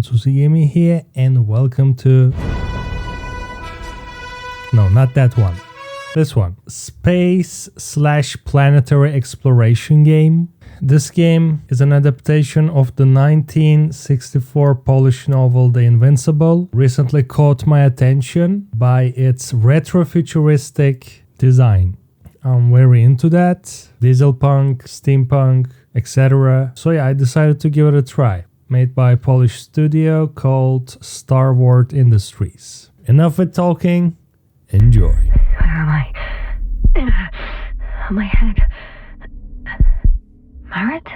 everyone, SUSLIK here, and welcome to... No, not that one. This one. Space/planetary exploration game. This game is an adaptation of the 1964 Polish novel The Invincible. Recently caught my attention by its retro-futuristic design. I'm very into that. Diesel punk, steampunk, etc. So yeah, I decided to give it a try. Made by a Polish studio called Star Wars Industries. Enough with talking. Enjoy. Where am I? On my head. Marit?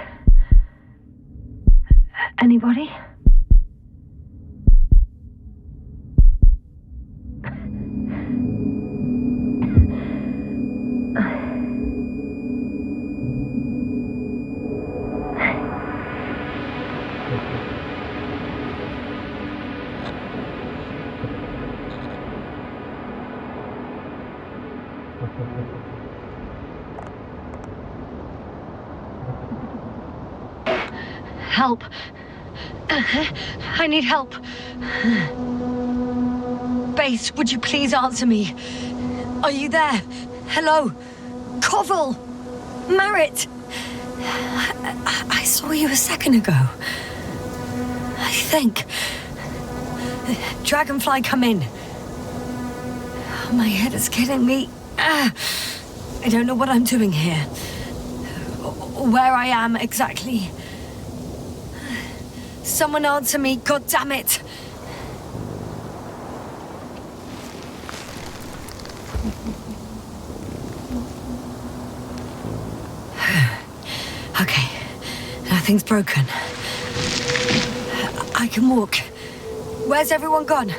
Anybody? Help. I need help. Base, would you please answer me? Are you there? Hello? Koval? Marit? I saw you a second ago. I think. Dragonfly, come in. My head is killing me. I don't know what I'm doing here. Where I am exactly. Someone answer me, God damn it! Okay, nothing's broken. I can walk. Where's everyone gone?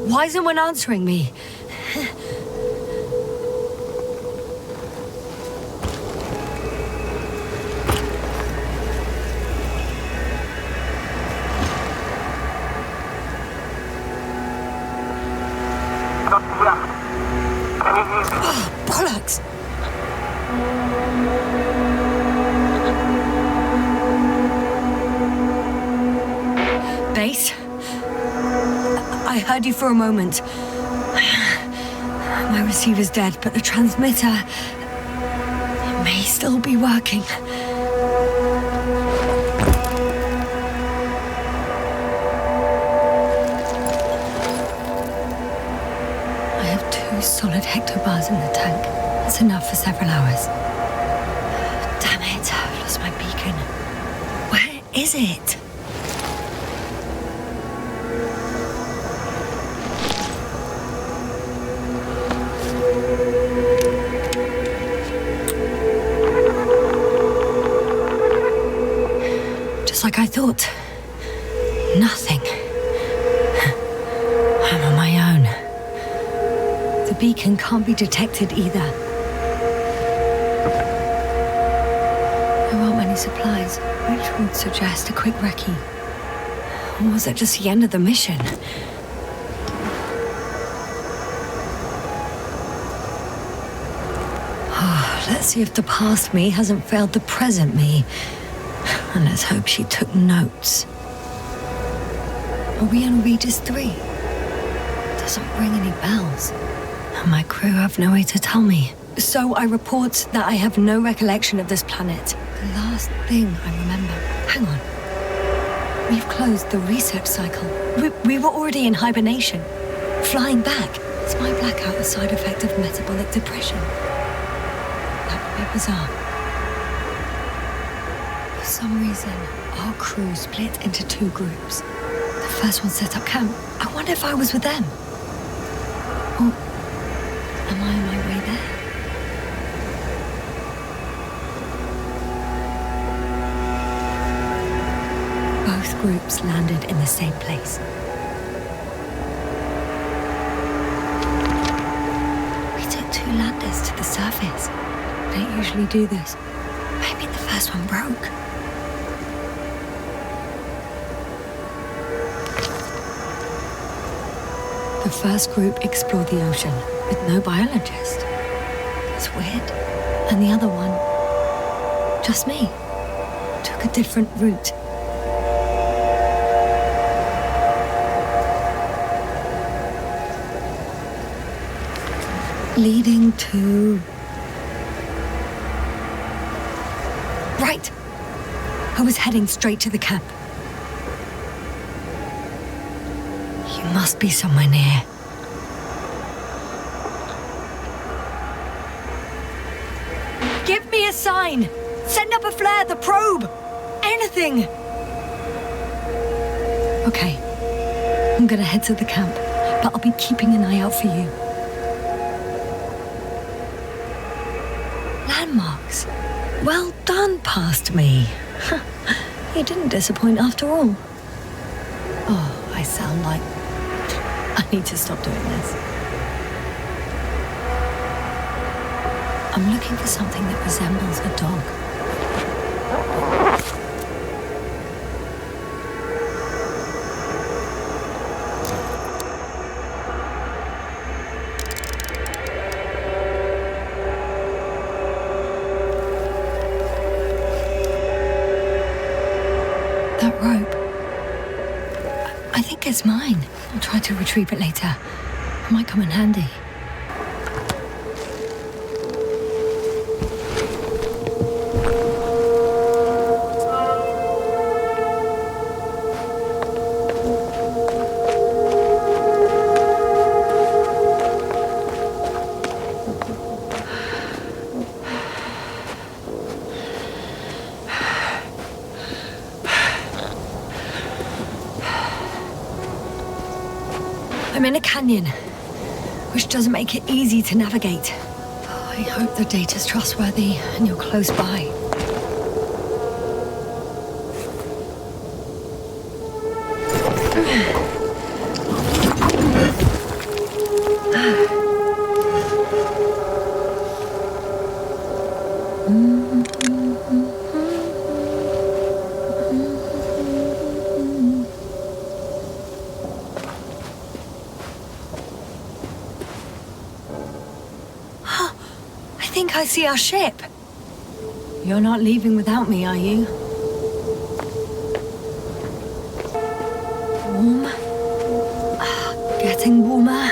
Why isn't one answering me? Oh, bollocks! Base? I heard you for a moment. My receiver's dead, but the transmitter may still be working. Solid hectobars in the tank. That's enough for several hours. Damn it, I've lost my beacon. Where is it? Just like I thought. Nothing. I'm on my own. The beacon can't be detected either. There aren't many supplies, which would suggest a quick recce. Or was it just the end of the mission? Oh, let's see if the past me hasn't failed the present me. And let's hope she took notes. Are we on Regis III? Doesn't ring any bells. My crew have no way to tell me. So I report that I have no recollection of this planet. The last thing I remember... Hang on. We've closed the research cycle. We were already in hibernation. Flying back. Is my blackout a side effect of metabolic depression? That would be bizarre. For some reason, our crew split into two groups. The first one set up camp. I wonder if I was with them. Oh. Am I on my way there? Both groups landed in the same place. We took two landers to the surface. We don't usually do this. Maybe the first one broke. The first group explored the ocean with no biologist. It's weird. And the other one, just me, took a different route. leading to... Right! I was heading straight to the camp. You must be somewhere near. Give me a sign! Send up a flare, the probe! Anything! Okay. I'm gonna head to the camp, but I'll be keeping an eye out for you. Landmarks. Well done, past me. You didn't disappoint after all. Oh, I sound like... I need to stop doing this. I'm looking for something that resembles a dog. That rope. I think it's mine. I'll try to retrieve it later. It might come in handy. I'm in a canyon, which doesn't make it easy to navigate. I hope the data's trustworthy and you're close by. I think I see our ship. You're not leaving without me, are you? Warm. Getting warmer.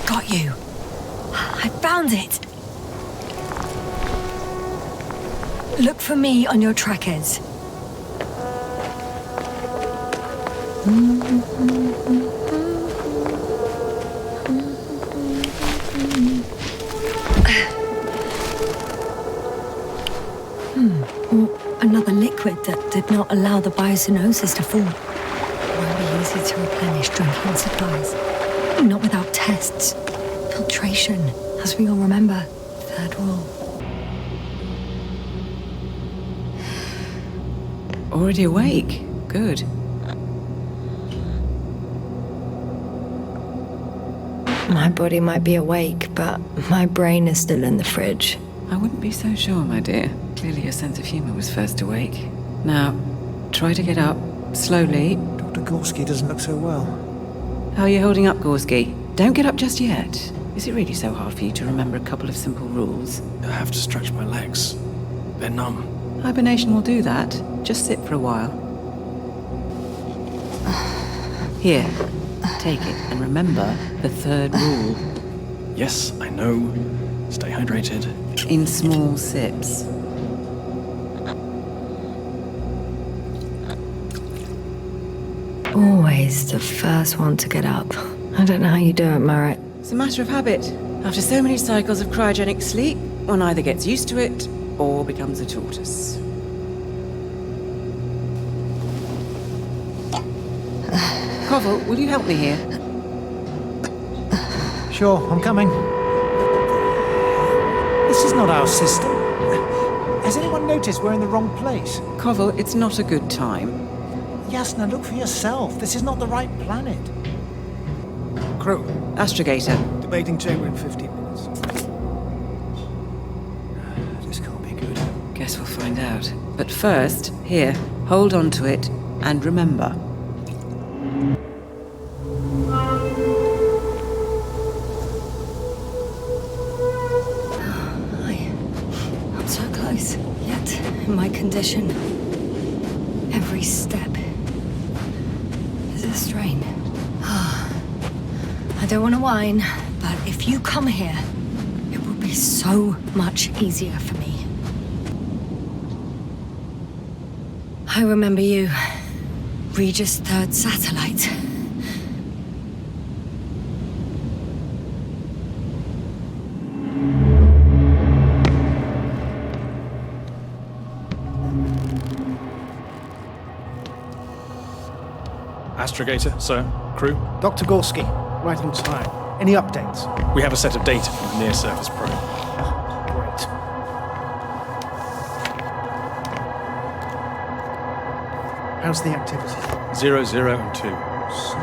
Got you. I found it. Look for me on your trackers. Another liquid that did not allow the biocenosis to form. Won't be easy to replenish drinking supplies. Not without tests. Filtration, as we all remember. Third rule. Already awake? Good. My body might be awake, but my brain is still in the fridge. I wouldn't be so sure, my dear. Clearly your sense of humor was first awake. Now, try to get up, slowly. Dr. Gorski doesn't look so well. How are you holding up, Gorski? Don't get up just yet. Is it really so hard for you to remember a couple of simple rules? I have to stretch my legs. They're numb. Hibernation will do that. Just sit for a while. Here, take it, and remember the third rule. Yes, I know. Stay hydrated. In small sips. Always the first one to get up. I don't know how you do it, Merritt. It's a matter of habit. After so many cycles of cryogenic sleep, one either gets used to it or becomes a tortoise. Koval, will you help me here? Sure, I'm coming. This is not our system. Has anyone noticed we're in the wrong place? Koval, it's not a good time. Yasna, look for yourself. This is not the right planet. Crew, Astrogator. debating chamber in 15 minutes. This can't be good. Guess we'll find out. But first, here, hold on to it and remember. I'm so close, yet my condition. Every step is a strain. I don't want to whine, but if you come here, it will be so much easier for me. I remember you, Regis III satellite. Astrogator, sir. Crew. Dr. Gorski, right on time. Any updates? We have a set of data from the near-surface probe. Great. How's the activity? 0, 0, and 2. So,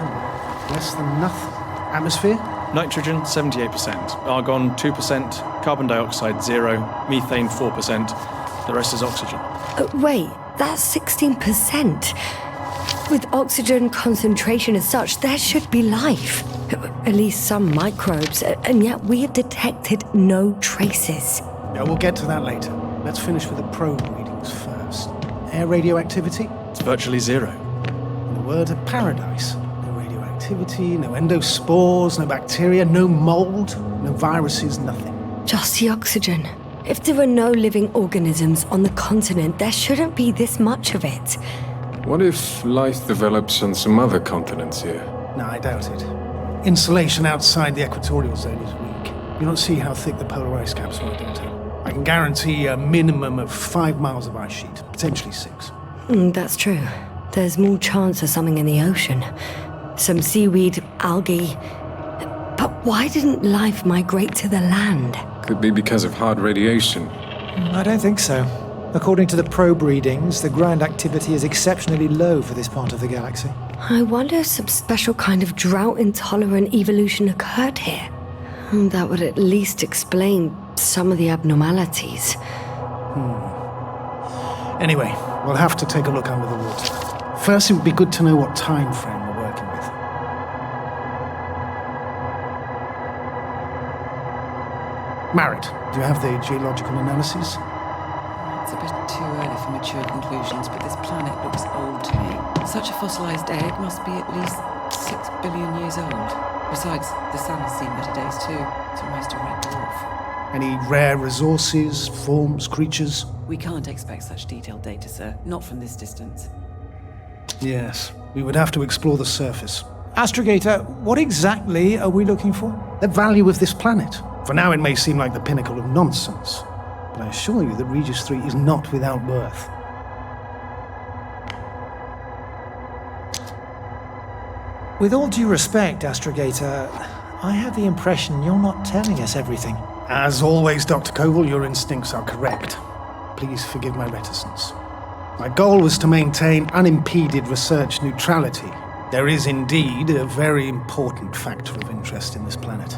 less than nothing. Atmosphere? Nitrogen, 78%. Argon, 2%. Carbon dioxide, 0. Methane, 4%. The rest is oxygen. Wait, that's 16%. With oxygen concentration as such, there should be life. At least some microbes, and yet we have detected no traces. Yeah, we'll get to that later. Let's finish with the probe readings first. Air radioactivity? It's virtually 0. In a word, a paradise. No radioactivity, no endospores, no bacteria, no mold, no viruses, nothing. Just the oxygen. If there are no living organisms on the continent, there shouldn't be this much of it. What if life develops on some other continents here? No, I doubt it. Insulation outside the equatorial zone is weak. You don't see how thick the polar ice caps are, Doctor. I can guarantee a minimum of 5 miles of ice sheet, potentially 6. That's true. There's more chance of something in the ocean. Some seaweed, algae. But why didn't life migrate to the land? Could be because of hard radiation. I don't think so. According to the probe readings, the ground activity is exceptionally low for this part of the galaxy. I wonder if some special kind of drought-intolerant evolution occurred here. That would at least explain some of the abnormalities. Anyway, we'll have to take a look under the water. First, it would be good to know what time frame we're working with. Marit, do you have the geological analysis? It's a bit too early for mature conclusions, but this planet looks old to me. Such a fossilized egg must be at least 6 billion years old. Besides, the sun has seen better days too. It's almost a red dwarf. Any rare resources, forms, creatures? We can't expect such detailed data, sir. Not from this distance. Yes, we would have to explore the surface. Astrogator, what exactly are we looking for? The value of this planet. For now, it may seem like the pinnacle of nonsense, but I assure you that Regis III is not without worth. With all due respect, Astrogator, I have the impression you're not telling us everything. As always, Dr. Koval, your instincts are correct. Please forgive my reticence. My goal was to maintain unimpeded research neutrality. There is indeed a very important factor of interest in this planet.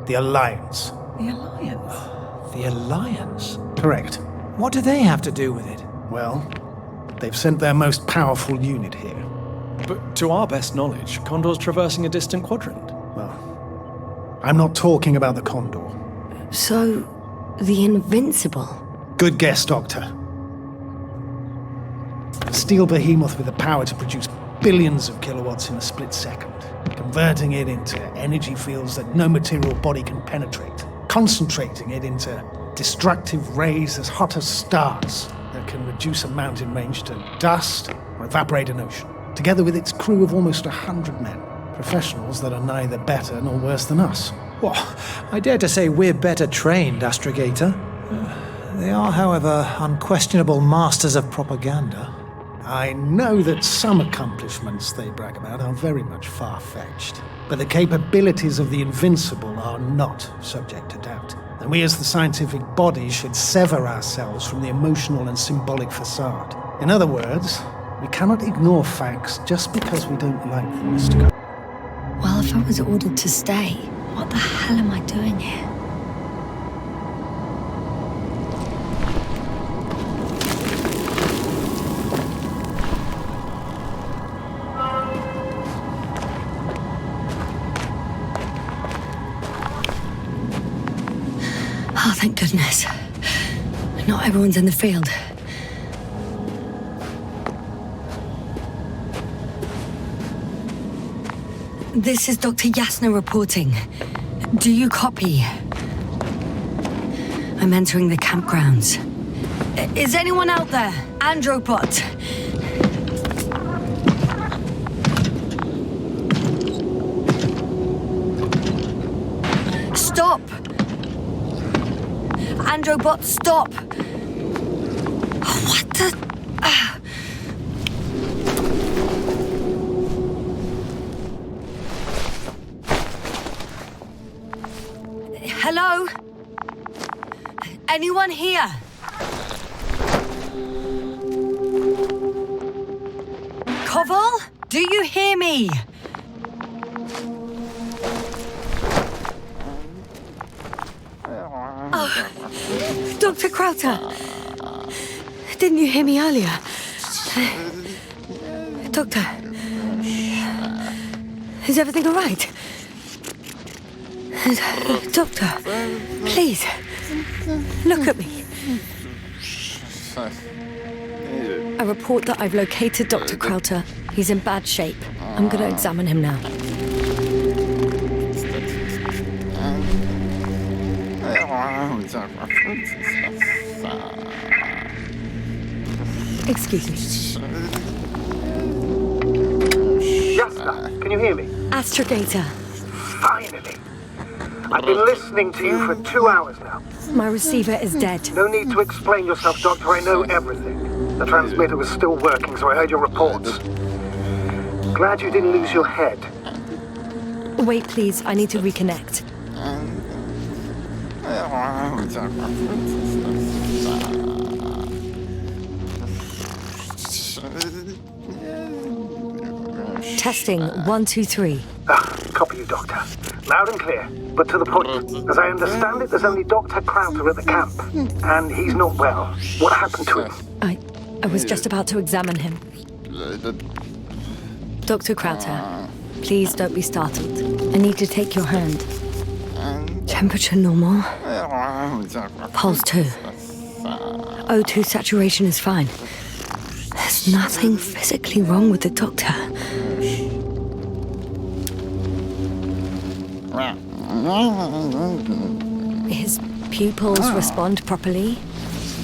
The Alliance. The Alliance? The Alliance? Correct. What do they have to do with it? Well, they've sent their most powerful unit here. But to our best knowledge, Condor's traversing a distant quadrant. Well, I'm not talking about the Condor. So, the Invincible. Good guess, Doctor. A steel behemoth with the power to produce billions of kilowatts in a split second, converting it into energy fields that no material body can penetrate, concentrating it into destructive rays as hot as stars that can reduce a mountain range to dust or evaporate an ocean, together with its crew of almost 100 men, professionals that are neither better nor worse than us. Well, I dare to say we're better trained, Astrogator. They are, however, unquestionable masters of propaganda. I know that some accomplishments they brag about are very much far-fetched, but the capabilities of the Invincible are not subject to doubt. And we as the scientific body should sever ourselves from the emotional and symbolic facade. In other words, we cannot ignore facts just because we don't like them, Mr. Cole. Well, if I was ordered to stay, what the hell am I doing here? Oh, thank goodness. Not everyone's in the field. This is Dr. Yasna reporting. Do you copy? I'm entering the campgrounds. Is anyone out there? Andropod. Stop! Androbot, stop! What the... Hello? Anyone here? Koval? Do you hear me? Oh, Dr. Krauter. Didn't you hear me earlier? Doctor. Is everything all right? Doctor, please. Look at me. I report that I've located Dr. Krauter. He's in bad shape. I'm going to examine him now. Excuse me. Yasna, can you hear me? Astrogator. Finally. I've been listening to you for 2 hours now. My receiver is dead. No need to explain yourself, Doctor. I know everything. The transmitter was still working, so I heard your reports. Glad you didn't lose your head. Wait, please. I need to reconnect. Testing 1, 2, 3. Copy you, Doctor. Loud and clear, but to the point. As I understand it, there's only Dr. Krauter at the camp, and he's not well. What happened to him? I was just about to examine him. Dr. Krauter, please don't be startled. I need to take your hand. Temperature normal. Pulse 2. O2 saturation is fine. There's nothing physically wrong with the doctor. His pupils respond properly.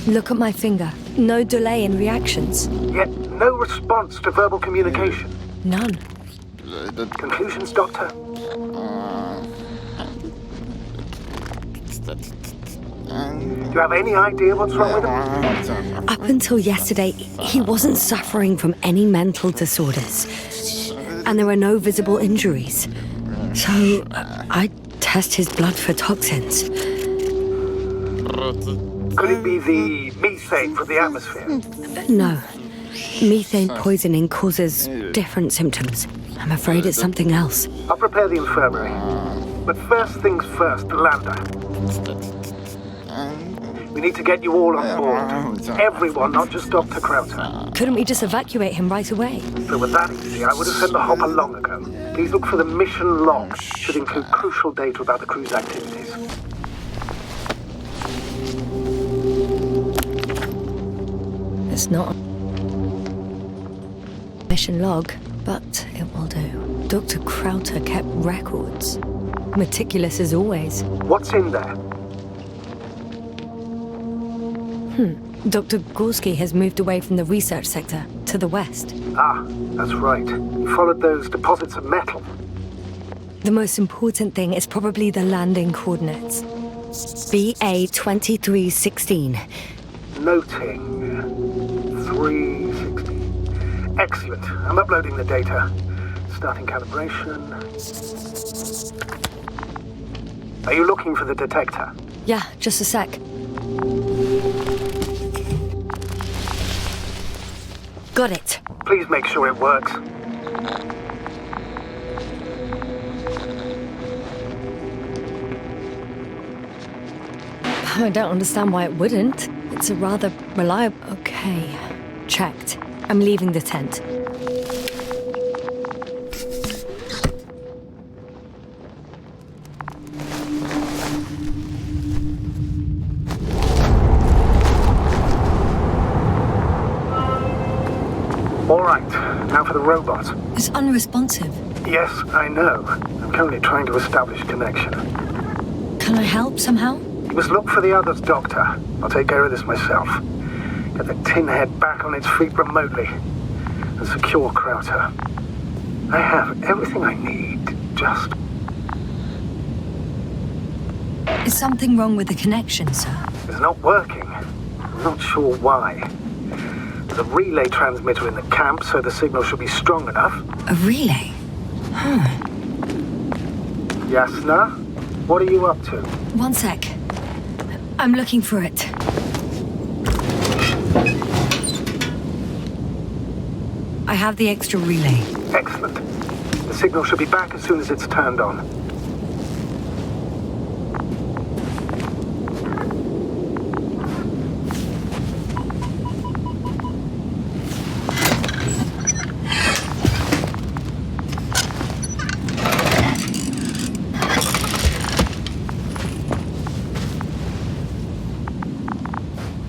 Look at my finger. No delay in reactions. Yet no response to verbal communication. None. Conclusions, Doctor? Do you have any idea what's wrong with him? Up until yesterday, he wasn't suffering from any mental disorders. And there were no visible injuries. So, I test his blood for toxins. Could it be the methane from the atmosphere? No. Methane poisoning causes different symptoms. I'm afraid it's something else. I'll prepare the infirmary. But first things first, Lander. We need to get you all on board. Everyone, not just Dr. Krauter. Couldn't we just evacuate him right away? If it were that easy, I would have sent the hopper long ago. Please look for the mission log. Should include crucial data about the crew's activities. It's not a mission log, but it will do. Dr. Krauter kept records. Meticulous as always. What's in there? Dr. Gorski has moved away from the research sector to the west. Ah, that's right. You followed those deposits of metal. The most important thing is probably the landing coordinates. BA 2316. Noting. 360. Excellent. I'm uploading the data. Starting calibration. Are you looking for the detector? Yeah, just a sec. Got it. Please make sure it works. I don't understand why it wouldn't. It's a rather reliable... Okay. Checked. I'm leaving the tent. All right. Now for the robot. It's unresponsive. Yes, I know. I'm currently trying to establish a connection. Can I help somehow? You must look for the others, Doctor. I'll take care of this myself. Get the tin head back on its feet remotely and secure Krauter. I have everything I need, just... Is something wrong with the connection, sir? It's not working. I'm not sure why. There's a relay transmitter in the camp, so the signal should be strong enough. A relay? Yasna, what are you up to? One sec. I'm looking for it. I have the extra relay. Excellent. The signal should be back as soon as it's turned on.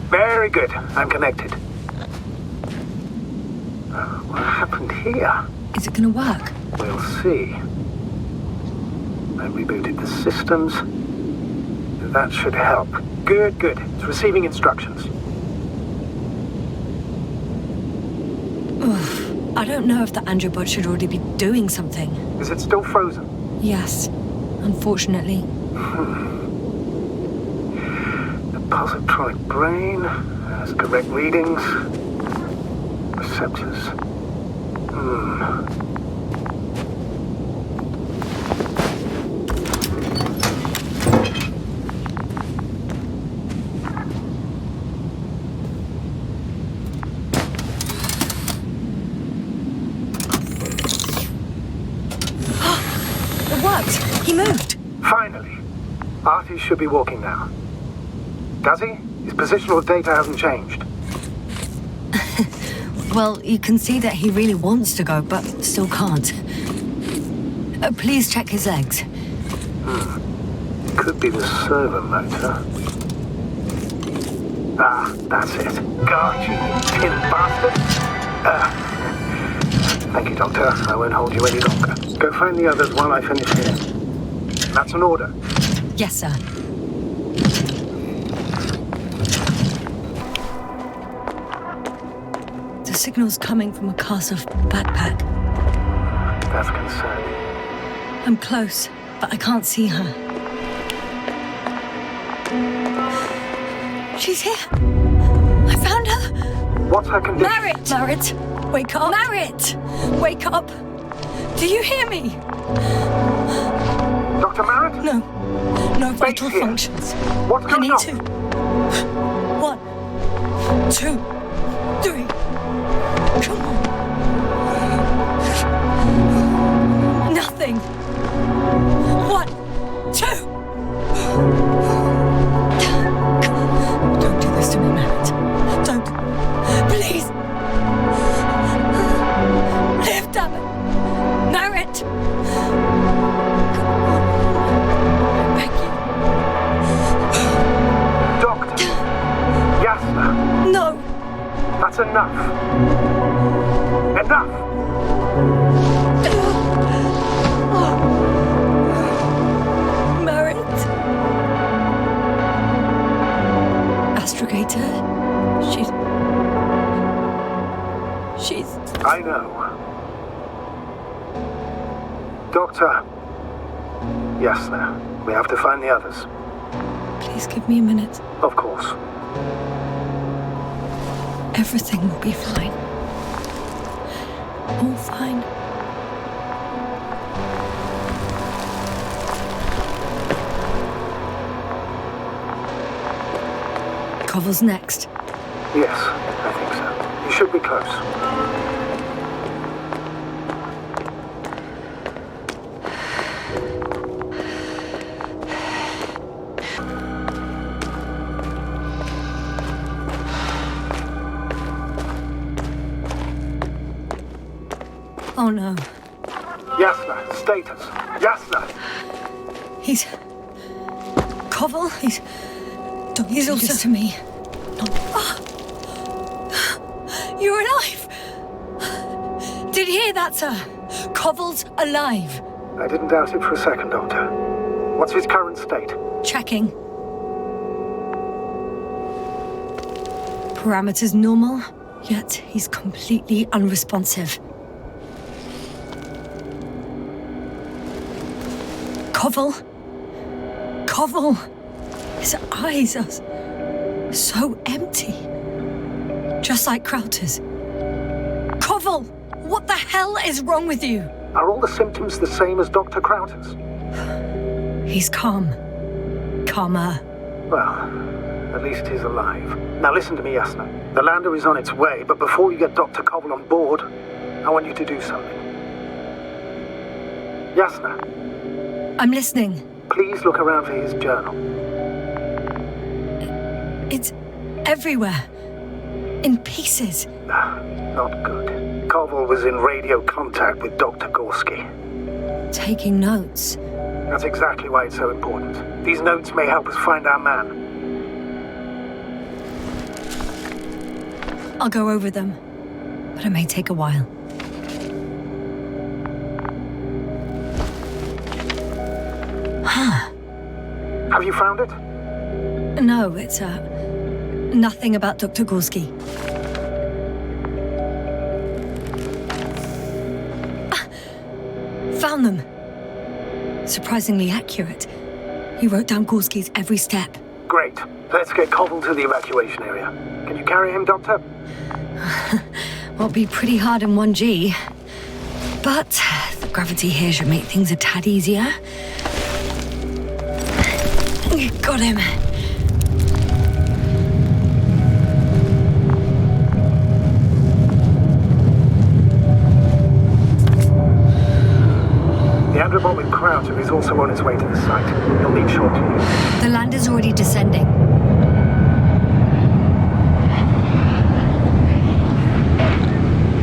Very good. I'm connected. What happened here? Is it gonna work? We'll see. I rebooted the systems. That should help. Good, good. It's receiving instructions. I don't know if the androbot should already be doing something. Is it still frozen? Yes, unfortunately. The positronic brain has correct readings. Receptors. It worked! He moved! Finally. Artie should be walking now. Does he? His positional data hasn't changed. Well, you can see that he really wants to go, but still can't. Please check his legs. Could be the servo motor. Ah, that's it. Got you, tin bastard. Thank you, Doctor. I won't hold you any longer. Go find the others while I finish here. That's an order. Yes, sir. The signal's coming from a cast-off backpack. That's concerning. I'm close, but I can't see her. She's here! I found her! What's her condition? Merritt! Merritt! Wake up! Merritt! Wake up! Do you hear me? Dr. Merritt? No. No vital here. functions. What's I going need on? to. 1, 2, 3. Come on. Nothing. 1, 2. Don't do this to me, Merritt. Don't. Please. Live, damn it. Merritt. I beg you. Doctor. Yasna. No. That's enough. Enough! Merritt. Astrogator. She's... I know. Doctor. Yasna, we have to find the others. Please give me a minute. Of course. Everything will be fine. All fine. Koval's next. Yes, I think so. You should be close. Oh no. Yasna, status. Yasna! He's... Koval? He's... Don't he's also to me. No. You're alive! Did you hear that, sir? Koval's alive. I didn't doubt it for a second, Doctor. What's his current state? Checking. Parameters normal, yet he's completely unresponsive. Koval! His eyes are so empty. Just like Krauter's. Koval! What the hell is wrong with you? Are all the symptoms the same as Dr. Krauter's? He's calm. Calmer. Well, at least he's alive. Now listen to me, Yasna. The lander is on its way, but before you get Dr. Koval on board, I want you to do something. Yasna. I'm listening. Please look around for his journal. It's everywhere. In pieces. Not good. Koval was in radio contact with Dr. Gorski. Taking notes. That's exactly why it's so important. These notes may help us find our man. I'll go over them, but it may take a while. Have you found it? No, it's, nothing about Dr. Gorski. Found them. Surprisingly accurate. He wrote down Gorski's every step. Great. Let's get Koval to the evacuation area. Can you carry him, Doctor? Will be pretty hard in 1G. But the gravity here should make things a tad easier. Got him. The Androbot with Krauter is also on its way to the site. You'll need shortly. The lander's already descending.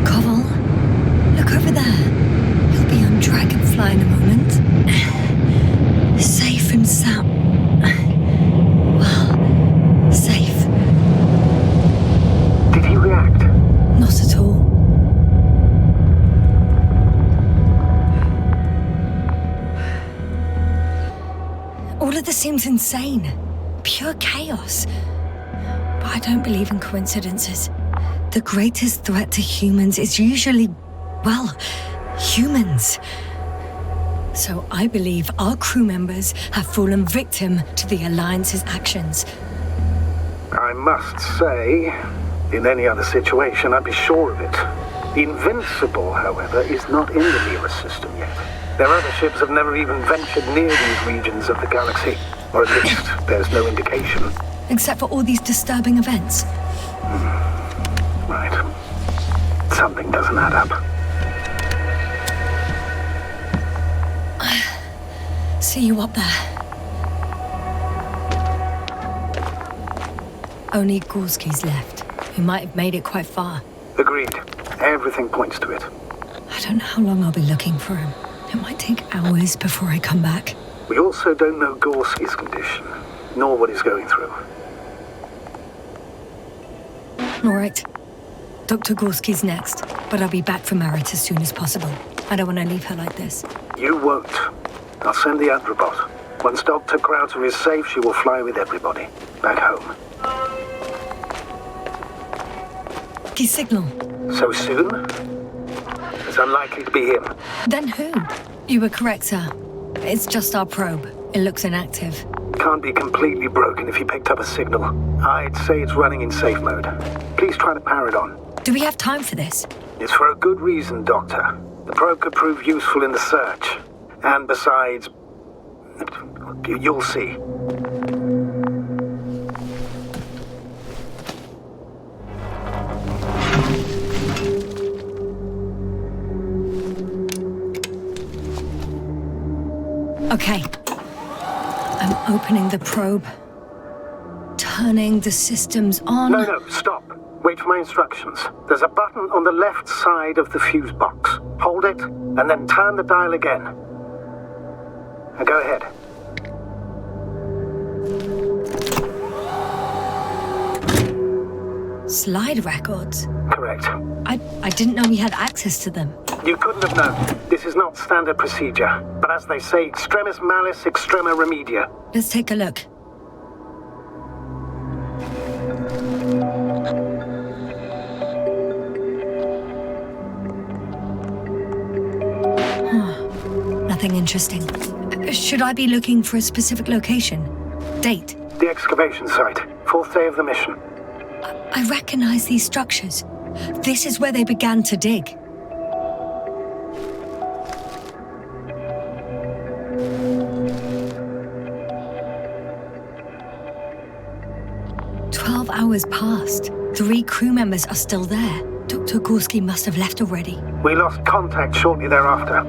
Koval, look over there. He'll be on Dragonfly in a moment. Safe and sound. Well, safe. Did he react? Not at all. All of this seems insane. Pure chaos. But I don't believe in coincidences. The greatest threat to humans is usually, well, humans. So I believe our crew members have fallen victim to the Alliance's actions. I must say, in any other situation, I'd be sure of it. The Invincible, however, is not in the nearest system yet. Their other ships have never even ventured near these regions of the galaxy. Or at least, there's no indication. Except for all these disturbing events. Right. Something doesn't add up. See you up there. Only Gorski's left. He might have made it quite far. Agreed. Everything points to it. I don't know how long I'll be looking for him. It might take hours before I come back. We also don't know Gorski's condition, nor what he's going through. All right. Dr. Gorski's next, but I'll be back for Marit as soon as possible. I don't want to leave her like this. You won't. I'll send the Androbot. Once Dr. Krauter is safe, she will fly with everybody. Back home. His signal. So soon? It's unlikely to be him. Then who? You were correct, sir. It's just our probe. It looks inactive. Can't be completely broken if you picked up a signal. I'd say it's running in safe mode. Please try to power it on. Do we have time for this? It's for a good reason, Doctor. The probe could prove useful in the search. And besides, you'll see. Okay. I'm opening the probe. Turning the systems on. No, stop. Wait for my instructions. There's a button on the left side of the fuse box. Hold it, and then turn the dial again. Now go ahead. Slide records? Correct. I didn't know we had access to them. You couldn't have known. This is not standard procedure. But as they say, extremis malice, extrema remedia. Let's take a look. Nothing interesting. Should I be looking for a specific location? Date? The excavation site. 4th day of the mission. I recognize these structures. This is where they began to dig. Hours passed. 3 crew members are still there. Dr. Gorski must have left already. We lost contact shortly thereafter.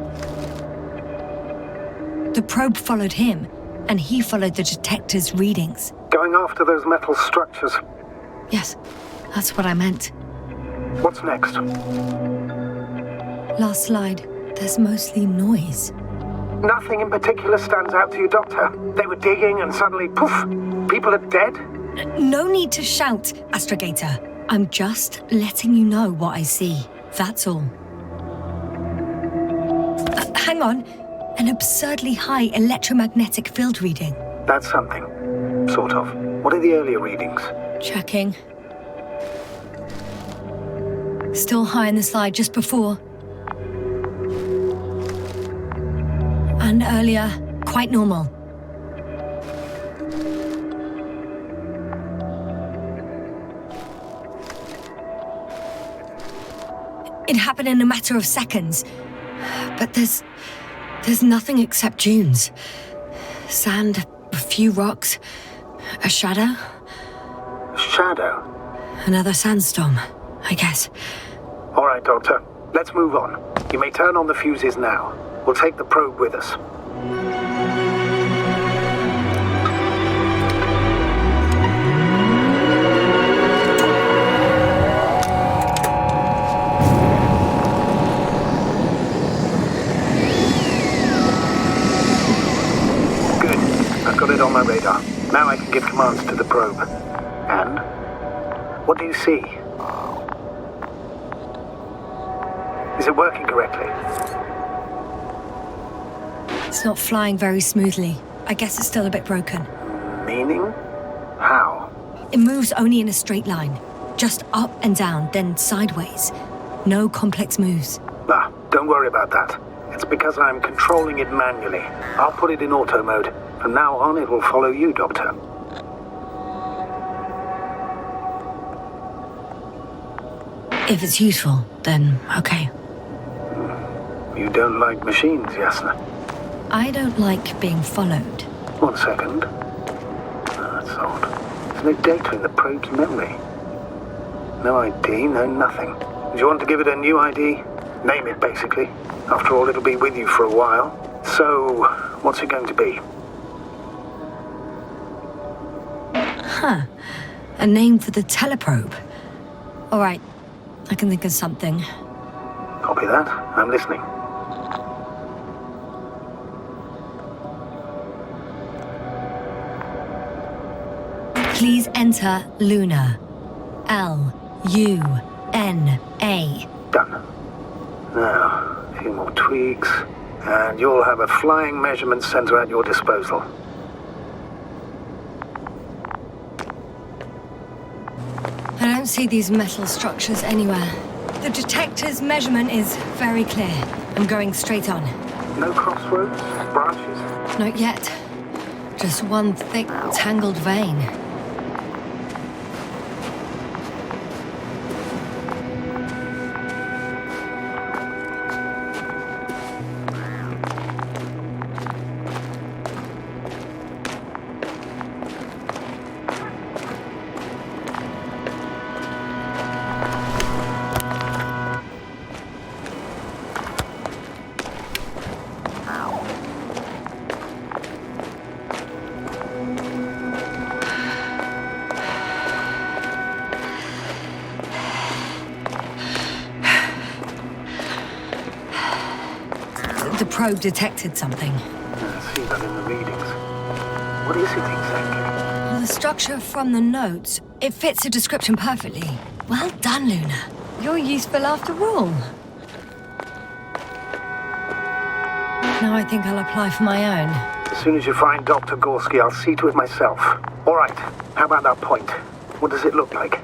The probe followed him, and he followed the detector's readings. Going after those metal structures. Yes, that's what I meant. What's next? Last slide. There's mostly noise. Nothing in particular stands out to you, Doctor. They were digging and suddenly, poof, people are dead? No need to shout, Astrogator. I'm just letting you know what I see. That's all. Hang on. An absurdly high electromagnetic field reading. That's something. Sort of. What are the earlier readings? Checking. Still high in the slide just before. And earlier, quite normal. It happened in a matter of seconds. But there's nothing except dunes. Sand, a few rocks, a shadow. Shadow? Another sandstorm, I guess. All right, Doctor. Let's move on. You may turn on the fuses now. We'll take the probe with us. On my radar. Now I can give commands to the probe. And? What do you see? Is it working correctly? It's not flying very smoothly. I guess it's still a bit broken. Meaning? How? It moves only in a straight line. Just up and down, then sideways. No complex moves. Ah, don't worry about that. It's because I'm controlling it manually. I'll put it in auto mode. From now on, it will follow you, Doctor. If it's useful, then okay. You don't like machines, Yasna? I don't like being followed. 1 second. That's odd. There's no data in the probe's memory. No ID, no nothing. Do you want to give it a new ID? Name it, basically. After all, it'll be with you for a while. So, what's it going to be? Huh. A name for the teleprobe. All right. I can think of something. Copy that. I'm listening. Please enter Luna. L-U-N-A. Done. Now, a few more tweaks, and you'll have a flying measurement center at your disposal. I don't see these metal structures anywhere. The detector's measurement is very clear. I'm going straight on. No crossroads? Branches? Not yet. Just one thick, tangled vein. The probe detected something. I see that in the readings. What is it exactly? Well, the structure from the notes, it fits the description perfectly. Well done, Luna. You're useful after all. Now I think I'll apply for my own. As soon as you find Dr. Gorski, I'll see to it myself. All right, how about that point? What does it look like?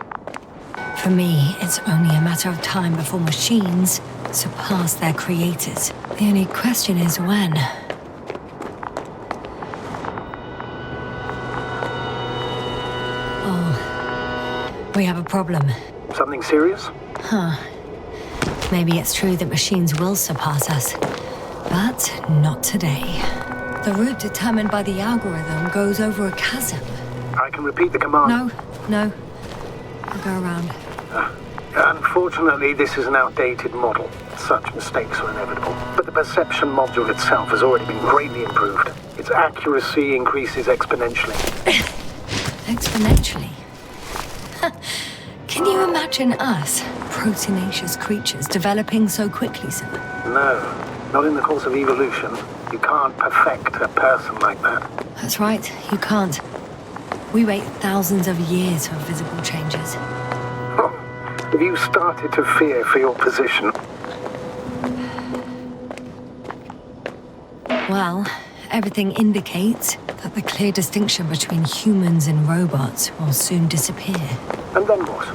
For me, it's only a matter of time before machines surpass their creators. The only question is when. Oh, we have a problem. Something serious? Huh. Maybe it's true that machines will surpass us, but not today. The route determined by the algorithm goes over a chasm. I can repeat the command. No. I'll go around. Unfortunately, this is an outdated model. Such mistakes are inevitable. But the perception module itself has already been greatly improved. Its accuracy increases exponentially. Exponentially? Can you imagine us, proteinaceous creatures, developing so quickly, sir? No, not in the course of evolution. You can't perfect a person like that. That's right, you can't. We wait thousands of years for visible changes. Have you started to fear for your position? Well, everything indicates that the clear distinction between humans and robots will soon disappear. And then what?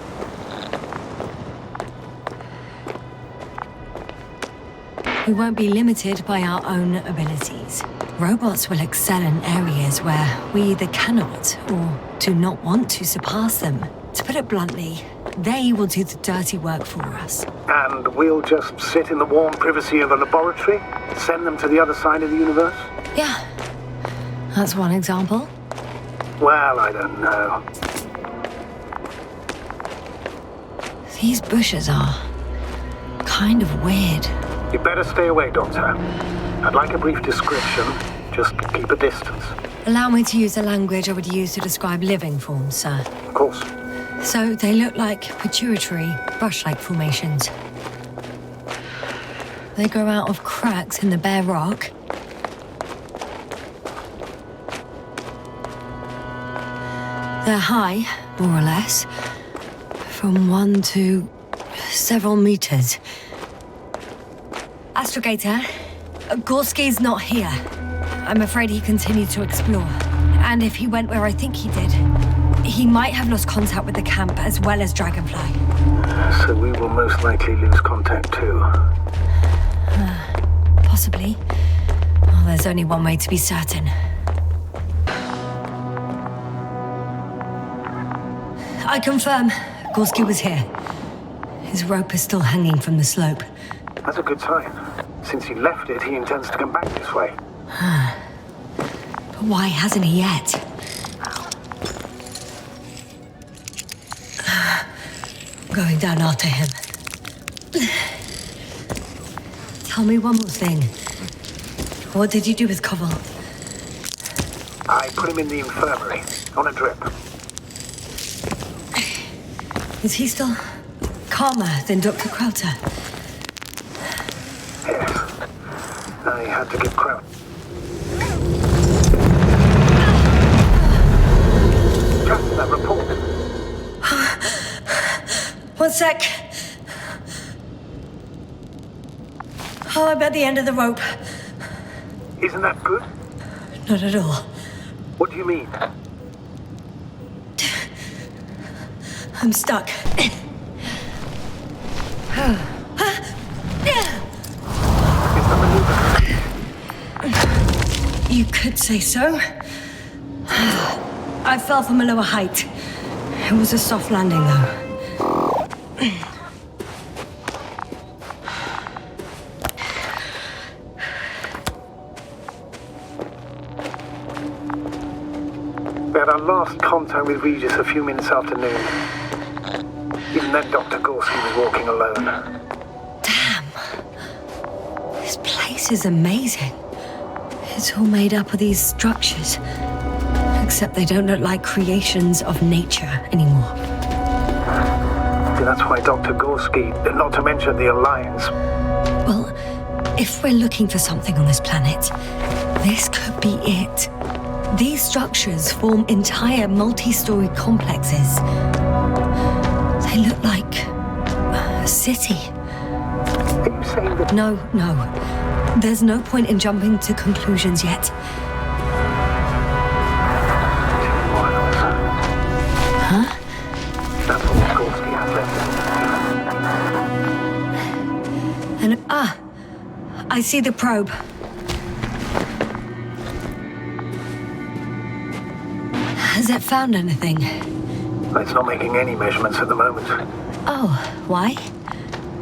We won't be limited by our own abilities. Robots will excel in areas where we either cannot or do not want to surpass them. To put it bluntly, they will do the dirty work for us. And we'll just sit in the warm privacy of a laboratory? Send them to the other side of the universe? Yeah, that's one example. Well, I don't know. These bushes are kind of weird. You better stay away, Doctor. I'd like a brief description. Just keep a distance. Allow me to use the language I would use to describe living forms, sir. Of course. So they look like pituitary, brush-like formations. They grow out of cracks in the bare rock. They're high, more or less, from 1 to several meters. Astrogator, Gorski's not here. I'm afraid he continued to explore. And if he went where I think he did, he might have lost contact with the camp as well as Dragonfly. So we will most likely lose contact too. Possibly. Well, there's only one way to be certain. I confirm, Gorski was here. His rope is still hanging from the slope. That's a good sign. Since he left it, he intends to come back this way. But why hasn't he yet? I'm going down after him. Tell me one more thing. What did you do with Koval? I put him in the infirmary, on a drip. Is he still calmer than Dr. Krauter? Yes. I had to give Kraut. Just that report. One sec. Oh, I'm at the end of the rope. Isn't that good? Not at all. What do you mean? I'm stuck. You could say so. I fell from a lower height. It was a soft landing, though. We had our last contact with Regis a few minutes after noon. Even then, Dr. Gorski was walking alone. Damn. This place is amazing. It's all made up of these structures. Except they don't look like creations of nature anymore. That's why Dr. Gorski, not to mention the Alliance. Well, if we're looking for something on this planet, this could be it. These structures form entire multi-story complexes. They look like a city. Are you saying that... No. There's no point in jumping to conclusions yet. Huh? That's all Skorsky has left. And I see the probe. Has it found anything? It's not making any measurements at the moment. Oh, why?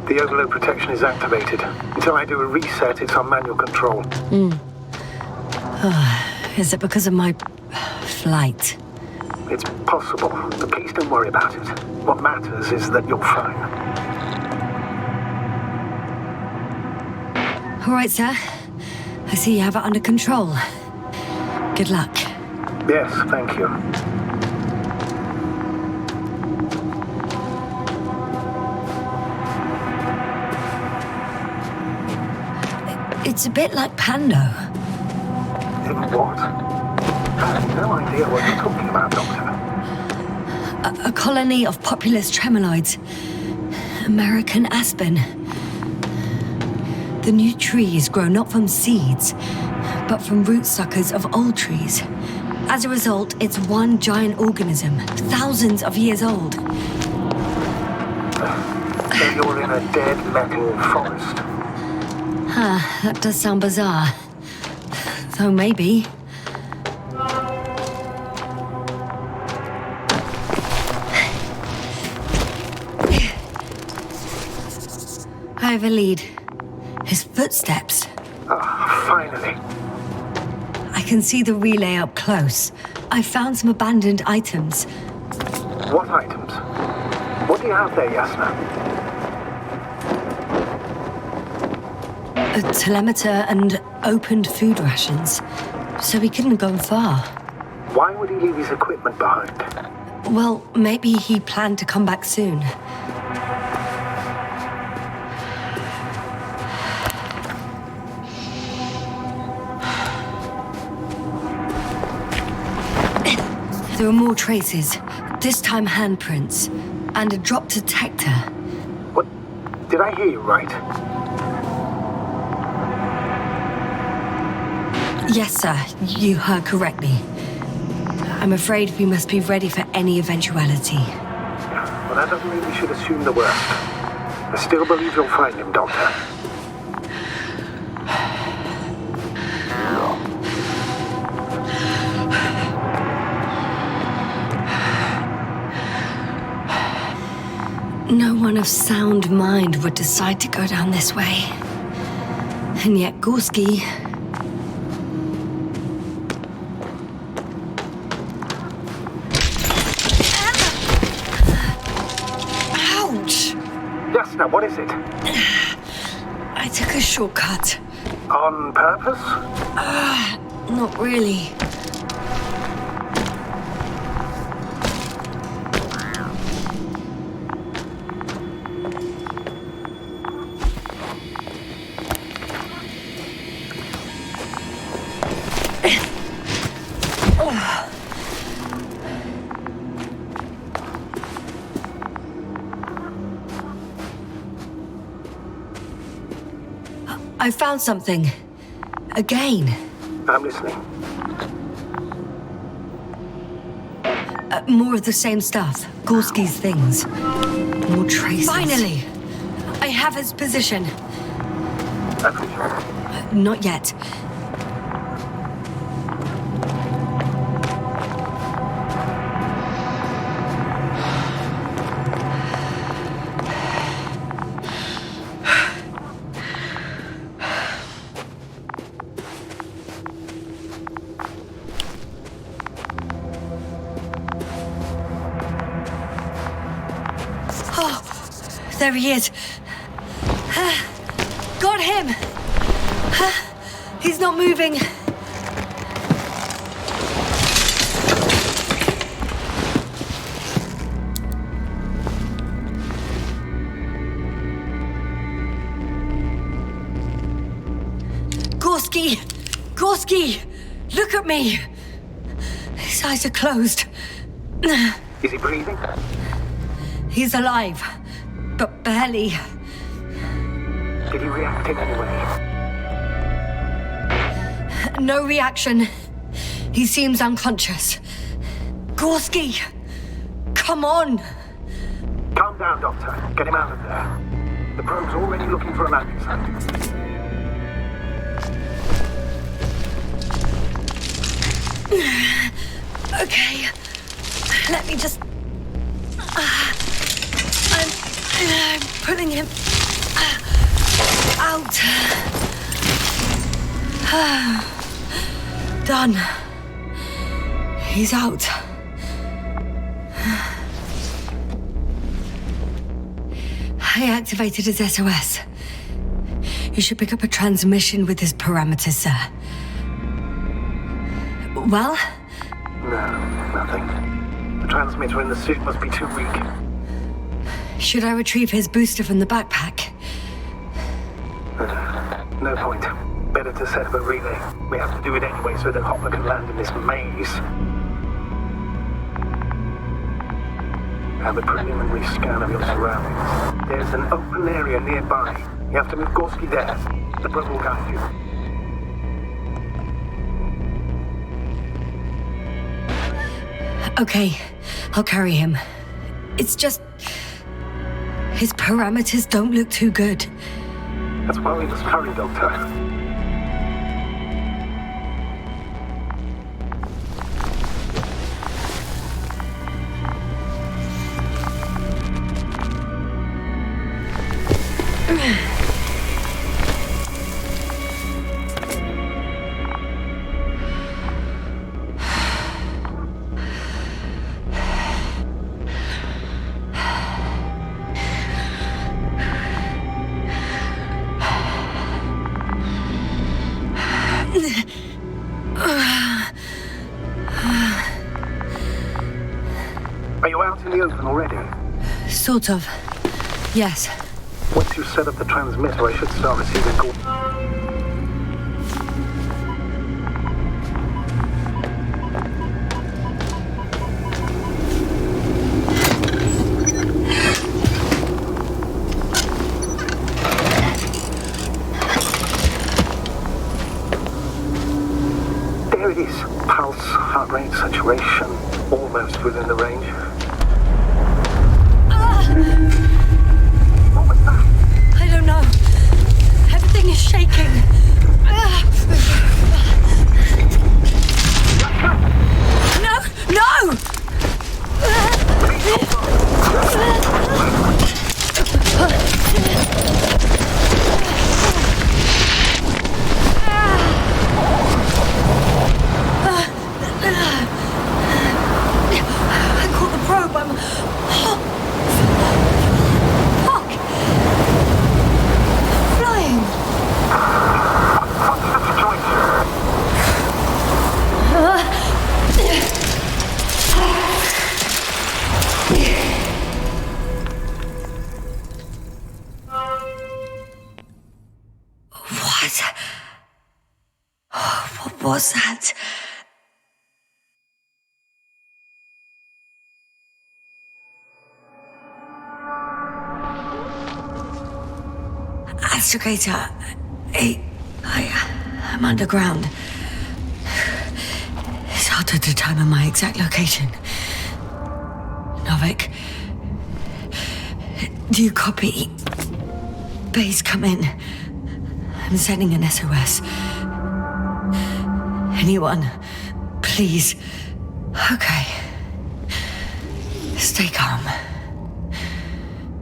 The overload protection is activated. Until I do a reset, it's on manual control. Is it because of my flight? It's possible, but please don't worry about it. What matters is that you're fine. All right, sir. I see you have it under control. Good luck. Yes, thank you. It's a bit like Pando. In what? I have no idea what you're talking about, Doctor. A colony of populous tremoloids. American aspen. The new trees grow not from seeds, but from root suckers of old trees. As a result, it's one giant organism, thousands of years old. So you're in a dead metal forest. That does sound bizarre. Though maybe. I have a lead. His footsteps. Finally. I can see the relay up close. I found some abandoned items. What items? What do you have there, Yasna? A telemeter and opened food rations. So he couldn't go far. Why would he leave his equipment behind? Well, maybe he planned to come back soon. There are more traces, this time handprints, and a drop detector. What? Did I hear you right? Yes, sir, you heard correctly. I'm afraid we must be ready for any eventuality. Well, that doesn't mean we should assume the worst. I still believe you'll find him, Doctor. No one of sound mind would decide to go down this way. And yet Gorski... Ouch! Yasna, what is it? I took a shortcut. On purpose? Not really. I found something. Again. I'm listening. More of the same stuff. Gorski's things. More traces. Finally! I have his position. Not yet. There he is. Got him! He's not moving. Gorski! Gorski! Look at me! His eyes are closed. Is he breathing? He's alive. But barely. Did he react in any way? No reaction. He seems unconscious. Gorski! Come on! Calm down, Doctor. Get him out of there. The probe's already looking for a landing site. Okay. Let me just... I'm pulling him out. Done. He's out. I activated his SOS. You should pick up a transmission with his parameters, sir. Well? No, nothing. The transmitter in the suit must be too weak. Should I retrieve his booster from the backpack? No point. Better to set up a relay. We have to do it anyway so that Hopper can land in this maze. Have a preliminary scan of your surroundings. There's an open area nearby. You have to move Gorski there. The probe will guide you. Okay, I'll carry him. It's just... his parameters don't look too good. That's why we must hurry, Doctor. Are you out in the open already? Sort of. Yes. Once you set up the transmitter, I should start receiving calls. There it is. Pulse, heart rate, saturation, almost within the range. What was that? I don't know. Everything is shaking. No! No! I caught the probe. I'm... Fuck! Flying! What's the situation? What? What was that? Astrogator, I'm underground. It's hard to determine my exact location. Novik, do you copy? Base, come in. I'm sending an SOS. Anyone, please. Okay. Stay calm.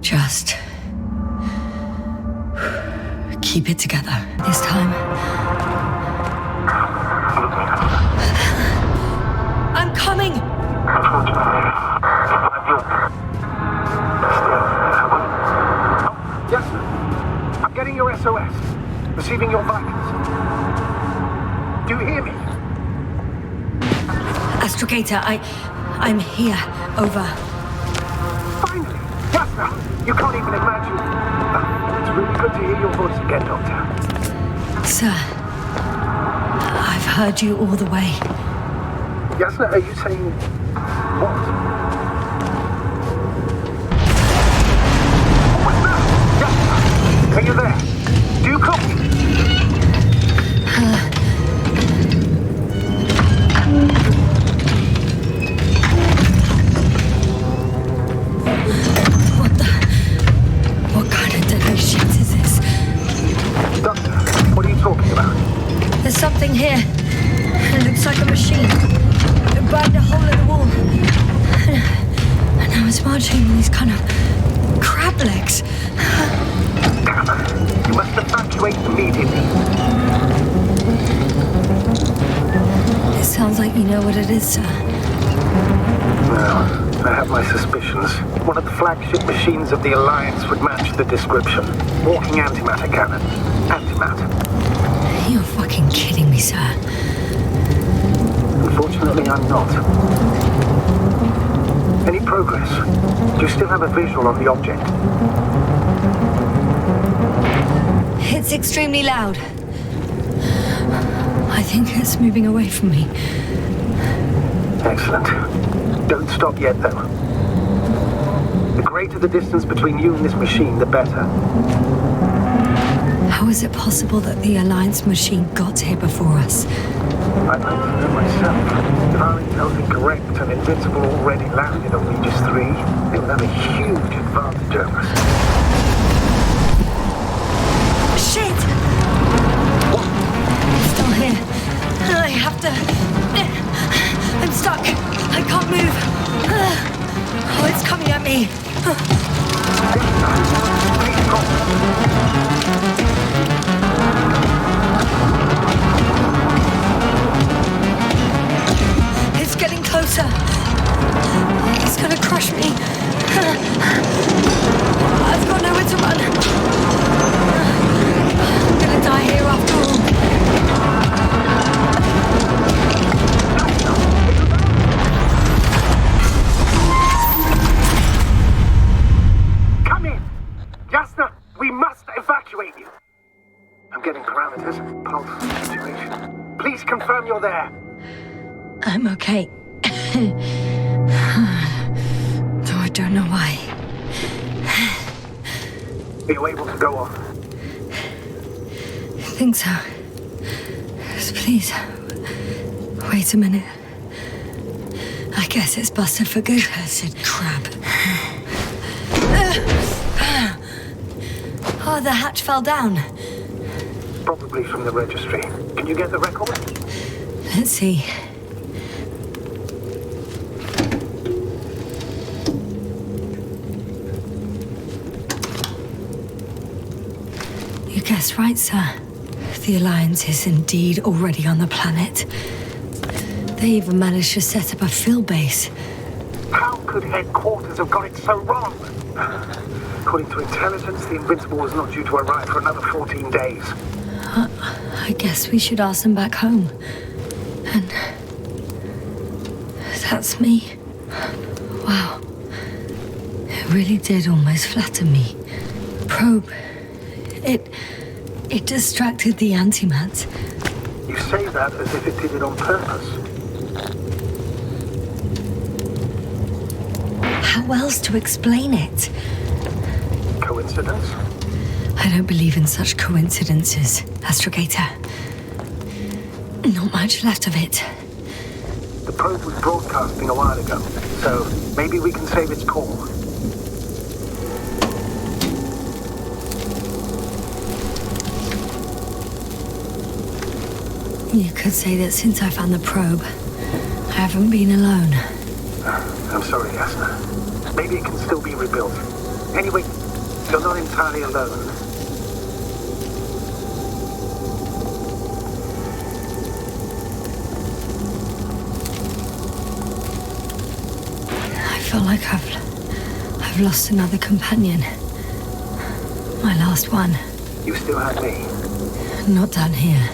Just keep it together this time. I'm coming! Yes, sir. I'm getting your SOS. Receiving your vitals. Do you hear me? Astrogator, I'm here. Over. Finally! Yes, sir. You can't even imagine. It's really good to hear your voice again, Doctor. Sir, I've heard you all the way. Yes, sir. Are you saying what? What's that? Yes, sir. Are you there? Do you copy? was marching on these kind of crab legs. You must evacuate immediately. It sounds like you know what it is, sir. Well, I have my suspicions. One of the flagship machines of the Alliance would match the description. Walking antimatter cannon. Antimatter. You're fucking kidding me, sir. Unfortunately, I'm not. Any progress? Do you still have a visual on the object? It's extremely loud. I think it's moving away from me. Excellent. Don't stop yet, though. The greater the distance between you and this machine, the better. How is it possible that the Alliance machine got here before us? I'd like to know myself. If our intel's incorrect and Invincible already landed on Regis III, it would have a huge advantage over us. Shit! It's still here. I have to... I'm stuck. I can't move. Oh, it's coming at me. It's getting closer. It's gonna crush me. I've got nowhere to run. I'm gonna die here after all. Come in! Jasna, we must evacuate you. I'm getting parameters, pulse, situation. Please confirm you're there. I'm okay. Though I don't know why. Are you able to go on? I think so. Just please. Wait a minute. I guess it's busted for good. Cursed crap. Oh, the hatch fell down. Probably from the registry. Can you get the record? Let's see. You guessed right, sir. The Alliance is indeed already on the planet. They even managed to set up a field base. How could headquarters have got it so wrong? According to intelligence, the Invincible was not due to arrive for another 14 days. I guess we should ask them back home. And... that's me. Wow. It really did almost flatter me. Probe. It distracted the antimat. You say that as if it did it on purpose. How else to explain it? Coincidence? I don't believe in such coincidences, Astrogator. Not much left of it. The probe was broadcasting a while ago, so maybe we can save its call. You could say that since I found the probe, I haven't been alone. I'm sorry, Jasna. Maybe it can still be rebuilt. Anyway, you're not entirely alone. I feel like I've lost another companion. My last one. You still have me. Not down here.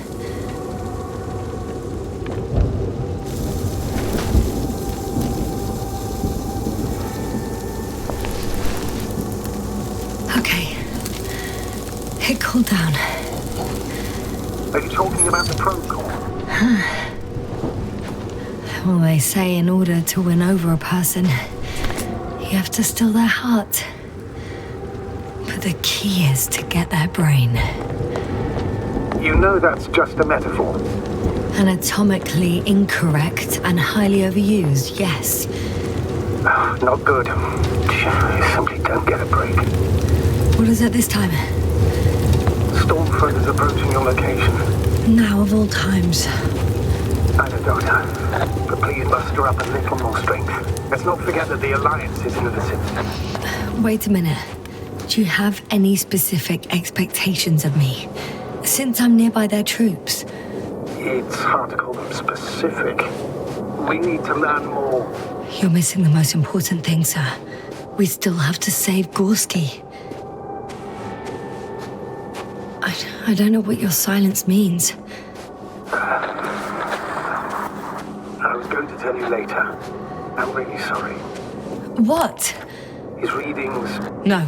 Okay. It cooled down. Are you talking about the probe core? Well, they say in order to win over a person, you have to steal their heart. But the key is to get their brain. You know that's just a metaphor. Anatomically incorrect and highly overused, yes. Not good. You simply don't get a break. What is it this time? Stormfront is approaching your location. Now of all times. I know, Doctor. But please muster up a little more strength. Let's not forget that the Alliance is in the vicinity. Wait a minute. Do you have any specific expectations of me? Since I'm nearby their troops. It's hard to call them specific. We need to learn more. You're missing the most important thing, sir. We still have to save Gorski. I don't know what your silence means. I was going to tell you later. I'm really sorry. What? His readings... No.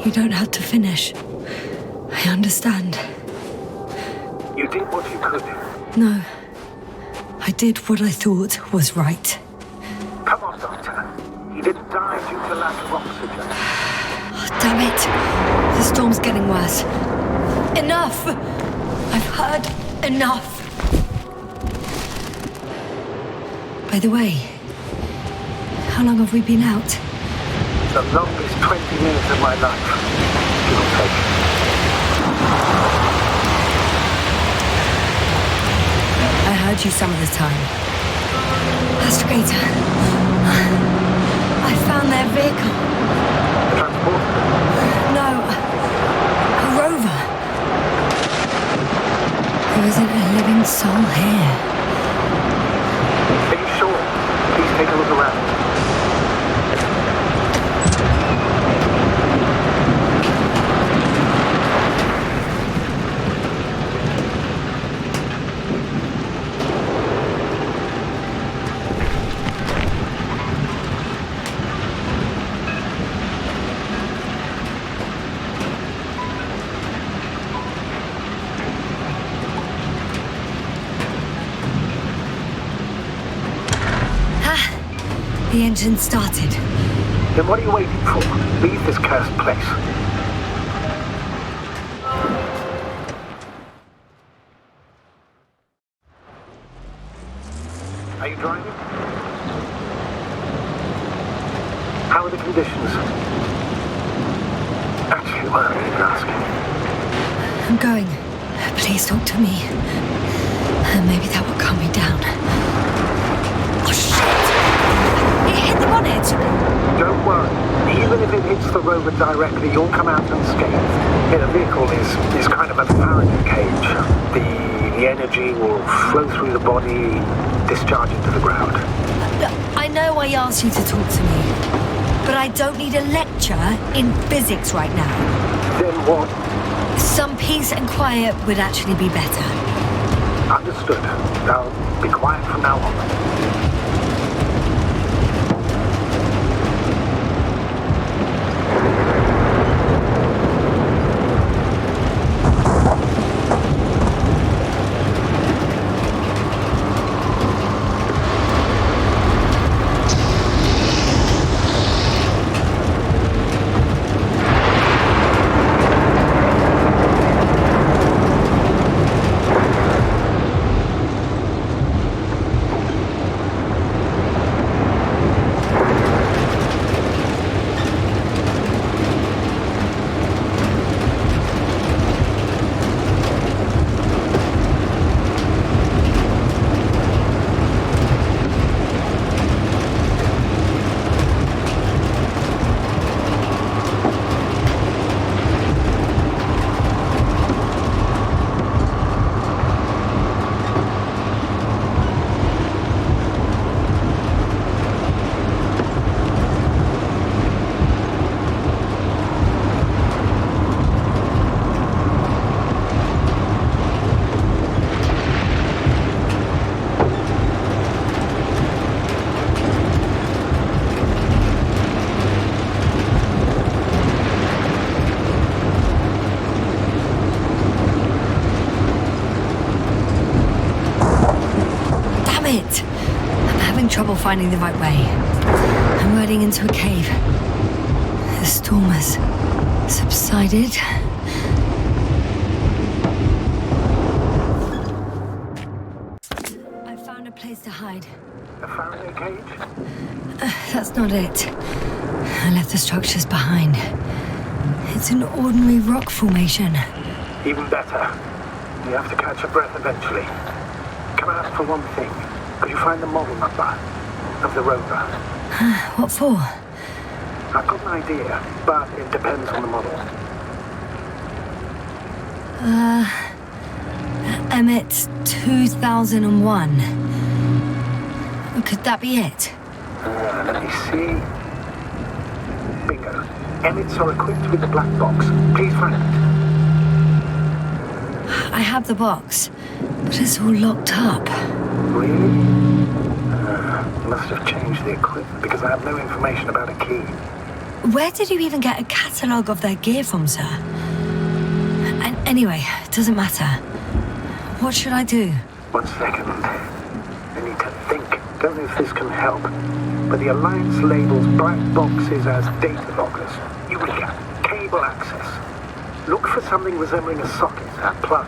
You don't have to finish. I understand. You did what you could. No. I did what I thought was right. Come on, Doctor. He didn't die due to lack of oxygen. Oh, damn it. The storm's getting worse. Enough! I've heard enough. By the way, how long have we been out? The longest 20 minutes of my life. Give or take. I heard you some of the time. Astrogator. I found their vehicle. Transport? No. A rover. There isn't a living soul here. Are you sure? Please take a look around. The engine started. Then what are you waiting for? Leave this cursed place. Are you driving? How are the conditions? Actually, why are you even asking? I'm going. Please talk to me. Maybe that will calm me down. Oh, shit! It hit the bonnet! Don't worry. Even if it hits the rover directly, you'll come out unscathed. Yeah, the vehicle is kind of a Faraday cage. The energy will flow through the body, discharge into the ground. Look, I know I asked you to talk to me, but I don't need a lecture in physics right now. Then what? Some peace and quiet would actually be better. Understood. I'll be quiet from now on. Trouble finding the right way. I'm riding into a cave. The storm has subsided. I found a place to hide. A Faraday cage? That's not it. I left the structures behind. It's an ordinary rock formation. Even better. You have to catch your breath eventually. Come to ask for one thing. Could you find the model number of the rover? What for? I've got an idea, but it depends on the model. Emmett 2001. Could that be it? Let me see. Bingo. Emmets are equipped with the black box. Please find it. I have the box, but it's all locked up. Really? Must have changed the equipment because I have no information about a key. Where did you even get a catalogue of their gear from, sir? And anyway, it doesn't matter. What should I do? 1 second. I need to think. Don't know if this can help. But the Alliance labels black boxes as data loggers. Eureka. Cable access. Look for something resembling a socket, a plug.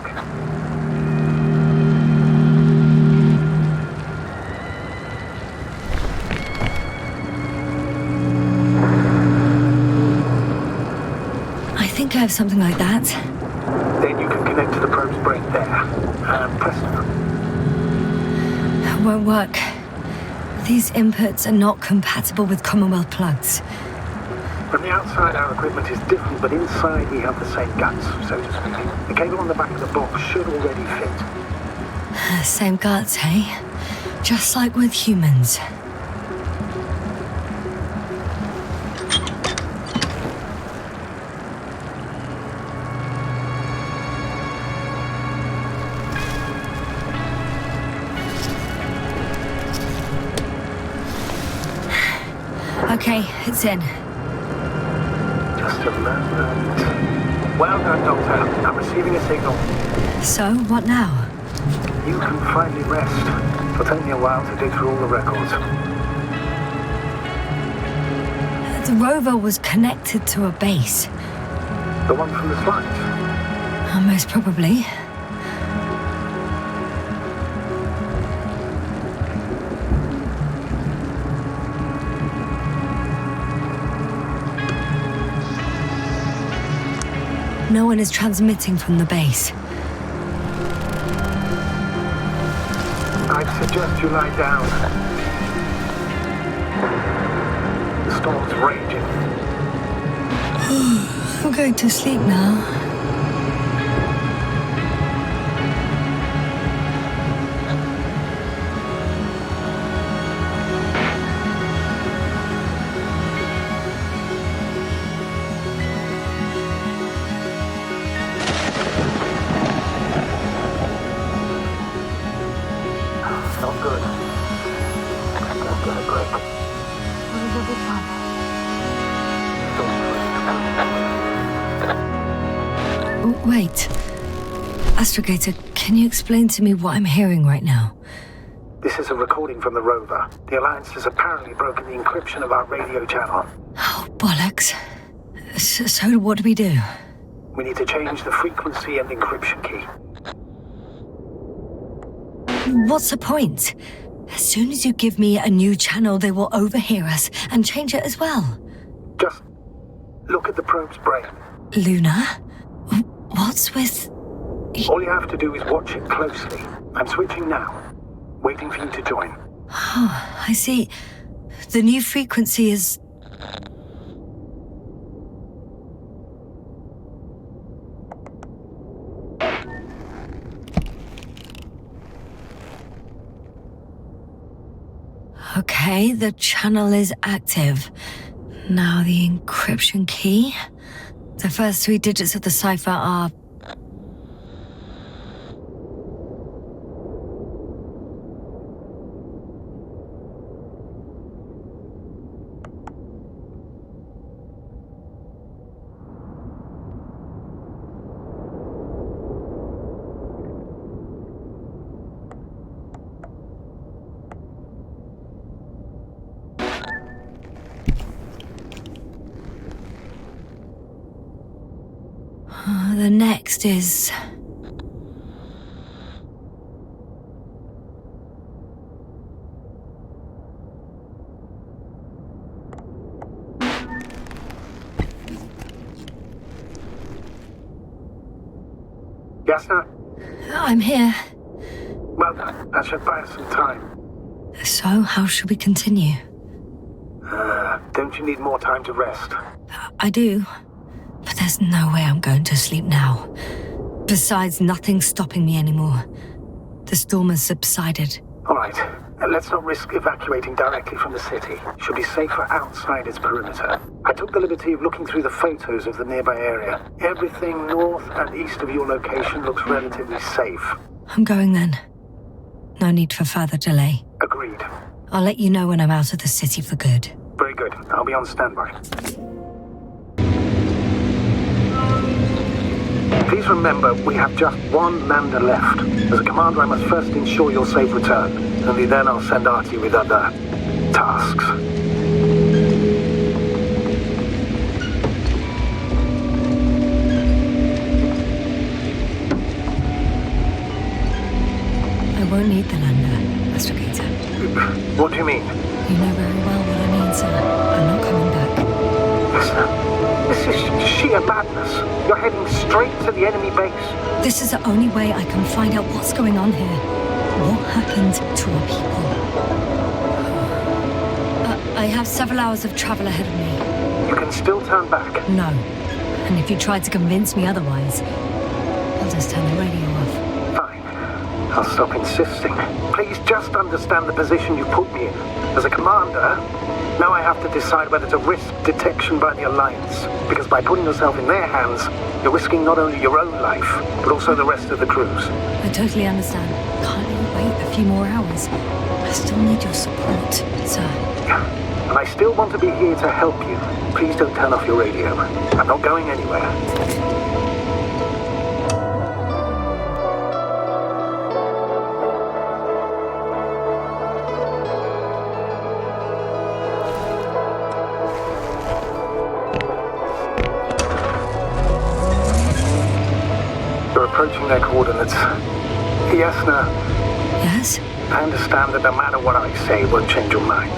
I think I have something like that. Then you can connect to the probe's brain there. And presto. Won't work. These inputs are not compatible with Commonwealth plugs. From the outside, our equipment is different, but inside we have the same guts, so to speak. The cable on the back of the box should already fit. Same guts, hey? Just like with humans. Okay, it's in. Just a moment. Well done, Doctor. I'm receiving a signal. So, what now? You can finally rest. It'll take me a while to dig through all the records. The rover was connected to a base. The one from the slides? Most probably. No one is transmitting from the base. I'd suggest you lie down. The storm's raging. I'm going to sleep now. Not good. Don't get a break. Wait. Astrogator, can you explain to me what I'm hearing right now? This is a recording from the rover. The Alliance has apparently broken the encryption of our radio channel. Oh, bollocks. So what do we do? We need to change the frequency and encryption key. What's the point? As soon as you give me a new channel, they will overhear us and change it as well. Just look at the probe's brain. Luna? What's with... All you have to do is watch it closely. I'm switching now. Waiting for you to join. Oh, I see. The new frequency is... Okay, the channel is active. Now the encryption key. The first 3 digits of the cipher are... The next is... Yes, sir? I'm here. Well done. That should buy us some time. So, how should we continue? Don't you need more time to rest? I do, but there's no way I'm going to sleep now. Besides, nothing's stopping me anymore. The storm has subsided. All right. Let's not risk evacuating directly from the city. Should be safer outside its perimeter. I took the liberty of looking through the photos of the nearby area. Everything north and east of your location looks relatively safe. I'm going then. No need for further delay. Agreed. I'll let you know when I'm out of the city for good. Very good. I'll be on standby. Please remember, we have just one lander left. As a commander, I must first ensure your safe return. Only then I'll send Artie with other tasks. I won't need the lander, Astrogator. What do you mean? You know very well what I mean, sir. I'm not coming back. This is sheer madness. You're heading straight to the enemy base. This is the only way I can find out what's going on here. What happened to our people? I have several hours of travel ahead of me. You can still turn back. No. And if you try to convince me otherwise, I'll just turn the radio off. Fine. I'll stop insisting. Please just understand the position you put me in. As a commander, now I have to decide whether to risk detection by the Alliance. Because by putting yourself in their hands, you're risking not only your own life, but also the rest of the crew's. I totally understand. Can't you wait a few more hours? I still need your support, sir. And I still want to be here to help you. Please don't turn off your radio. I'm not going anywhere. You're approaching their coordinates. Yasna. Yes? I understand that no matter what I say won't change your mind.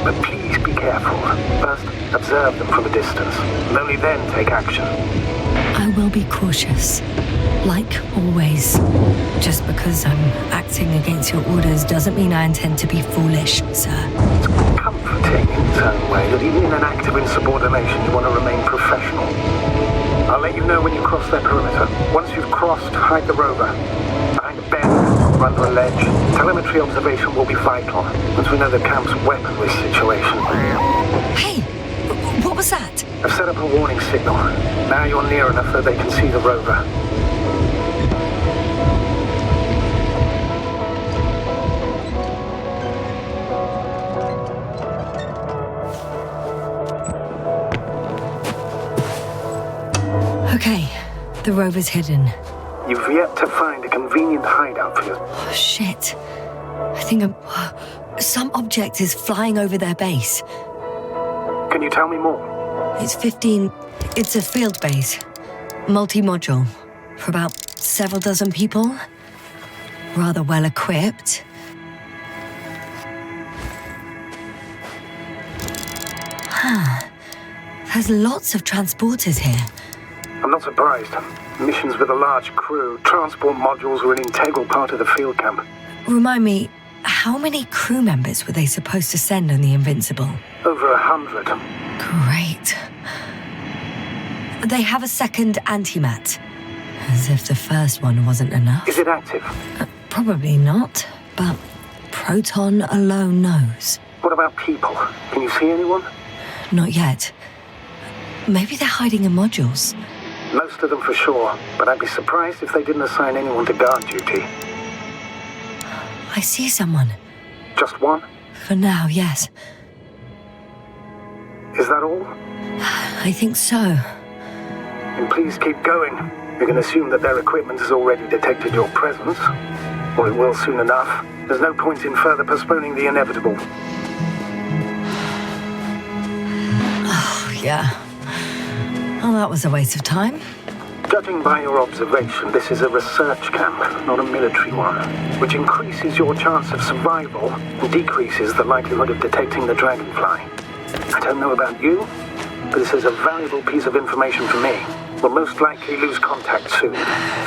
But please be careful. First, observe them from a distance, and only then take action. I will be cautious. Like always. Just because I'm acting against your orders doesn't mean I intend to be foolish, sir. It's comforting in its own way that even in an act of insubordination you want to remain professional. I'll let you know when you cross their perimeter. Once you've crossed, hide the rover. Behind a bend, or under a ledge. Telemetry observation will be vital, once we know the camp's weaponry situation. Hey! What was that? I've set up a warning signal. Now you're near enough that they can see the rover. Okay, the rover's hidden. You've yet to find a convenient hideout for you. Oh, shit. I think some object is flying over their base. Can you tell me more? It's a field base. Multi-module. For about several dozen people. Rather well equipped. There's lots of transporters here. I'm not surprised. Missions with a large crew, transport modules were an integral part of the field camp. Remind me, how many crew members were they supposed to send on the Invincible? Over 100. Great. They have a second antimat. As if the first one wasn't enough. Is it active? Probably not, but Proton alone knows. What about people? Can you see anyone? Not yet. Maybe they're hiding in modules. Most of them for sure, but I'd be surprised if they didn't assign anyone to guard duty. I see someone. Just one? For now, yes. Is that all? I think so. And please keep going. You can assume that their equipment has already detected your presence. Or it will soon enough. There's no point in further postponing the inevitable. Oh, yeah. Well, that was a waste of time. Judging by your observation, this is a research camp, not a military one, which increases your chance of survival and decreases the likelihood of detecting the dragonfly. I don't know about you, but this is a valuable piece of information for me. will most likely lose contact soon.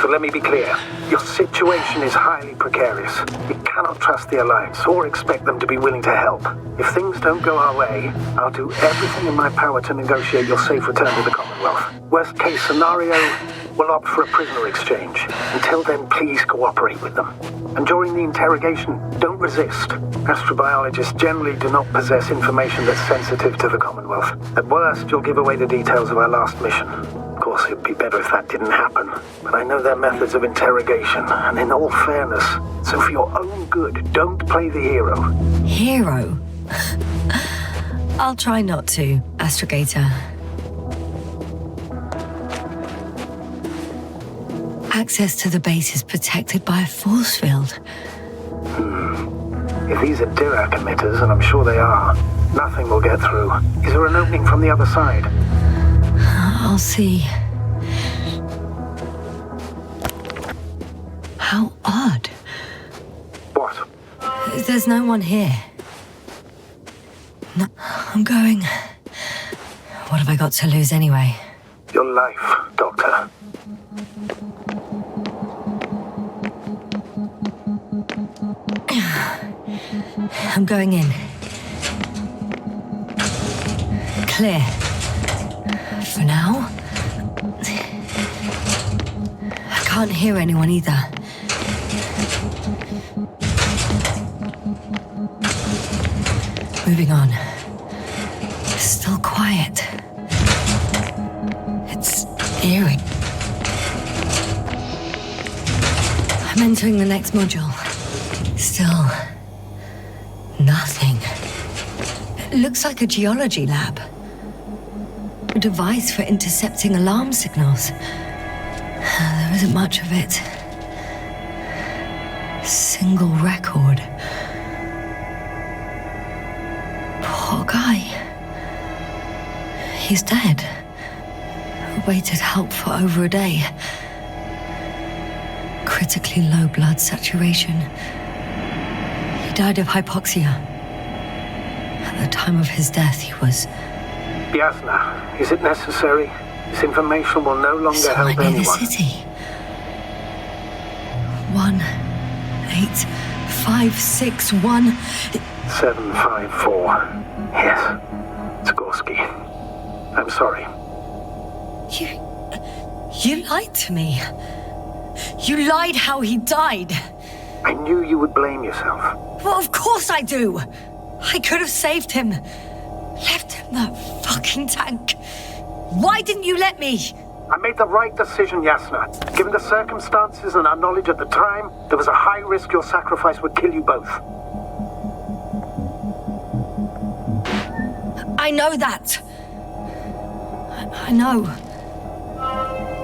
So let me be clear. Your situation is highly precarious. You cannot trust the Alliance or expect them to be willing to help. If things don't go our way, I'll do everything in my power to negotiate your safe return to the Commonwealth. Worst case scenario, we'll opt for a prisoner exchange. Until then, please cooperate with them. And during the interrogation, don't resist. Astrobiologists generally do not possess information that's sensitive to the Commonwealth. At worst, you'll give away the details of our last mission. Of course, it'd be better if that didn't happen. But I know their methods of interrogation, and in all fairness, so for your own good, don't play the hero. Hero? I'll try not to, Astrogator. Access to the base is protected by a force field. If these are Dirac emitters, and I'm sure they are, nothing will get through. Is there an opening from the other side? I'll see. How odd. What? There's no one here. No, I'm going. What have I got to lose anyway? Your life, Doctor. I'm going in. Clear. For now. I can't hear anyone either. Moving on. Still quiet. It's eerie. I'm entering the next module. Still... nothing. It looks like a geology lab. A device for intercepting alarm signals. There isn't much of it. Single record. Poor guy. He's dead. Waited help for over a day. Critically low blood saturation. He died of hypoxia. At the time of his death, he was... Yasna, is it necessary? This information will no longer help Somewhere near anyone. the city. 18561. 754. Yes. Skorsky. I'm sorry. You lied to me. You lied how he died. I knew you would blame yourself. Well, of course I do. I could have saved him. Left him that fucking tank. Why didn't you let me? I made the right decision, Yasna. Given the circumstances and our knowledge at the time, there was a high risk your sacrifice would kill you both. I know that. I know.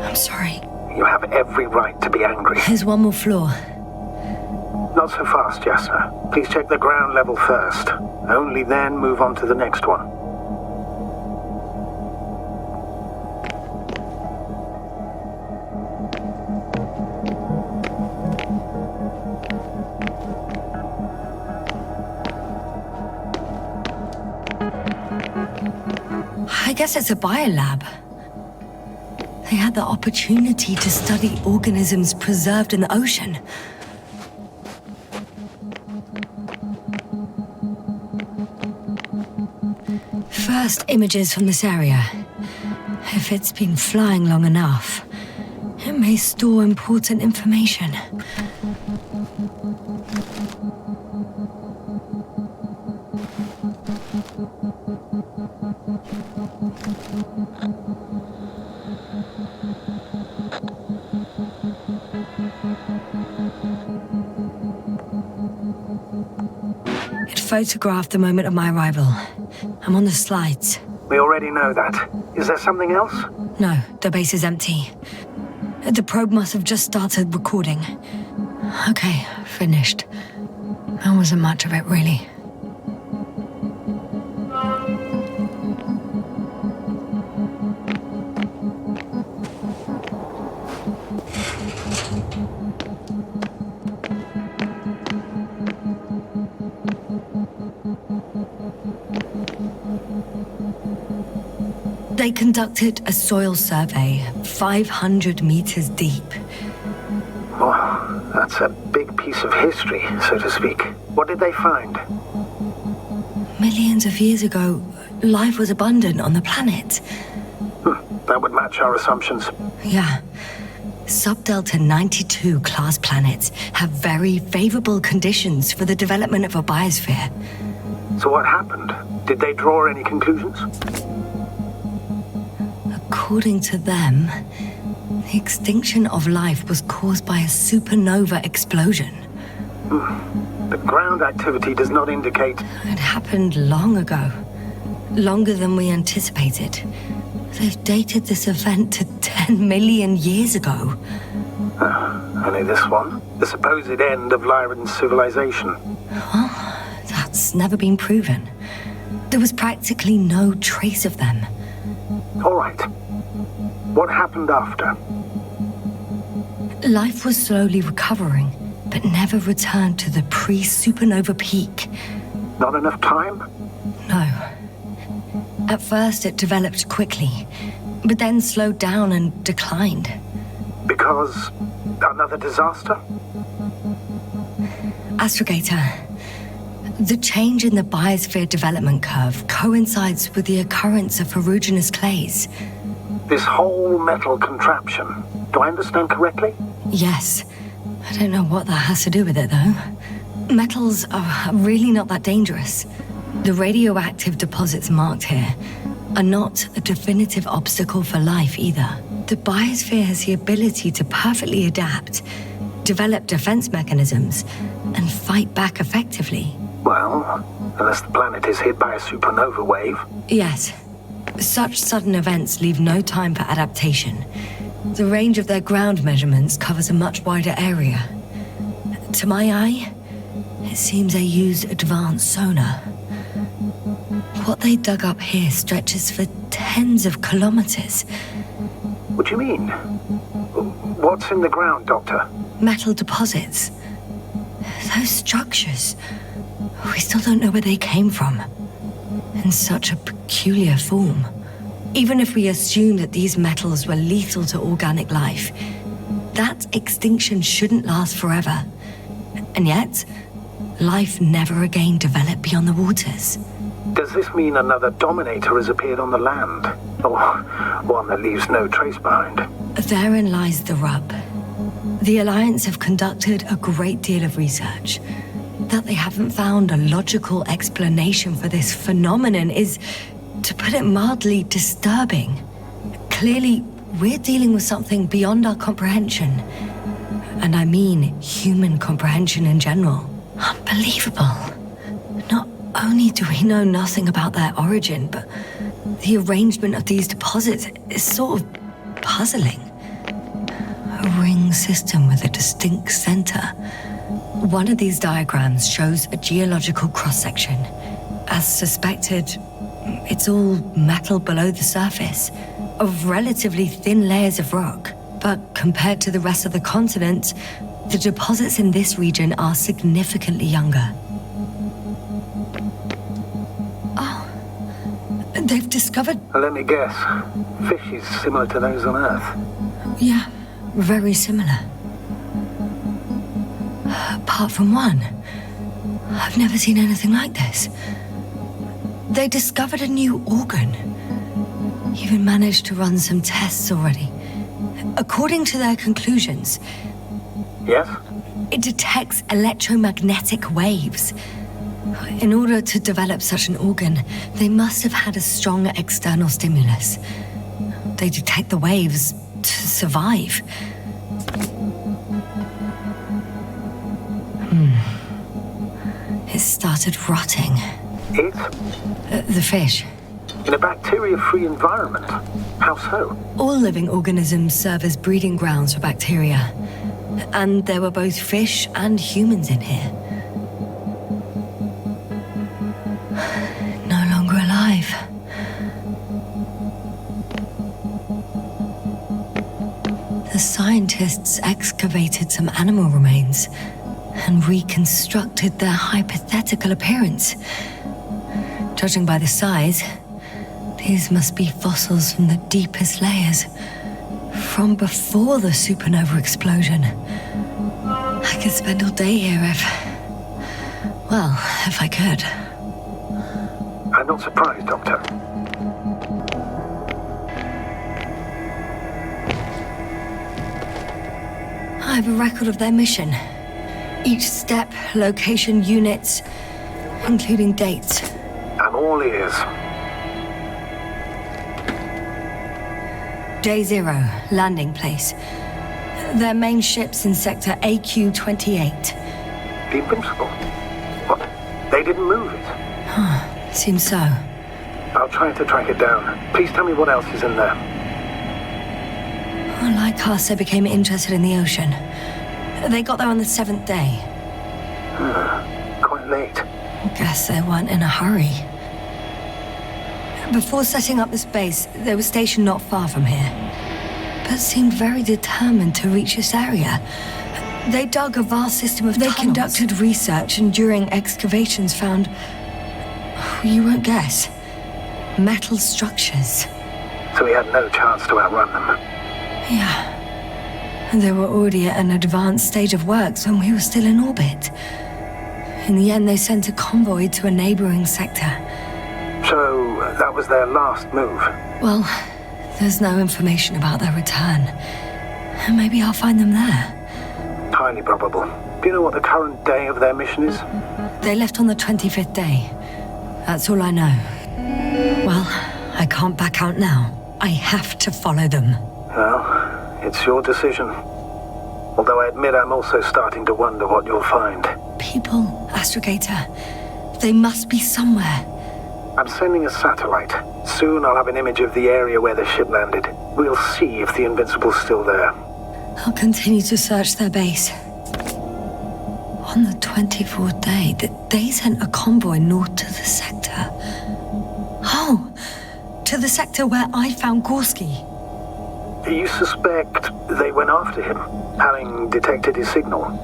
I'm sorry. You have every right to be angry. There's one more floor. Not so fast, Yasna. Please check the ground level first. Only then move on to the next one. I guess it's a biolab. They had the opportunity to study organisms preserved in the ocean. First images from this area. If it's been flying long enough, it may store important information. It photographed the moment of my arrival. I'm on the slides. We already know that. Is there something else? No, the base is empty. The probe must have just started recording. Okay, finished. There wasn't much of it, really. They conducted a soil survey 500 meters deep. Oh, that's a big piece of history, so to speak. What did they find? Millions of years ago, life was abundant on the planet. That would match our assumptions. Yeah. Subdelta 92 class planets have very favorable conditions for the development of a biosphere. So what happened? Did they draw any conclusions? According to them, the extinction of life was caused by a supernova explosion. The ground activity does not indicate... It happened long ago. Longer than we anticipated. They've dated this event to 10 million years ago. Only this one? The supposed end of Lyran's civilization? Well, that's never been proven. There was practically no trace of them. All right. What happened after? Life was slowly recovering, but never returned to the pre-supernova peak. Not enough time? No. At first it developed quickly, but then slowed down and declined. Because another disaster? Astrogator, the change in the biosphere development curve coincides with the occurrence of ferruginous clays. This whole metal contraption, do I understand correctly? Yes. I don't know what that has to do with it, though. Metals are really not that dangerous. The radioactive deposits marked here are not a definitive obstacle for life either. The biosphere has the ability to perfectly adapt, develop defense mechanisms, and fight back effectively. Well, unless the planet is hit by a supernova wave. Yes. Such sudden events leave no time for adaptation. The range of their ground measurements covers a much wider area. To my eye, it seems they use advanced sonar. What they dug up here stretches for tens of kilometers. What do you mean? What's in the ground, Doctor? Metal deposits. Those structures. We still don't know where they came from. In such a peculiar form. Even if we assume that these metals were lethal to organic life, that extinction shouldn't last forever. And yet, life never again developed beyond the waters. Does this mean another Dominator has appeared on the land? Or one that leaves no trace behind? Therein lies the rub. The Alliance have conducted a great deal of research. That they haven't found a logical explanation for this phenomenon is, to put it mildly, disturbing. Clearly, we're dealing with something beyond our comprehension. And I mean human comprehension in general. Unbelievable. Not only do we know nothing about their origin, but the arrangement of these deposits is sort of puzzling. A ring system with a distinct center. One of these diagrams shows a geological cross-section. As suspected, it's all metal below the surface, of relatively thin layers of rock. But compared to the rest of the continent, the deposits in this region are significantly younger. Oh, they've discovered... Let me guess. Fishes similar to those on Earth. Yeah, very similar. Apart from one, I've never seen anything like this. They discovered a new organ. Even managed to run some tests already. According to their conclusions... Yes? It detects electromagnetic waves. In order to develop such an organ, they must have had a strong external stimulus. They detect the waves to survive. It started rotting. It? The fish. In a bacteria-free environment? How so? All living organisms serve as breeding grounds for bacteria. And there were both fish and humans in here. No longer alive. The scientists excavated some animal remains and reconstructed their hypothetical appearance. Judging by the size, These must be fossils from the deepest layers. From before the supernova explosion. I could spend all day here if I could. I'm not surprised, Doctor. I have a record of their mission. Each step, location, units, including dates. I'm all ears. Day 0, landing place. Their main ship's in sector AQ-28. The Invincible? What? They didn't move it? Seems so. I'll try to track it down. Please tell me what else is in there. Well, like us, they became interested in the ocean. They got there on the 7th day. Quite late. Guess they weren't in a hurry. Before setting up this base, they were stationed not far from here, but seemed very determined to reach this area. They dug a vast system of tunnels. They conducted research and during excavations found, you won't guess, metal structures. So we had no chance to outrun them. Yeah. They were already at an advanced stage of works when we were still in orbit. In the end, they sent a convoy to a neighboring sector. So, that was their last move? Well, there's no information about their return. Maybe I'll find them there. Highly probable. Do you know what the current day of their mission is? They left on the 25th day. That's all I know. Well, I can't back out now. I have to follow them. Well, it's your decision. Although I admit I'm also starting to wonder what you'll find. People, Astrogator. They must be somewhere. I'm sending a satellite. Soon I'll have an image of the area where the ship landed. We'll see if the Invincible's still there. I'll continue to search their base. On the 24th day, they sent a convoy north to the sector. Oh, to the sector where I found Gorski. You suspect they went after him, having detected his signal?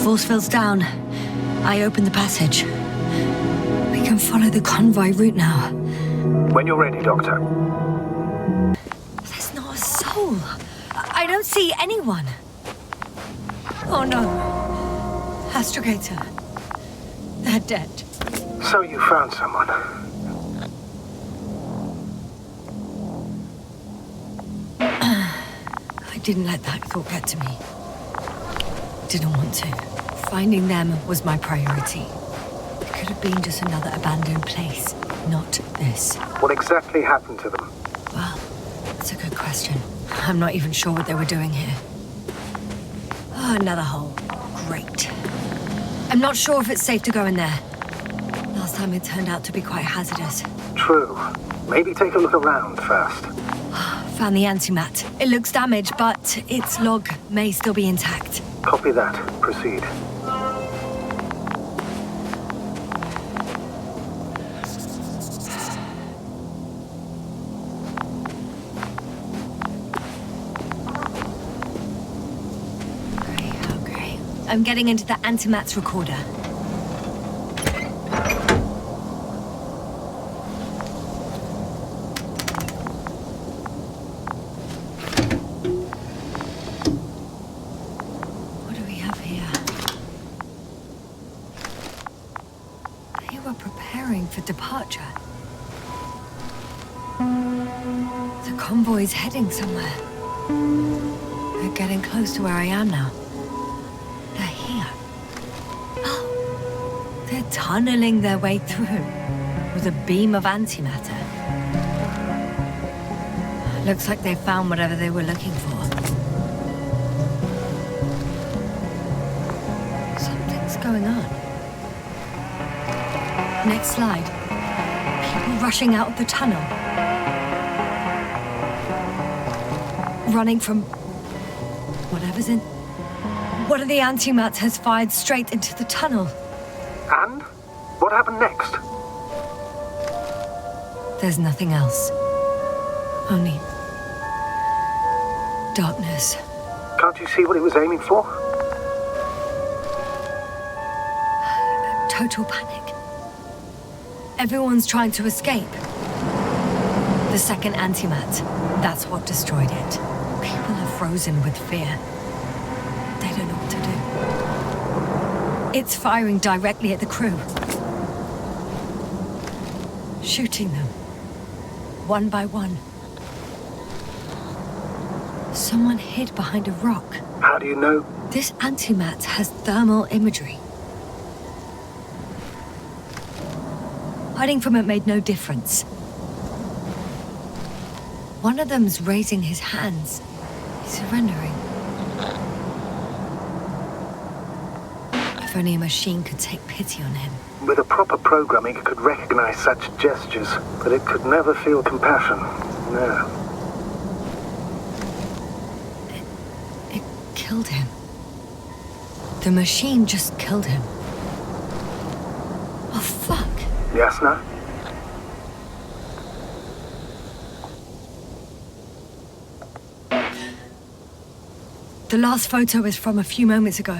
Force field's down. I opened the passage. We can follow the convoy route now. When you're ready, Doctor. There's not a soul. I don't see anyone. Oh no. Astrogator. They're dead. So you found someone. I didn't let that thought get to me. Didn't want to. Finding them was my priority. It could have been just another abandoned place, not this. What exactly happened to them? Well, that's a good question. I'm not even sure what they were doing here. Oh, another hole. Great. I'm not sure if it's safe to go in there. Last time it turned out to be quite hazardous. True. Maybe take a look around first. Found the antimat. It looks damaged, but its log may still be intact. Copy that. Proceed. Okay. I'm getting into the antimat's recorder. For departure. The convoy's heading somewhere. They're getting close to where I am now. They're here. Oh, they're tunneling their way through with a beam of antimatter. Looks like they found whatever they were looking for. Something's going on. Next slide. People rushing out of the tunnel. Running from whatever's in... One of the antimats has fired straight into the tunnel. And? What happened next? There's nothing else. Only... darkness. Can't you see what it was aiming for? Total panic. Everyone's trying to escape. The second antimat, that's what destroyed it. People are frozen with fear. They don't know what to do. It's firing directly at the crew. Shooting them. One by one. Someone hid behind a rock. How do you know? This antimat has thermal imagery. Hiding from it made no difference. One of them's raising his hands. He's surrendering. If only a machine could take pity on him. With a proper programming, it could recognize such gestures, but it could never feel compassion. No. It killed him. The machine just killed him. Oh, fuck. Yasna? The last photo is from a few moments ago.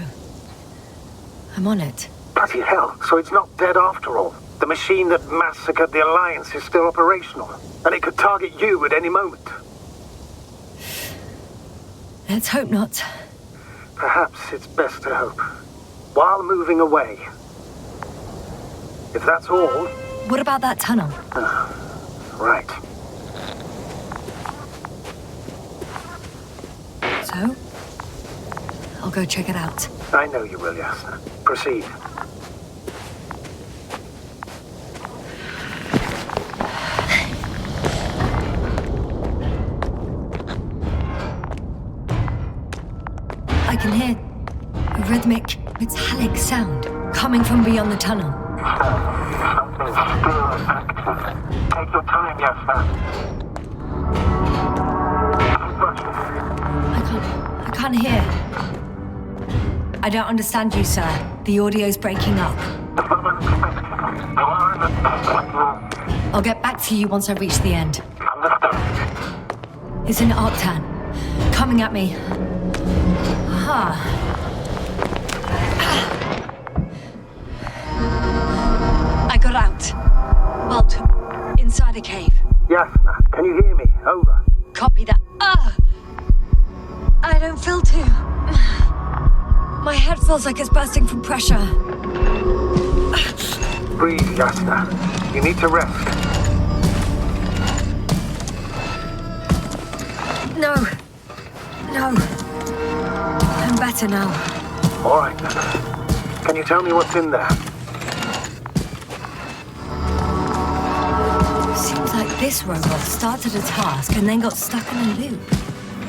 I'm on it. Bloody hell, so it's not dead after all. The machine that massacred the Alliance is still operational, and it could target you at any moment. Let's hope not. Perhaps it's best to hope. While moving away. If that's all... What about that tunnel? Right. So? I'll go check it out. I know you will, Yasna. Proceed. I can hear a rhythmic, metallic sound coming from beyond the tunnel. Something's still active. Take your time, Yasna. I can't hear. I don't understand you, sir. The audio's breaking up. I'll get back to you once I reach the end. It's an Octan. Coming at me. I got out. Well, inside a cave. Yasna, can you hear me? Over. Copy that. I don't feel too... My head feels like it's bursting from pressure. Breathe, Yasna. You need to rest. No. I'm better now. All right, then. Can you tell me what's in there? Seems like this robot started a task and then got stuck in a loop.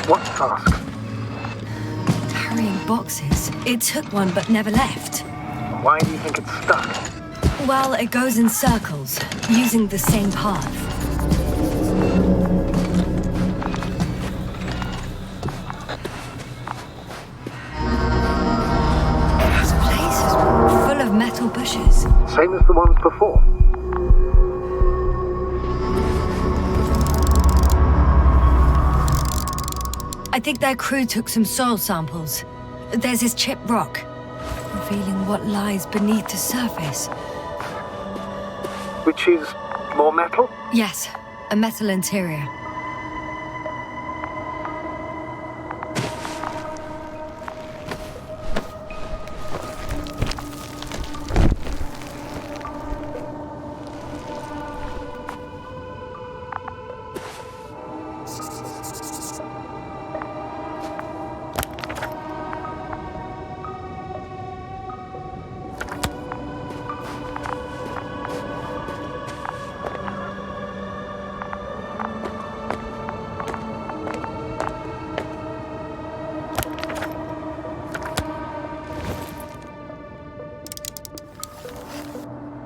What task? Carrying boxes. It took one but never left. Why do you think it's stuck? Well, it goes in circles, using the same path. This place is full of metal bushes. Same as the ones before. I think their crew took some soil samples. There's this chipped rock, revealing what lies beneath the surface. Which is more metal? Yes, a metal interior.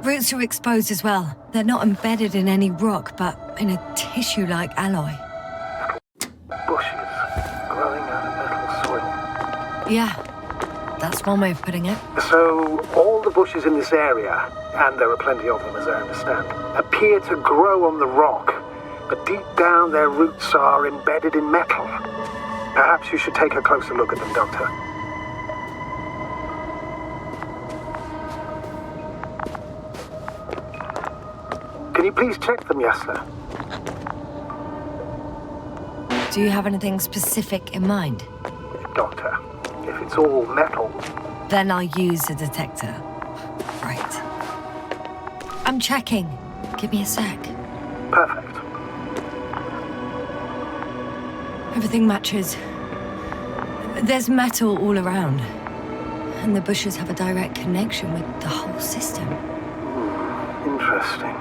Roots are exposed as well. They're not embedded in any rock, but in a tissue-like alloy. Bushes growing out of metal soil. Yeah, that's one way of putting it. So, all the bushes in this area, and there are plenty of them as I understand, appear to grow on the rock, but deep down their roots are embedded in metal. Perhaps you should take a closer look at them, Doctor. Can you please check them, Yasna? Do you have anything specific in mind? Doctor, if it's all metal... Then I'll use a detector. Right. I'm checking. Give me a sec. Perfect. Everything matches. There's metal all around. And the bushes have a direct connection with the whole system. Interesting.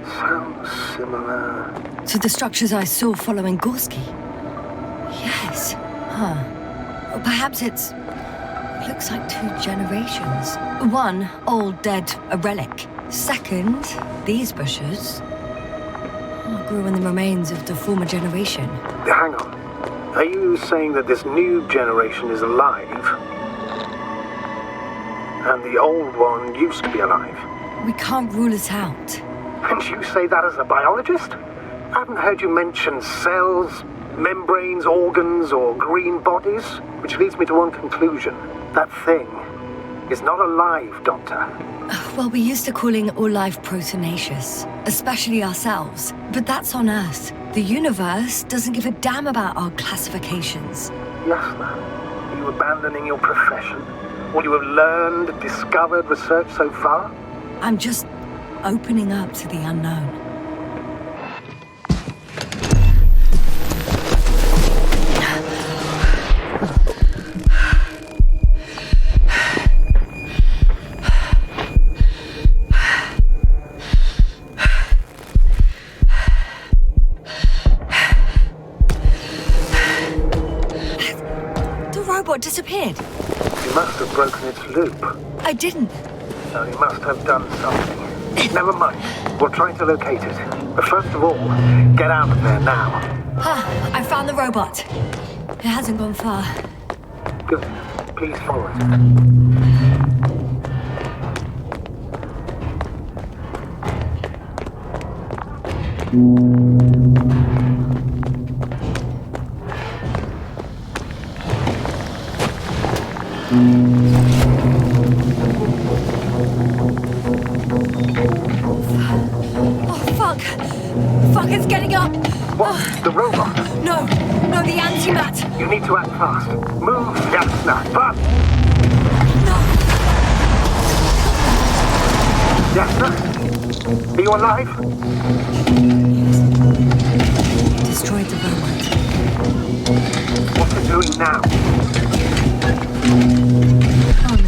Sounds similar... To the structures I saw following Gorski. Yes. Huh. Or perhaps it's... looks like 2 generations. One, old, dead, a relic. Second, these bushes grew in the remains of the former generation. Hang on. Are you saying that this new generation is alive? And the old one used to be alive? We can't rule it out. And you say that as a biologist? I haven't heard you mention cells, membranes, organs, or green bodies, which leads me to one conclusion. That thing is not alive, Doctor. Well, we used to calling all life proteinaceous, especially ourselves. But that's on Earth. The universe doesn't give a damn about our classifications. Yasna, are you abandoning your profession? All you have learned, discovered, researched so far? I'm just opening up to the unknown. Disappeared. You must have broken its loop. I didn't. So you must have done something. Never mind. We'll try to locate it. But first of all, get out of there now. I found the robot. It hasn't gone far. Good. Please follow it. Fuck, it's getting up! What? The robot? No, the antimat! You need to act fast. Move, Yasna, fast! No! Yasna? Are you alive? Destroyed the robot. What's it doing now? Oh no.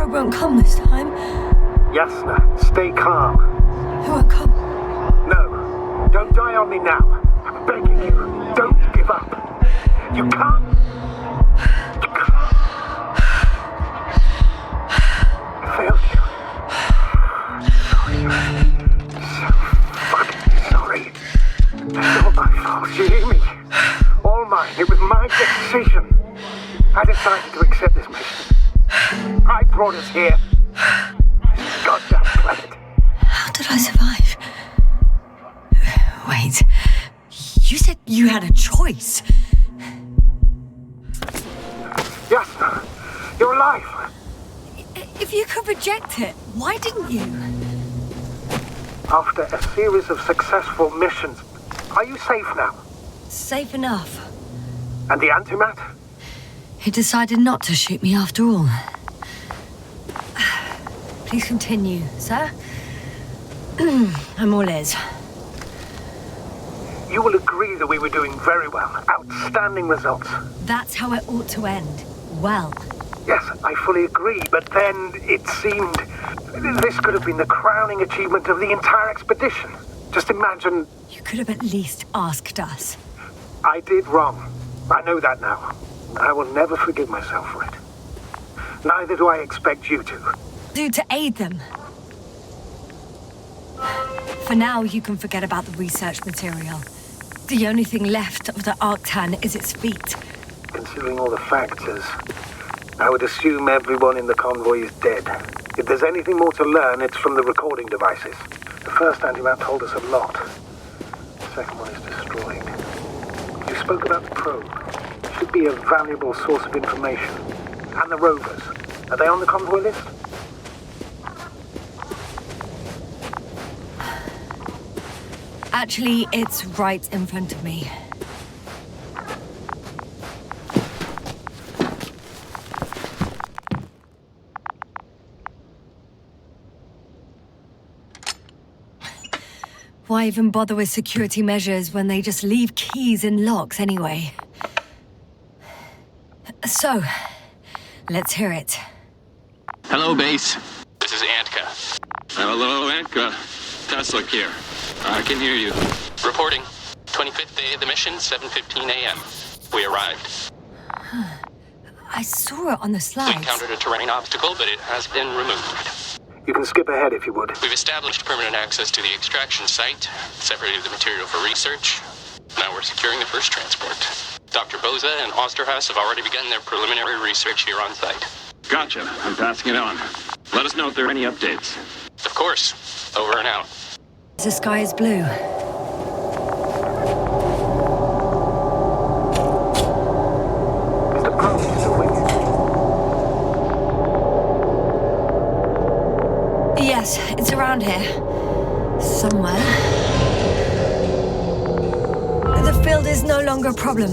Won't come this time. Yasna, stay calm. It won't come. No, don't die on me now. I'm begging you, don't give up. You can't. You can't. I failed you. So fucking sorry. It's all my fault, you hear me? All mine. It was my decision. I decided to accept this mission. I brought us here. This goddamn planet. How did I survive? Wait. You said you had a choice. Yasna, you're alive. If you could reject it, why didn't you? After a series of successful missions, are you safe now? Safe enough. And the antimat? He decided not to shoot me after all. Please continue, sir. I'm all ears. You will agree that we were doing very well. Outstanding results. That's how it ought to end. Well. Yes, I fully agree, but then it seemed this could have been the crowning achievement of the entire expedition. Just imagine You could have at least asked us. I did wrong. I know that now. I will never forgive myself for it. Neither do I expect you to. Do to aid them. For now, you can forget about the research material. The only thing left of the Arctan is its feet. Considering all the factors, I would assume everyone in the convoy is dead. If there's anything more to learn, it's from the recording devices. The first anti-map told us a lot. The second one is destroyed. You spoke about the probe. It should be a valuable source of information. And the rovers. Are they on the convoy list? Actually, it's right in front of me. Why even bother with security measures when they just leave keys in locks anyway? So, let's hear it. Hello, base. This is Antka. Hello, Antka. SUSLIK here. I can hear you. Reporting. 25th day of the mission, 7:15 a.m. We arrived. I saw it on the We slides. encountered a terrain obstacle, but it has been removed. You can skip ahead if you would. We've established permanent access to the extraction site, separated the material for research. Now we're securing the first transport. Dr. Boza and Osterhaus have already begun their preliminary research here on site. Gotcha. I'm passing it on. Let us know if there are any updates. Of course. Over and out. The sky is blue. Is the probe still with you? Yes, it's around here. Somewhere. The field is no longer a problem.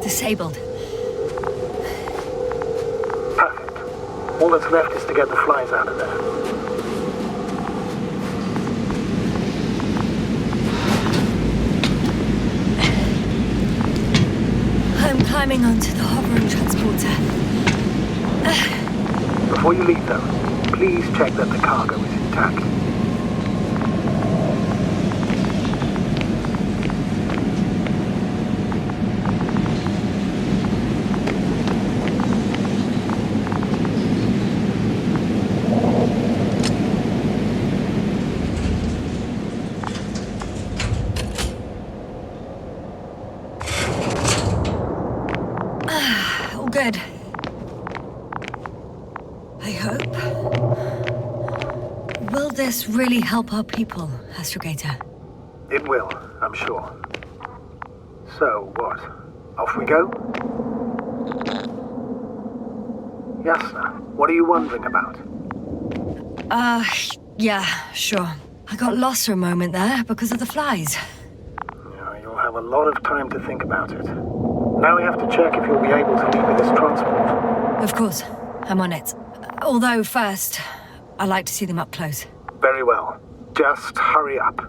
Disabled. Perfect. All that's left is to get the flies out of there. I'm climbing onto the hovering transporter. Before you leave, though, please check that the cargo is intact. All good. I hope. Will this really help our people, Astrogator? It will, I'm sure. So, what? Off we go? Yasna, what are you wondering about? Yeah, sure. I got lost for a moment there because of the flies. You'll have a lot of time to think about it. Now we have to check if you'll be able to leave with this transport. Of course, I'm on it. Although first, I like to see them up close. Very well. Just hurry up.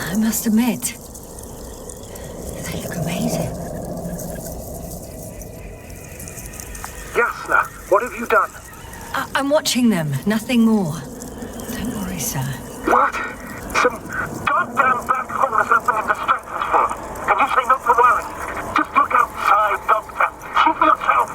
I must admit, they look amazing. Yasna, what have you done? I'm watching them, nothing more. Don't worry, sir. What? Some goddamn black holes up in the stratosphere. And you say not to worry. Just look outside, Doctor. See for yourself.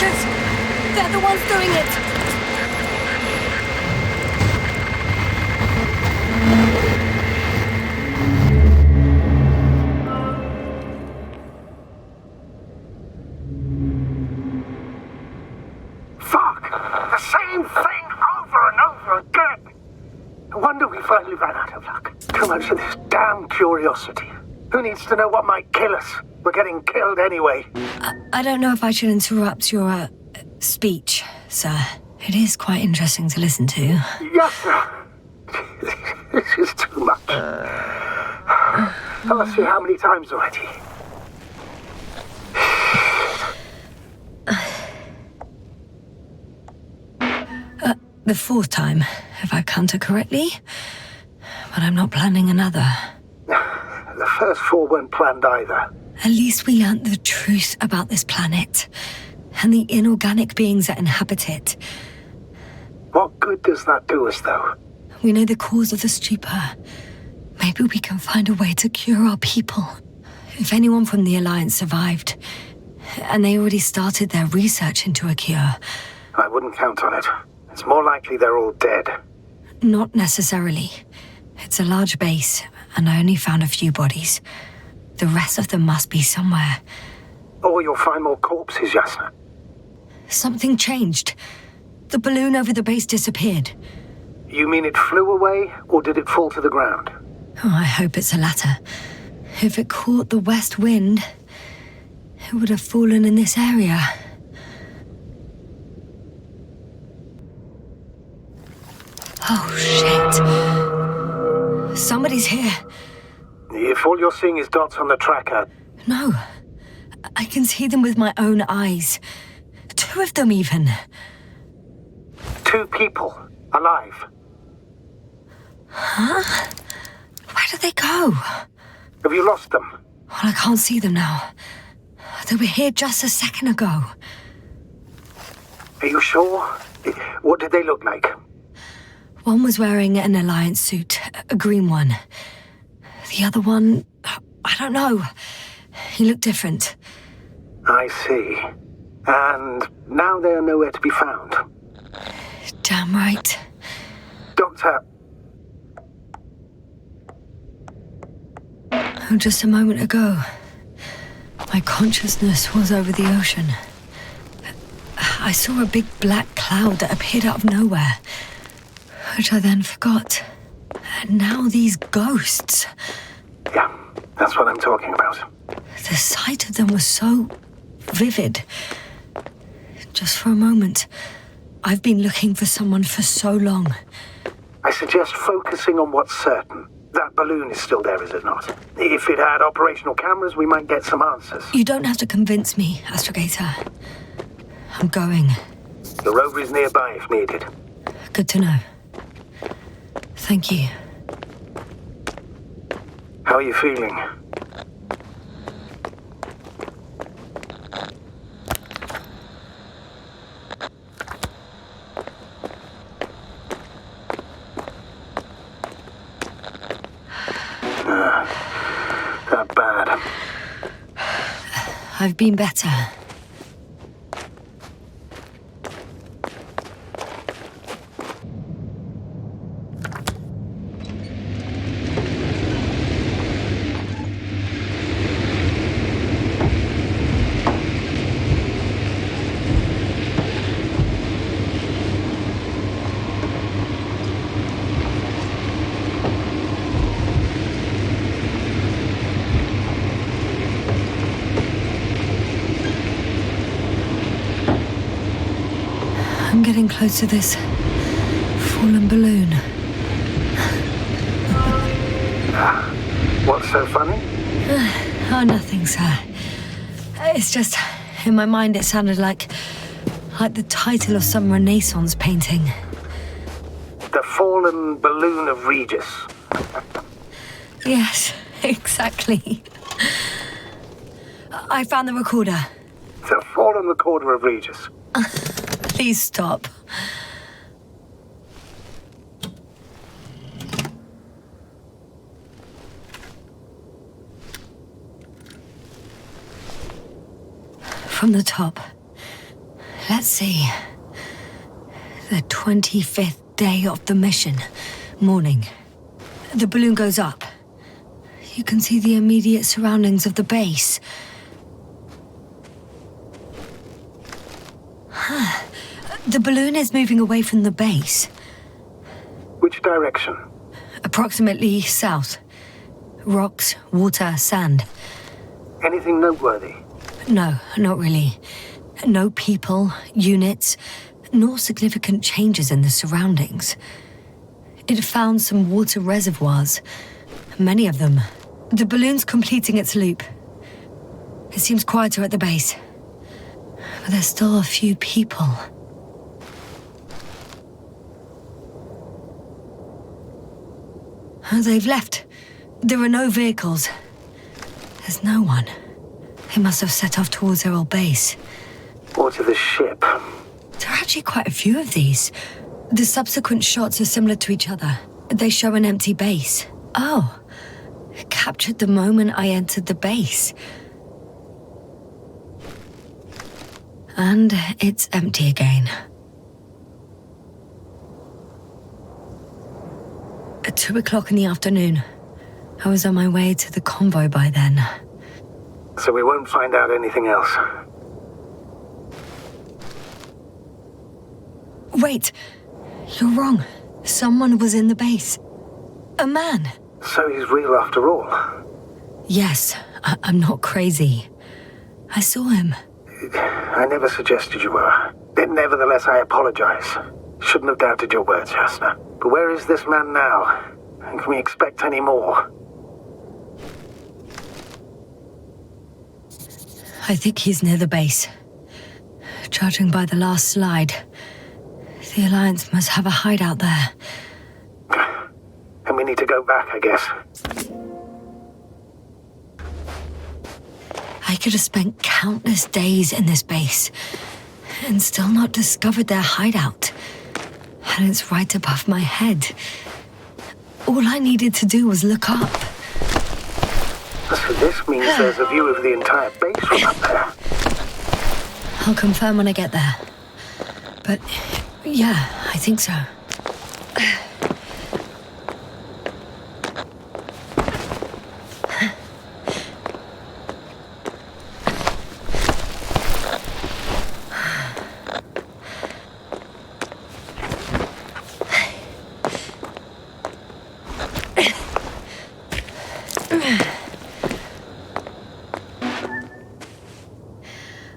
creatures! They're the ones doing it! Fuck! The same thing over and over again! No wonder we finally ran out of luck. Too much of this damn curiosity. Who needs to know what might kill us? We're getting killed anyway. I don't know if I should interrupt your, speech, sir. It is quite interesting to listen to. Yes, sir. This is too much. I must see how many times already. The fourth time, if I counted correctly. But I'm not planning another. The first 4 weren't planned either. At least we learned the truth about this planet and the inorganic beings that inhabit it. What good does that do us, though? We know the cause of the stupor. Maybe we can find a way to cure our people. If anyone from the Alliance survived, and they already started their research into a cure. I wouldn't count on it. It's more likely they're all dead. Not necessarily. It's a large base, and I only found a few bodies. The rest of them must be somewhere. Or you'll find more corpses, Yasna. Something changed. The balloon over the base disappeared. You mean it flew away, or did it fall to the ground? Oh, I hope it's the latter. If it caught the west wind, it would have fallen in this area. Oh, shit. Somebody's here. If all you're seeing is dots on the tracker... No. I can see them with my own eyes. 2 of them, even. 2 people. Alive. Huh? Where did they go? Have you lost them? Well, I can't see them now. They were here just a second ago. Are you sure? What did they look like? One was wearing an Alliance suit, a green one. The other one, I don't know. He looked different. I see. And now they are nowhere to be found. Damn right. Doctor... Oh, just a moment ago, my consciousness was over the ocean. I saw a big black cloud that appeared out of nowhere, which I then forgot. And now these ghosts. Yeah, that's what I'm talking about. The sight of them was so vivid. Just for a moment. I've been looking for someone for so long. I suggest focusing on what's certain. That balloon is still there, is it not? If it had operational cameras, we might get some answers. You don't have to convince me, Astrogator. I'm going. The rover is nearby if needed. Good to know. Thank you. How are you feeling? That bad. I've been better. I'm getting close to this fallen balloon. What's so funny? Oh, nothing, sir. It's just, in my mind it sounded like the title of some Renaissance painting. The fallen balloon of Regis. Yes, exactly. I found the recorder. The fallen recorder of Regis. Please stop. From the top, Let's see. The 25th day of the mission. Morning. The balloon goes up. You can see the immediate surroundings of the base. Huh. The balloon is moving away from the base. Which direction? Approximately south. Rocks, water, sand. Anything noteworthy? No, not really. No people, units, nor significant changes in the surroundings. It found some water reservoirs. Many of them. The balloon's completing its loop. It seems quieter at the base. But there's still a few people. They've left. There are no vehicles. There's no one. They must have set off towards their old base. Or to the ship. There are actually quite a few of these. The subsequent shots are similar to each other. They show an empty base. Oh. Captured the moment I entered the base. And it's empty again. At 2 o'clock in the afternoon. I was on my way to the convoy by then. So we won't find out anything else. Wait. You're wrong. Someone was in the base. A man. So he's real after all. Yes, I'm not crazy. I saw him. I never suggested you were. Nevertheless, I apologize. Shouldn't have doubted your words, Jasna. But where is this man now? And can we expect any more? I think he's near the base. Judging by the last slide, the Alliance must have a hideout there. And we need to go back, I guess. I could have spent countless days in this base and still not discovered their hideout. And it's right above my head. All I needed to do was look up. So this means there's a view of the entire base from up there. I'll confirm when I get there. But yeah, I think so.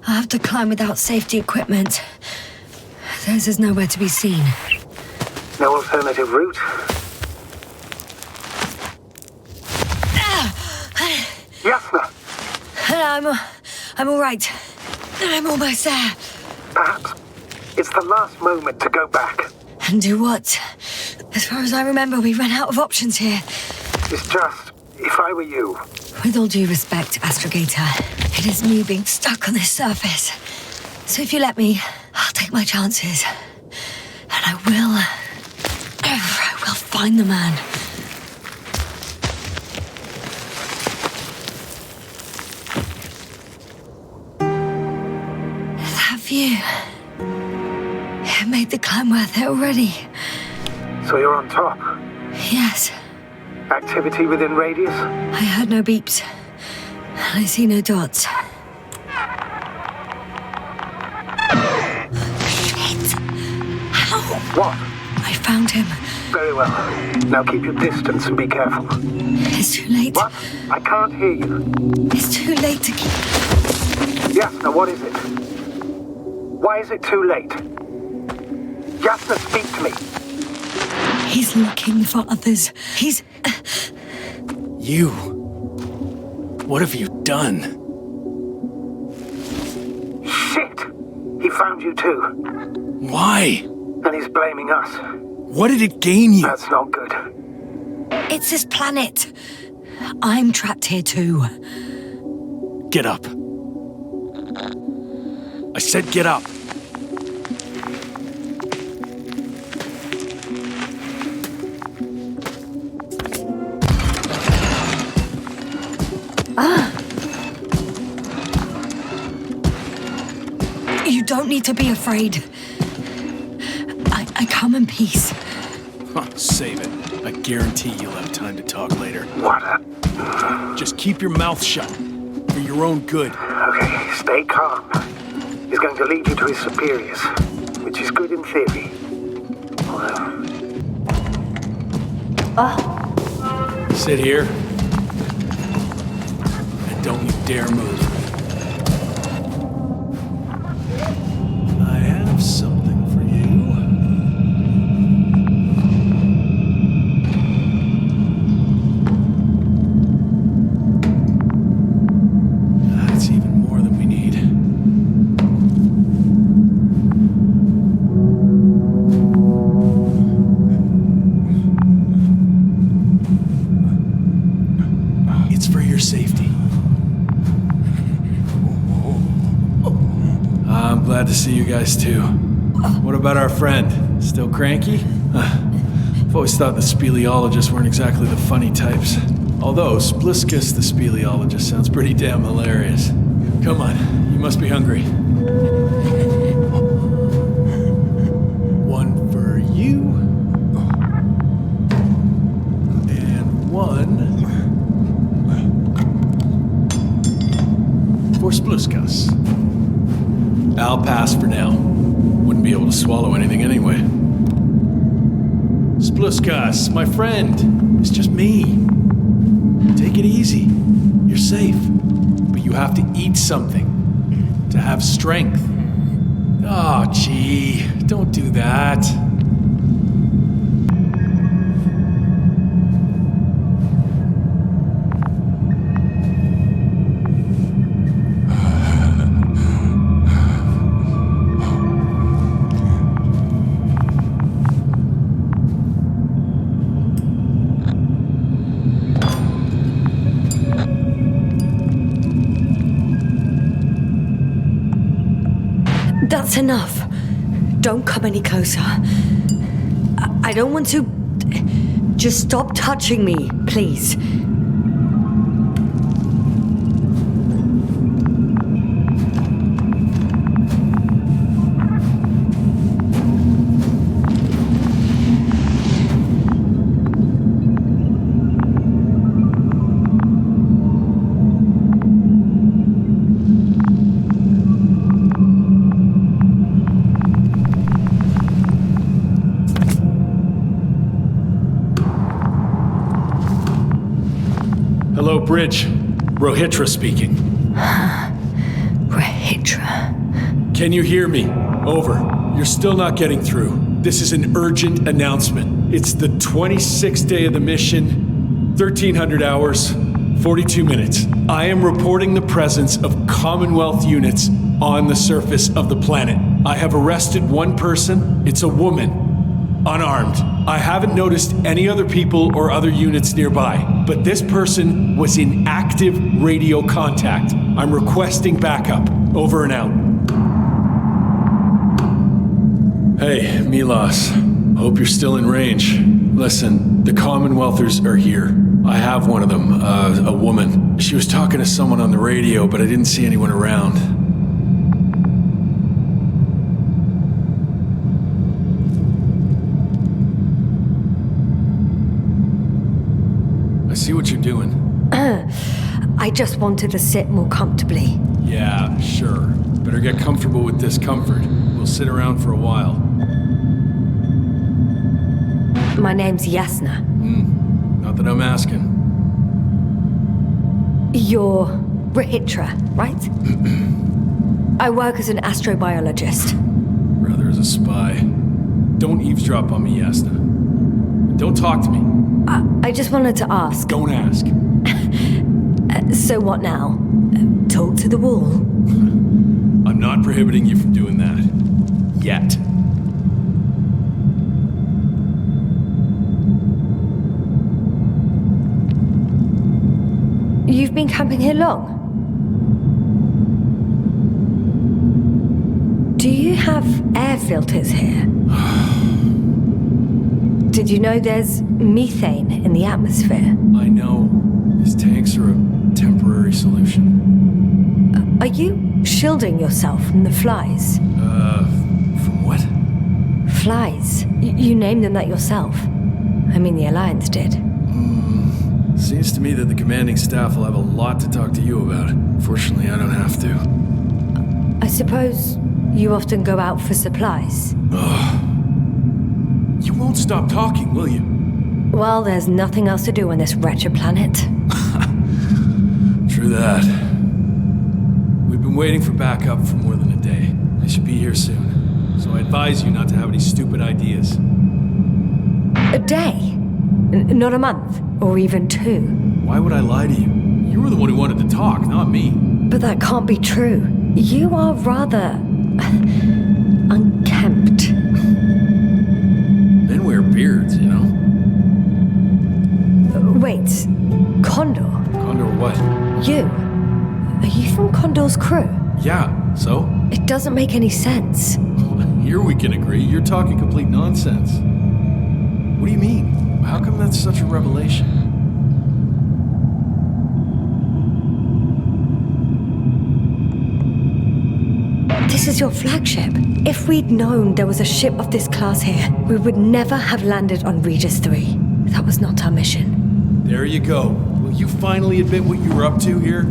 I'll have to climb without safety equipment. Theirs is nowhere to be seen. No alternative route? Jasna! I'm all right. I'm almost there. Perhaps it's the last moment to go back. And do what? As far as I remember, we ran out of options here. It's just, if I were you... With all due respect, Astrogator, it is me being stuck on this surface. So if you let me, I'll take my chances. And I will find the man. That view. It made the climb worth it already. So you're on top? Yes. Activity within radius? I heard no beeps. And I see no dots. Shit! How? What? I found him. Very well. Now keep your distance and be careful. It's too late. What? I can't hear you. It's too late to keep... Jasna, what is it? Why is it too late? Jasna, speak to me. He's looking for others. He's... You... What have you done? Shit! He found you too. Why? And he's blaming us. What did it gain you? That's not good. It's this planet. I'm trapped here too. Get up. I said get up. You don't need to be afraid. I come in peace. Save it. I guarantee you'll have time to talk later. What? Just keep your mouth shut. For your own good. Okay, stay calm. He's going to lead you to his superiors, which is good in theory. Sit here. And don't you dare move. I have something for you. That's even more than we need. It's for your safety. I'm glad to see you guys too. What about our friend? Still cranky? I've always thought the speleologists weren't exactly the funny types. Although Spliskus the speleologist sounds pretty damn hilarious. Come on, you must be hungry. One for you. And one for Spliskus. I'll pass for now. Wouldn't be able to swallow anything anyway. Spliskus, my friend. It's just me. Take it easy. You're safe. But you have to eat something to have strength. Oh, gee. Don't do that. That's enough. Don't come any closer. I don't want to... Just stop touching me, please. Hello, Bridge. Rohitra speaking. Rohitra. Can you hear me? Over. You're still not getting through. This is an urgent announcement. It's the 26th day of the mission, 1300 hours, 42 minutes. I am reporting the presence of Commonwealth units on the surface of the planet. I have arrested one person. It's a woman. Unarmed. I haven't noticed any other people or other units nearby, but this person was in active radio contact. I'm requesting backup. Over and out. Hey, Milos. Hope you're still in range. Listen, the Commonwealthers are here. I have one of them, a woman. She was talking to someone on the radio, but I didn't see anyone around. See what you're doing. I just wanted to sit more comfortably. Yeah, sure. Better get comfortable with discomfort. We'll sit around for a while. My name's Yasna. Not that I'm asking. You're Rohitra, right? I work as an astrobiologist. Rather as a spy. Don't eavesdrop on me, Yasna. Don't talk to me. I just wanted to ask. Don't ask. So what now? Talk to the wall? I'm not prohibiting you from doing that. Yet. You've been camping here long? Do you have air filters here? Did you know there's methane in the atmosphere? I know. These tanks are a temporary solution. Are you shielding yourself from the flies? From what? Flies. You named them that yourself. I mean, the Alliance did. Seems to me that the commanding staff will have a lot to talk to you about. Fortunately, I don't have to. I suppose you often go out for supplies. You won't stop talking, will you? Well, there's nothing else to do on this wretched planet. True that. We've been waiting for backup for more than a day. They should be here soon. So I advise you not to have any stupid ideas. A day? Not a month? Or even 2? Why would I lie to you? You were the one who wanted to talk, not me. But that can't be true. You are rather... unkempt. Men wear beards, you know? Wait, Condor? Condor what? You? Are you from Condor's crew? Yeah, so? It doesn't make any sense. Here we can agree. You're talking complete nonsense. What do you mean? How come that's such a revelation? This is your flagship. If we'd known there was a ship of this class here, we would never have landed on Regis III. That was not our mission. There you go. Will you finally admit what you were up to here?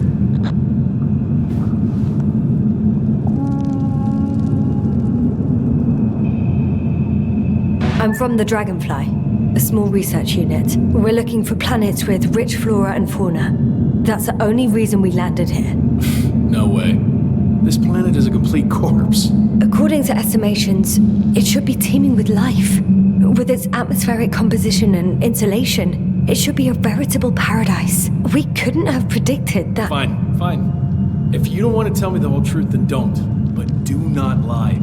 I'm from the Dragonfly, a small research unit. We're looking for planets with rich flora and fauna. That's the only reason we landed here. No way. This planet is a complete corpse. According to estimations, it should be teeming with life. With its atmospheric composition and insulation, it should be a veritable paradise. We couldn't have predicted that. Fine. If you don't want to tell me the whole truth, then don't. But do not lie.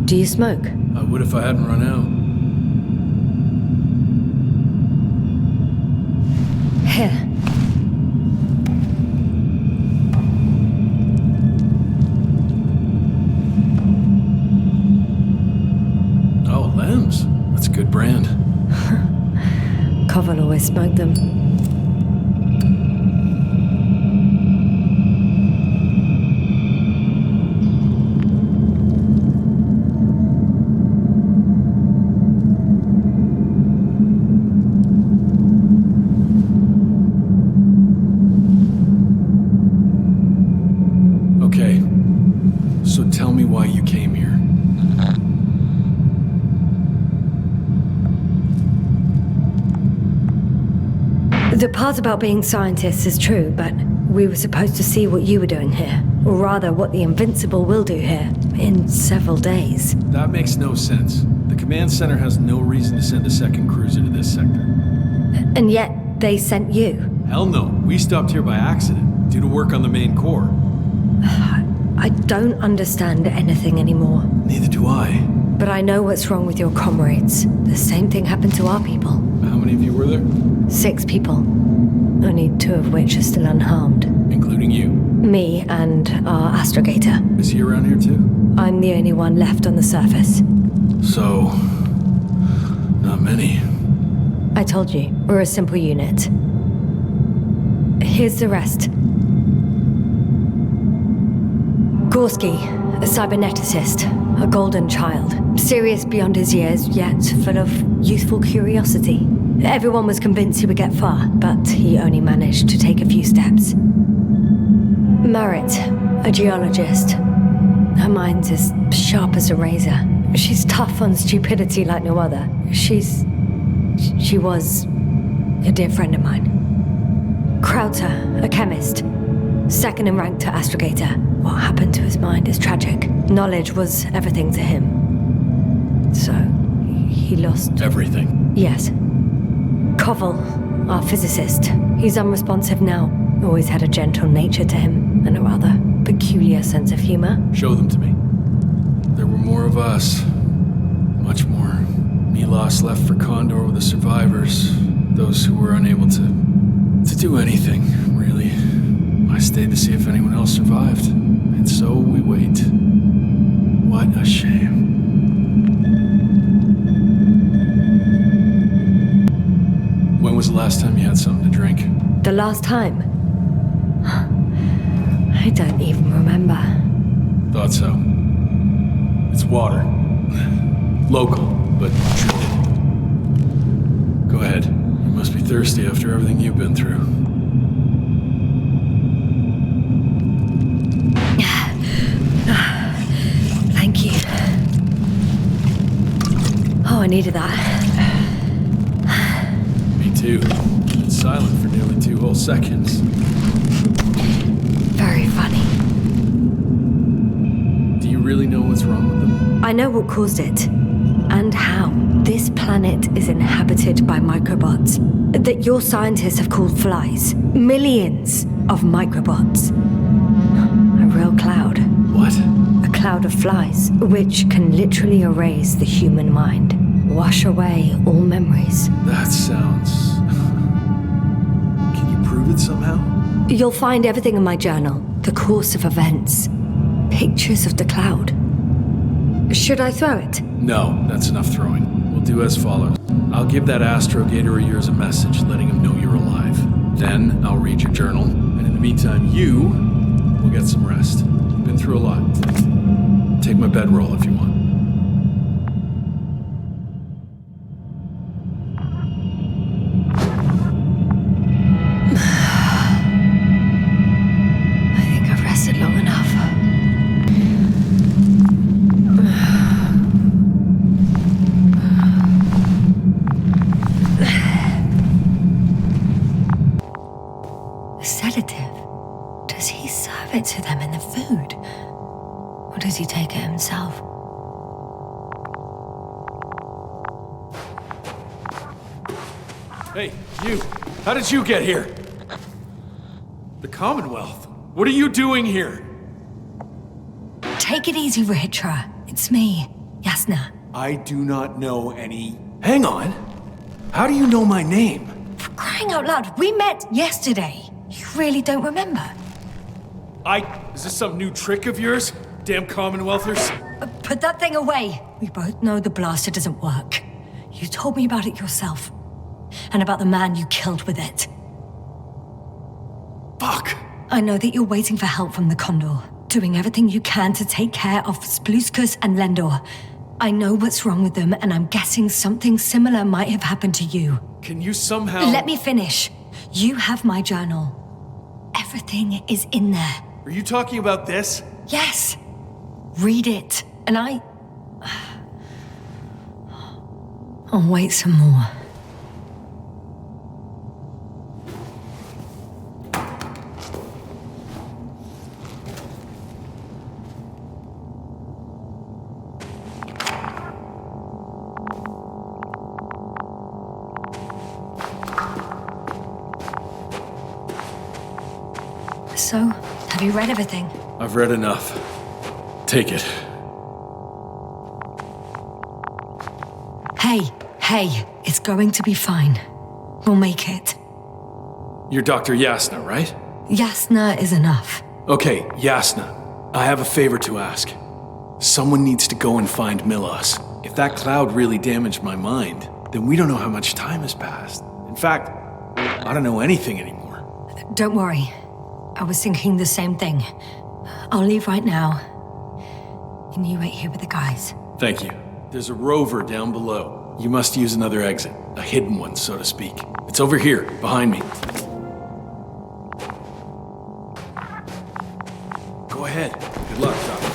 Do you smoke? I would if I hadn't run out. Here. Oh, Lems. That's a good brand. Koval always smoked them. Okay, so tell me why you came here. The part about being scientists is true, but we were supposed to see what you were doing here. Or rather, what the Invincible will do here, in several days. That makes no sense. The command center has no reason to send a second cruiser to this sector. And yet, they sent you. Hell no, we stopped here by accident, due to work on the main core. I don't understand anything anymore. Neither do I. But I know what's wrong with your comrades. The same thing happened to our people. How many of you were there? 6 people. Only 2 of which are still unharmed. Including you? Me and our astrogator. Is he around here too? I'm the only one left on the surface. So... not many. I told you, we're a simple unit. Here's the rest. Gorski, a cyberneticist, a golden child. Serious beyond his years, yet full of youthful curiosity. Everyone was convinced he would get far, but he only managed to take a few steps. Merritt, a geologist. Her mind's as sharp as a razor. She's tough on stupidity like no other. She was a dear friend of mine. Krauter, a chemist. Second in rank to astrogator. What happened to his mind is tragic. Knowledge was everything to him. So, he lost... Everything? Yes. Koval, our physicist. He's unresponsive now. Always had a gentle nature to him, and a rather peculiar sense of humor. Show them to me. There were more of us. Much more. Milos left for Condor with the survivors. Those who were unable to do anything, really. I stayed to see if anyone else survived. And so we wait. What a shame. When was the last time you had something to drink? The last time? I don't even remember. Thought so. It's water. Local, but treated. Go ahead. You must be thirsty after everything you've been through. Thank you. Oh, I needed that. Me too. Been silent for nearly 2 whole seconds. Very funny. Do you really know what's wrong with them? I know what caused it. And how. This planet is inhabited by microbots that your scientists have called flies. Millions of microbots. A real cloud. What? A cloud of flies, which can literally erase the human mind. Wash away all memories. That sounds... Can you prove it somehow? You'll find everything in my journal. The course of events. Pictures of the cloud. Should I throw it? No, that's enough throwing. We'll do as follows. I'll give that astrogator of yours a message letting him know you're alive. Then I'll read your journal, and in the meantime, you will get some rest. You've been through a lot. Take my bedroll if you want. I think I've rested long enough. Sedative. Does he serve it to them in the food? Or does he take it himself? Hey, you! How did you get here? The Commonwealth? What are you doing here? Take it easy, Ritra. It's me, Yasna. I do not know any... Hang on! How do you know my name? For crying out loud, we met yesterday. You really don't remember? Is this some new trick of yours? Damn Commonwealthers? Put that thing away. We both know the blaster doesn't work. You told me about it yourself. And about the man you killed with it. Fuck! I know that you're waiting for help from the Condor. Doing everything you can to take care of Spluskus and Lendor. I know what's wrong with them, and I'm guessing something similar might have happened to you. Can you somehow... Let me finish. You have my journal. Everything is in there. Are you talking about this? Yes. Read it. And I'll wait some more. So, have you read everything? I've read enough. Take it. Hey, it's going to be fine. We'll make it. You're Dr. Yasna, right? Yasna is enough. Okay, Yasna. I have a favor to ask. Someone needs to go and find Milos. If that cloud really damaged my mind, then we don't know how much time has passed. In fact, I don't know anything anymore. Don't worry. I was thinking the same thing. I'll leave right now. And you wait here with the guys. Thank you. There's a rover down below. You must use another exit. A hidden one, so to speak. It's over here, behind me. Go ahead. Good luck, Doctor.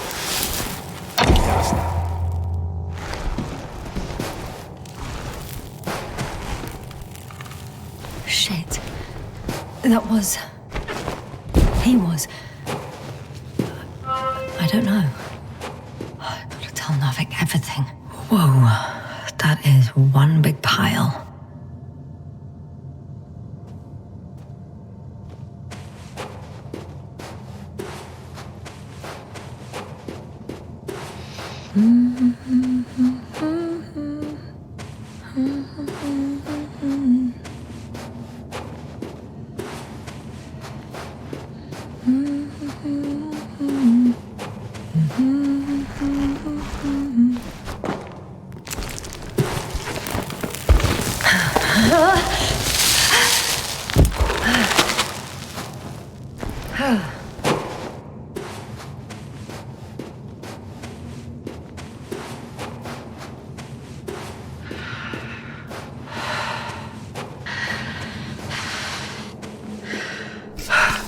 Shit. That was... He was... I don't know. I gotta tell Novik everything. Whoa. That is one big pile.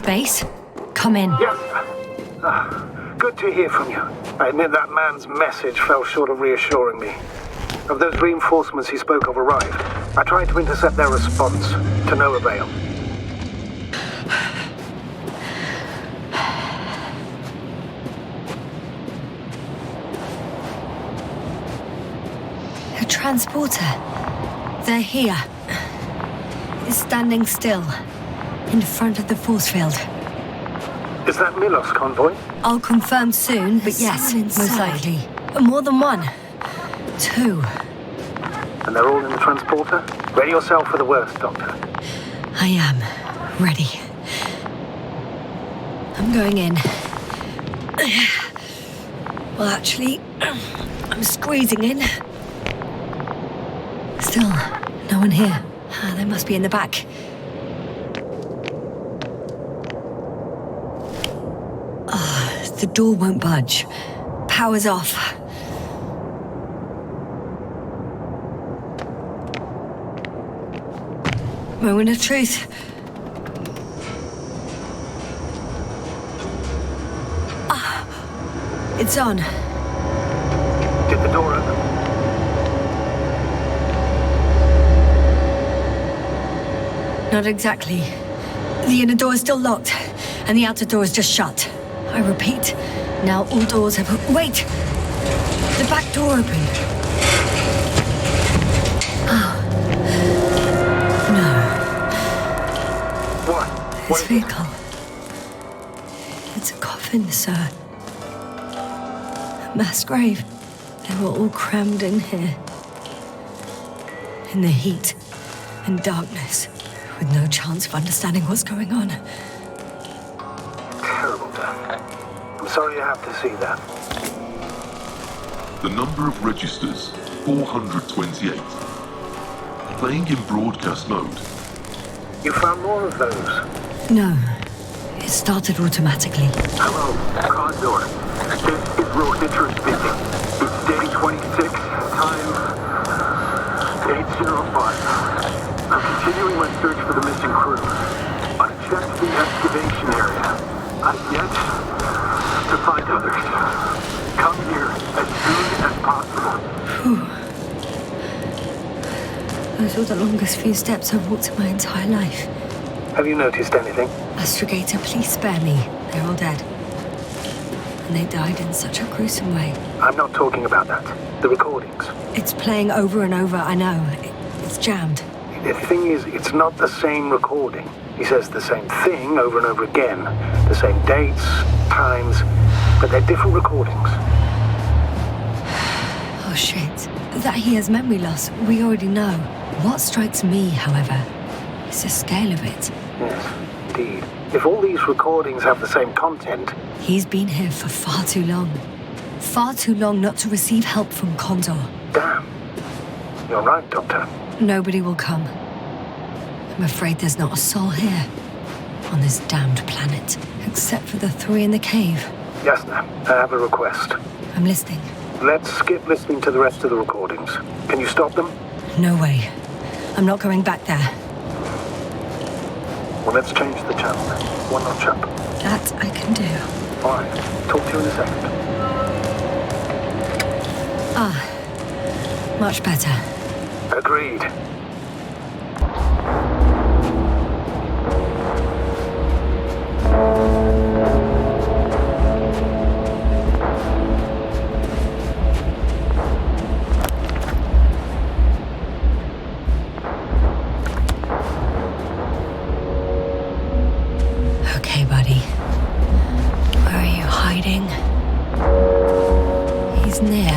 Base, come in. Yes. Good to hear from you. I admit that man's message fell short of reassuring me. Of those reinforcements he spoke of arrived, I tried to intercept their response, to no avail. A transporter. They're here. It's standing still, in front of the force field. Is that Milos' convoy? I'll confirm soon, but yes, most likely. More than one. 2. And they're all in the transporter? Ready yourself for the worst, Doctor. I am. Ready. I'm going in. Well, actually, I'm squeezing in. Still, no one here. They must be in the back. The door won't budge. Power's off. Moment of truth. It's on. Did the door open? Not exactly. The inner door is still locked, and the outer door is just shut. I repeat, now all doors have... Wait! The back door opened. Oh. No. What? This vehicle. It's a coffin, sir. A mass grave. They were all crammed in here. In the heat and darkness, with no chance of understanding what's going on. Terrible death. I'm sorry you have to see that. The number of registers, 428. Playing in broadcast mode. You found more of those? No. It started automatically. Hello, Condor. This is Regis speaking. It's day 26, time 8:05. I'm continuing my search for the missing crew. I've checked the excavation area. I've yet to find others. Come here as soon as possible. Whew. Those were the longest few steps I've walked in my entire life. Have you noticed anything? Astrogator, please spare me. They're all dead. And they died in such a gruesome way. I'm not talking about that. The recordings. It's playing over and over, I know. It's jammed. The thing is, it's not the same recording. He says the same thing over and over again. The same dates, times, but they're different recordings. Oh, shit. That he has memory loss, we already know. What strikes me, however, is the scale of it. Yes, indeed. If all these recordings have the same content... He's been here for far too long. Far too long not to receive help from Condor. Damn. You're right, Doctor. Nobody will come. I'm afraid there's not a soul here. On this damned planet. Except for the 3 in the cave. Yes, ma'am. I have a request. I'm listening. Let's skip listening to the rest of the recordings. Can you stop them? No way. I'm not going back there. Well, let's change the channel. One notch up. That I can do. All right. Talk to you in a second. Much better. Agreed. Okay, buddy. Where are you hiding? He's near.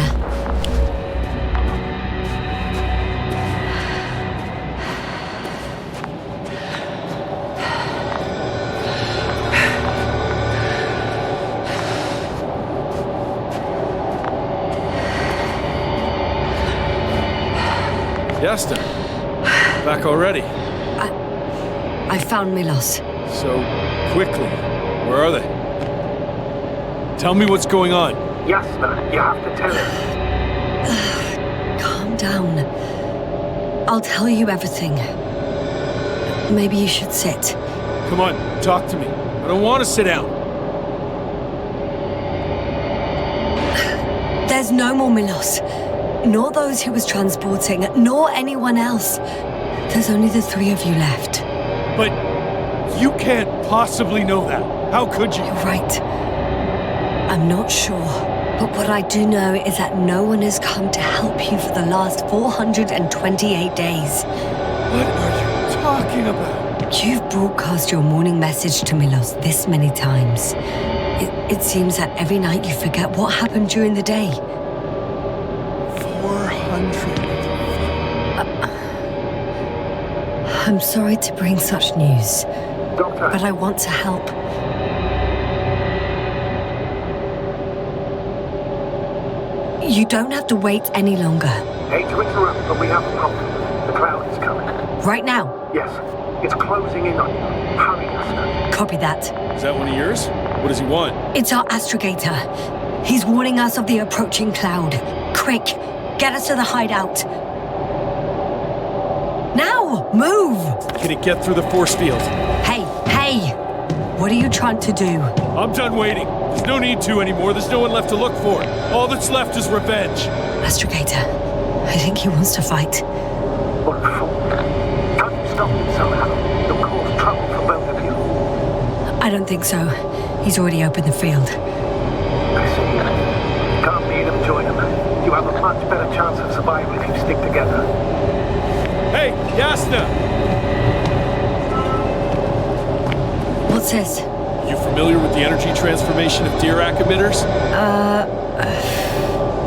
Yasta, back already. I found Milos. So quickly. Where are they? Tell me what's going on. Yes, sir. You have to tell us. Calm down. I'll tell you everything. Maybe you should sit. Come on, talk to me. I don't want to sit down. There's no more Milos. Nor those he was transporting, nor anyone else. There's only the three of you left. But you can't possibly know that. How could you? You're right. I'm not sure. But what I do know is that no one has come to help you for the last 428 days. What are you talking about? You've broadcast your morning message to Milos this many times. It seems that every night you forget what happened during the day. 400. I'm sorry to bring such news, Doctor. but I want to help. You don't have to wait any longer. Hate to interrupt, but we have a problem. The cloud is coming. Right now? Yes. It's closing in on you. Hurry, Asta. Copy that. Is that one of yours? What does he want? It's our astrogator. He's warning us of the approaching cloud. Quick, get us to the hideout. Now, move! Can it get through the force field? Hey! What are you trying to do? I'm done waiting. There's no need to anymore. There's no one left to look for. All that's left is revenge. Astrogator, I think he wants to fight. What a fool. Can't you stop him somehow? You'll cause trouble for both of you. I don't think so. He's already opened the field. I see. You can't lead him, join him. You have a much better chance of survival if you stick together. Hey, Yasna! What's this? You familiar with the energy transformation of Dirac emitters?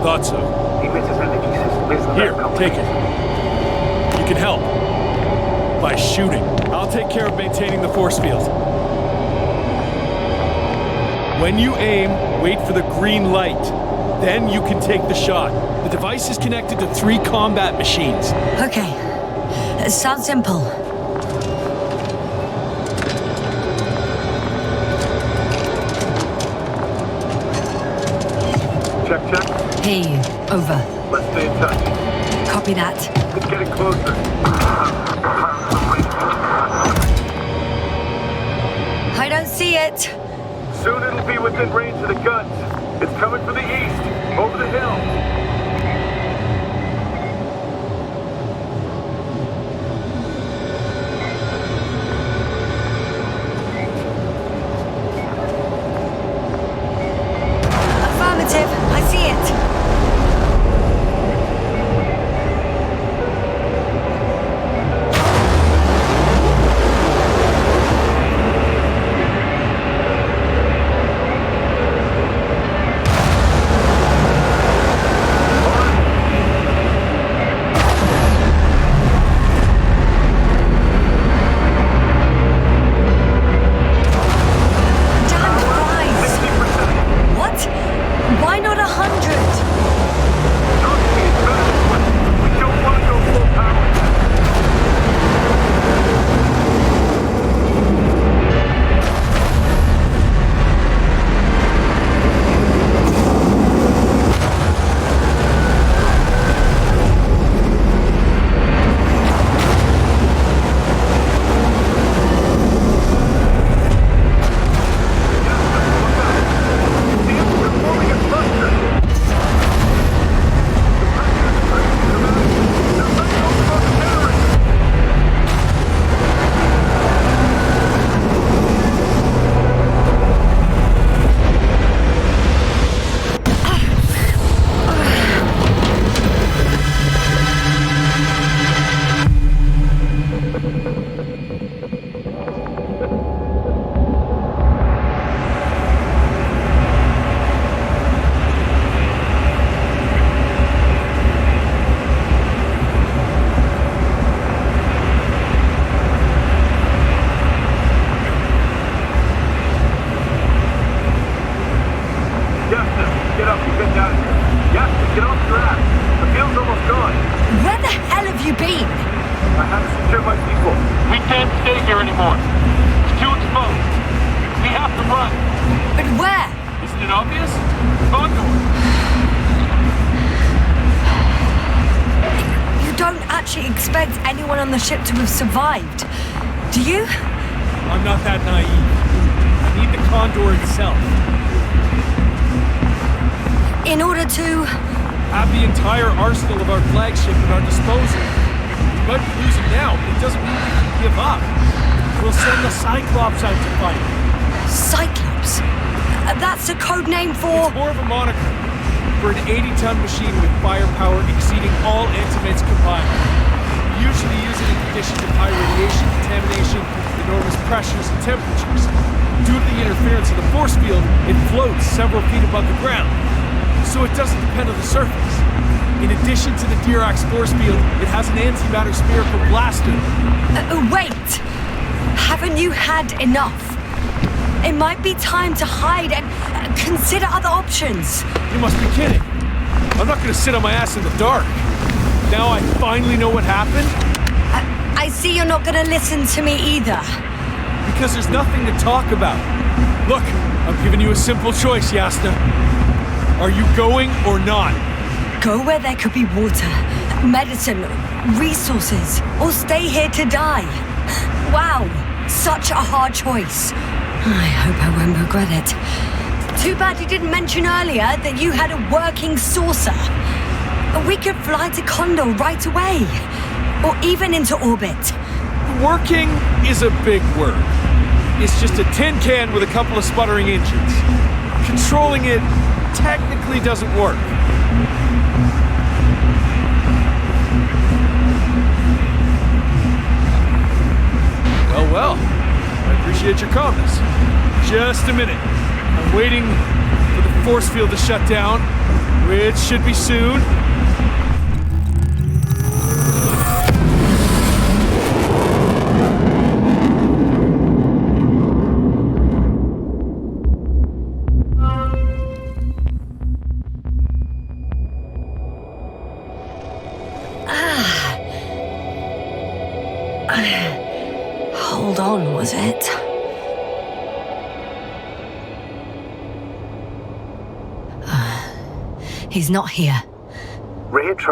Thought so. The emitter's energy system isn't Here, very complicated. take it. You can help. By shooting. I'll take care of maintaining the force field. When you aim, wait for the green light. Then you can take the shot. The device is connected to 3 combat machines. Okay. It sounds simple. Check. Hear you. Over. Let's stay in touch. Copy that. It's getting closer. I don't see it. Soon it'll be within range of the guns. It's coming from the east, over the hill. Affirmative. I see it. On the ship to have survived. Do you? I'm not that naive. need the Condor itself. In order to... Have the entire arsenal of our flagship at our disposal. We might be losing now, but it doesn't mean we can give up. We'll send the Cyclops out to fight. Cyclops? That's a code name for... It's more of a moniker. For an 80-ton machine with firepower exceeding all antimates combined. We usually use it in conditions of high radiation, contamination, enormous pressures and temperatures. Due to the interference of the force field, it floats several feet above the ground. So it doesn't depend on the surface. In addition to the Dirac force field, it has an antimatter spherical blaster. Wait! Haven't you had enough? It might be time to hide and consider other options. You must be kidding. I'm not gonna sit on my ass in the dark. Now I finally know what happened? I see you're not gonna listen to me either. Because there's nothing to talk about. Look, I'm giving you a simple choice, Yasna. Are you going or not? Go where there could be water, medicine, resources, or stay here to die. Wow, such a hard choice. I hope I won't regret it. Too bad you didn't mention earlier that you had a working saucer. We could fly to Condor right away, or even into orbit. Working is a big word. It's just a tin can with a couple of sputtering engines. Controlling it technically doesn't work. Well, I appreciate your calmness. Just a minute. I'm waiting for the force field to shut down, which should be soon. Hold on, was it? He's not here. Regis?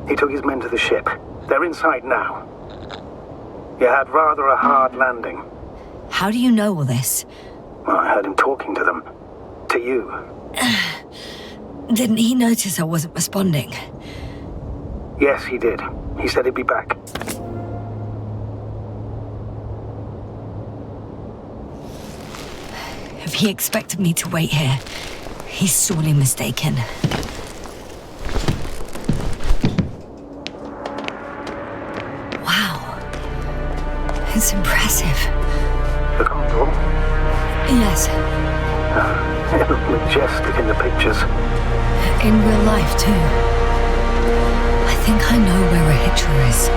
He took his men to the ship. They're inside now. You had rather a hard landing. How do you know all this? Well, I heard him talking to them. To you. Didn't he notice I wasn't responding? Yes, he did. He said he'd be back. If he expected me to wait here, he's sorely mistaken. Wow. It's impressive. The Condor? Yes. It looked majestic in the pictures. In real life, too. I think I know where Regis is.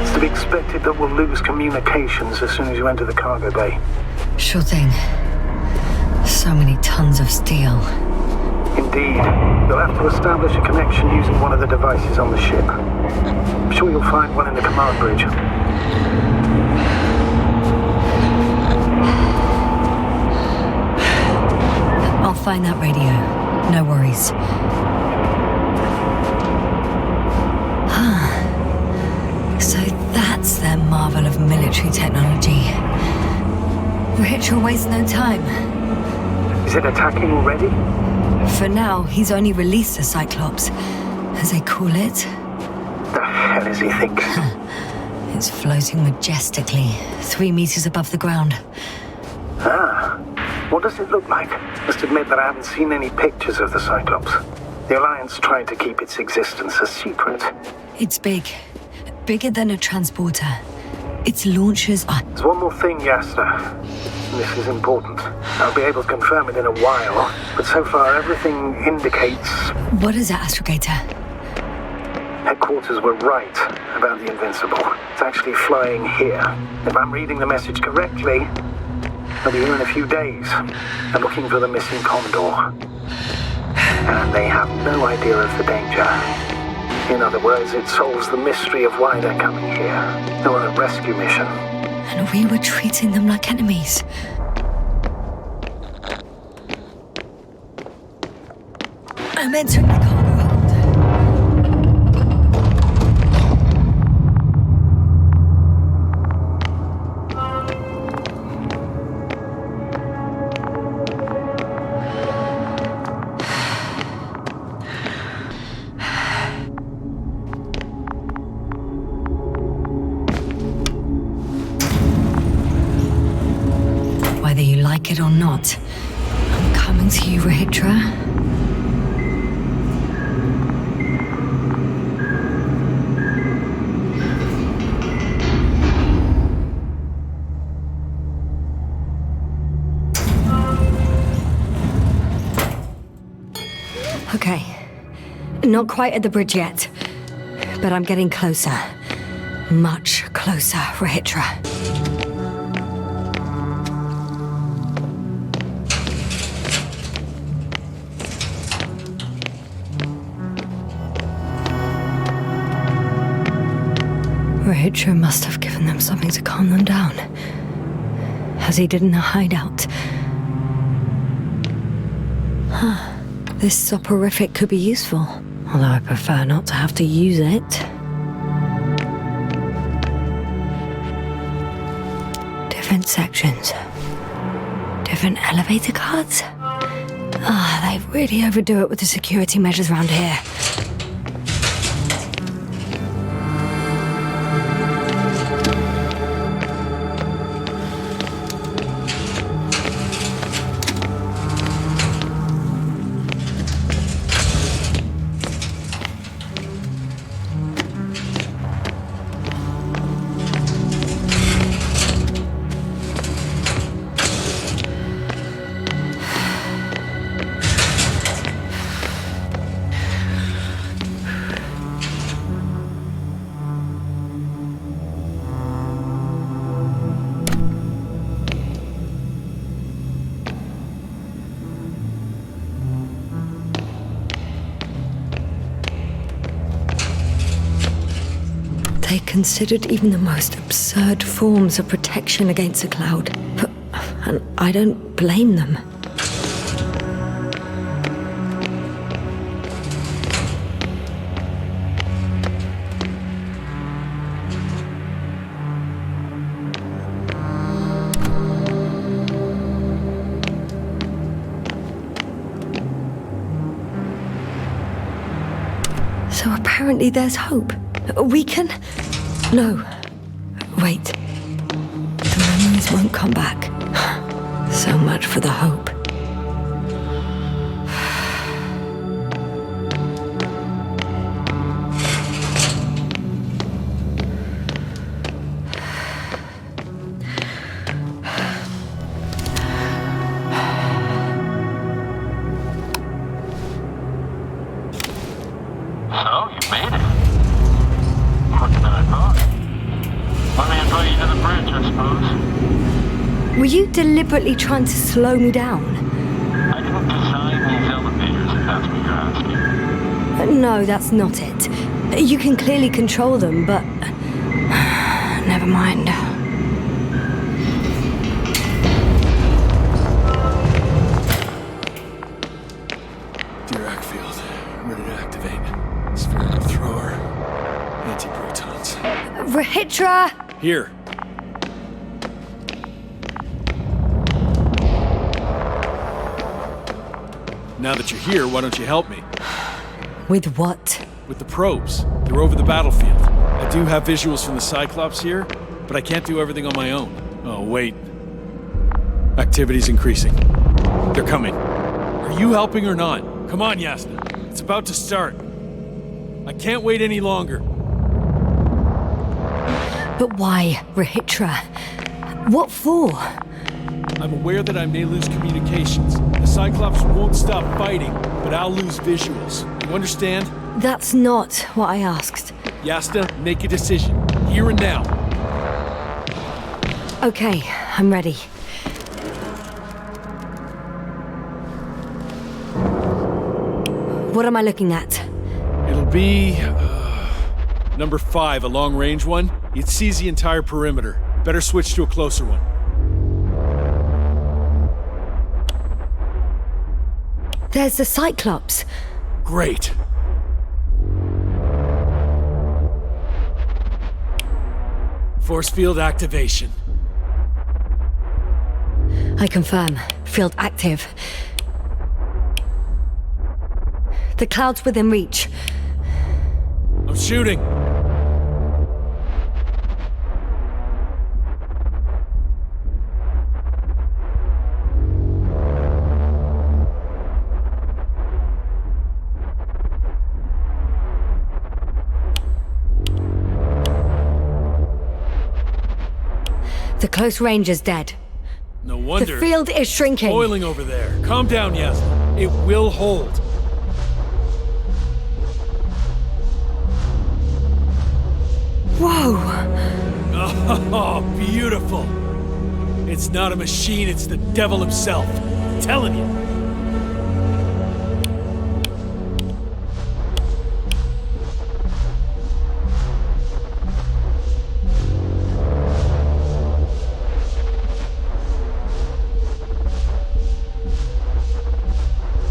It's to be expected that we'll lose communications as soon as you enter the cargo bay. Sure thing. So many tons of steel. Indeed. You'll have to establish a connection using one of the devices on the ship. I'm sure you'll find one in the command bridge. I'll find that radio. No worries. So that's their marvel of military technology. Regis wastes no time. Is it attacking already? For now, he's only released the Cyclops, as they call it. The hell is he thinking? It's floating majestically, 3 meters above the ground. Ah, what does it look like? Must admit that I haven't seen any pictures of the Cyclops. The Alliance tried to keep its existence a secret. It's big. Bigger than a transporter. Its launchers are... There's one more thing, Yasna. This is important. I'll be able to confirm it in a while, but so far everything indicates... What is it, Astrogator? Headquarters were right about the Invincible. It's actually flying here. If I'm reading the message correctly, they'll be here in a few days. They're looking for the missing Condor. And they have no idea of the danger. In other words, it solves the mystery of why they're coming here. They're on a rescue mission. And we were treating them like enemies. I'm entering the cargo hold. whether you like it or not. I'm coming to you, Rahitra. Okay. Not quite at the bridge yet, but I'm getting closer. Much closer, Rahitra. Rahitra must have given them something to calm them down, as he did in the hideout. Huh. This soporific could be useful, although I prefer not to have to use it. Different sections. Different elevator cards? They really overdo it with the security measures around here. They considered even the most absurd forms of protection against a cloud. And I don't blame them. So apparently there's hope. We can... No. Wait. The memories won't come back. So much for the hope. So, you made it. Quicker than I thought. Let me invite you to the bridge, I suppose. Were you deliberately trying to slow me down? I didn't design these elevators, if that's what you're asking. No, that's not it. You can clearly control them, but... Never mind. Dirac field. Ready to activate. Spherical thrower. Anti-protons. Rahitra! Here. Now that you're here, why don't you help me? With what? With the probes. They're over the battlefield. I do have visuals from the Cyclops here, but I can't do everything on my own. Oh, wait. Activity's increasing. They're coming. Are you helping or not? Come on, Yasna. It's about to start. I can't wait any longer. But why, Rahitra? What for? I'm aware that I may lose communications. The Cyclops won't stop fighting, but I'll lose visuals. You understand? That's not what I asked. Yasna, make a decision. Here and now. Okay, I'm ready. What am I looking at? It'll be... number 5, a long-range one. It sees the entire perimeter. Better switch to a closer one. There's the Cyclops. Great. Force field activation. I confirm. Field active. The cloud's within reach. I'm shooting. The close range is dead. No wonder. The field is shrinking. Boiling over there. Calm down, Yasna. It will hold. Whoa! Oh, beautiful. It's not a machine, it's the devil himself. I'm telling you.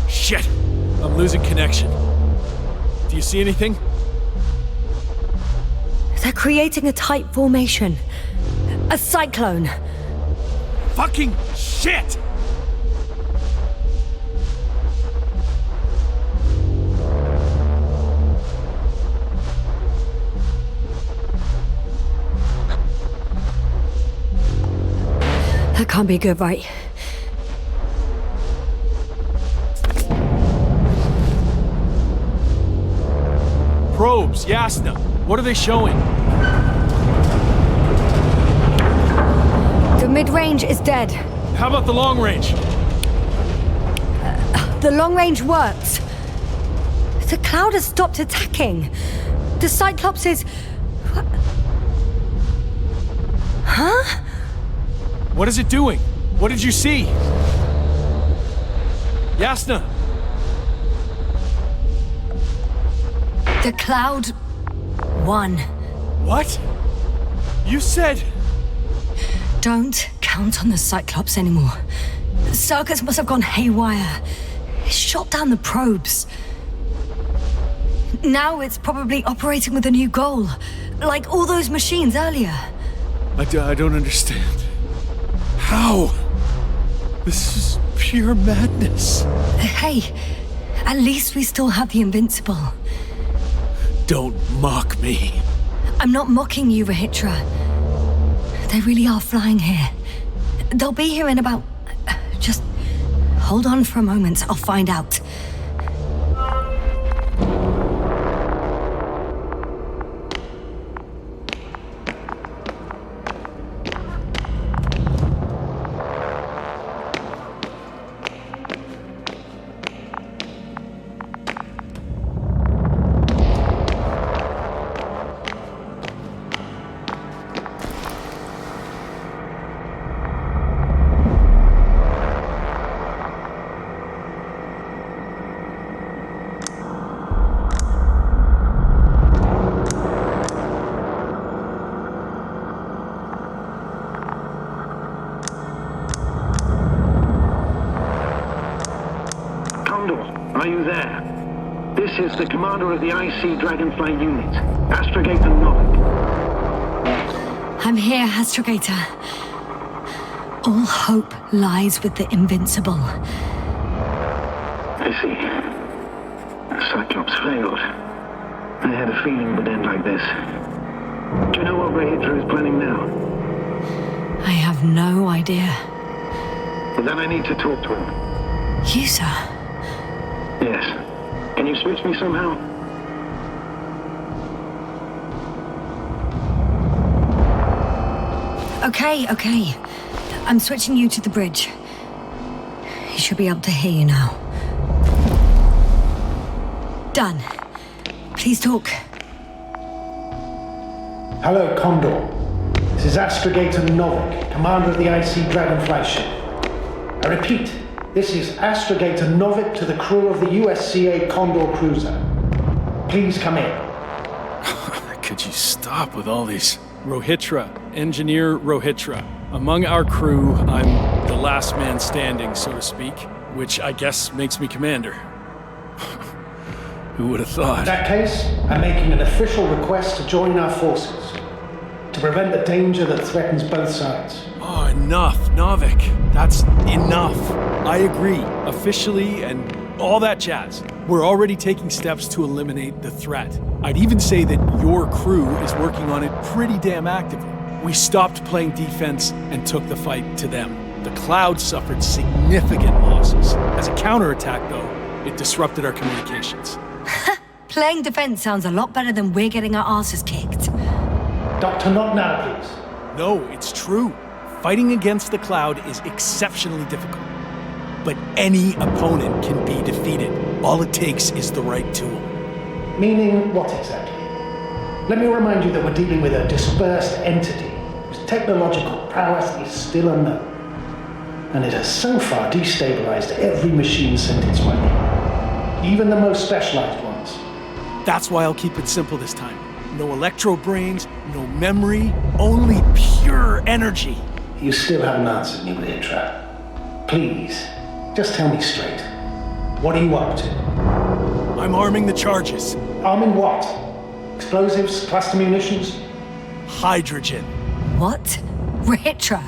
Shit! I'm losing connection. Do you see anything? They're creating a tight formation. A cyclone. Fucking shit! That can't be good, right? Probes, Yasna. What are they showing? The mid-range is dead. How about the long range? The long range works. The cloud has stopped attacking. The Cyclops is... Huh? What is it doing? What did you see? Yasna! The cloud won. What? You said... Don't count on the Cyclops anymore. The circuits must have gone haywire. It shot down the probes. Now it's probably operating with a new goal. Like all those machines earlier. I don't understand. How? This is pure madness. Hey, at least we still have the Invincible. Don't mock me. I'm not mocking you, Regis. They really are flying here. They'll be here in about... Just hold on for a moment. I'll find out. Are you there? This is the commander of the IC Dragonfly unit, Astrogator Novik. I'm here, Astrogator. All hope lies with the Invincible. I see. The Cyclops failed. I had a feeling it would end like this. Do you know what Regis is planning now? I have no idea. Well, then I need to talk to him. You, sir? Yes. Can you switch me somehow? Okay. I'm switching you to the bridge. He should be able to hear you now. Done. Please talk. Hello, Condor. This is Astrogator Novik, commander of the IC Dragonfly ship. I repeat, this is Astrogator Novik to the crew of the USCA Condor cruiser. Please come in. Could you stop with all these? Rohitra, Engineer Rohitra. Among our crew, I'm the last man standing, so to speak, which I guess makes me commander. Who would have thought? In that case, I'm making an official request to join our forces, to prevent the danger that threatens both sides. Oh, enough, Novik. That's enough. I agree, officially, and all that jazz. We're already taking steps to eliminate the threat. I'd even say that your crew is working on it pretty damn actively. We stopped playing defense and took the fight to them. The Cloud suffered significant losses. As a counterattack, though, it disrupted our communications. Playing defense sounds a lot better than we're getting our asses kicked. Doctor, not now, please. No, it's true. Fighting against the Cloud is exceptionally difficult. But any opponent can be defeated. All it takes is the right tool. Meaning what exactly? Let me remind you that we're dealing with a dispersed entity whose technological prowess is still unknown. And it has so far destabilized every machine sent its way. Even the most specialized ones. That's why I'll keep it simple this time. No electro brains, no memory, only pure energy. You still haven't answered me, Hitra. Please, just tell me straight. What are you up to? I'm arming the charges. Arming what? Explosives, cluster munitions? Hydrogen. What? Hitra,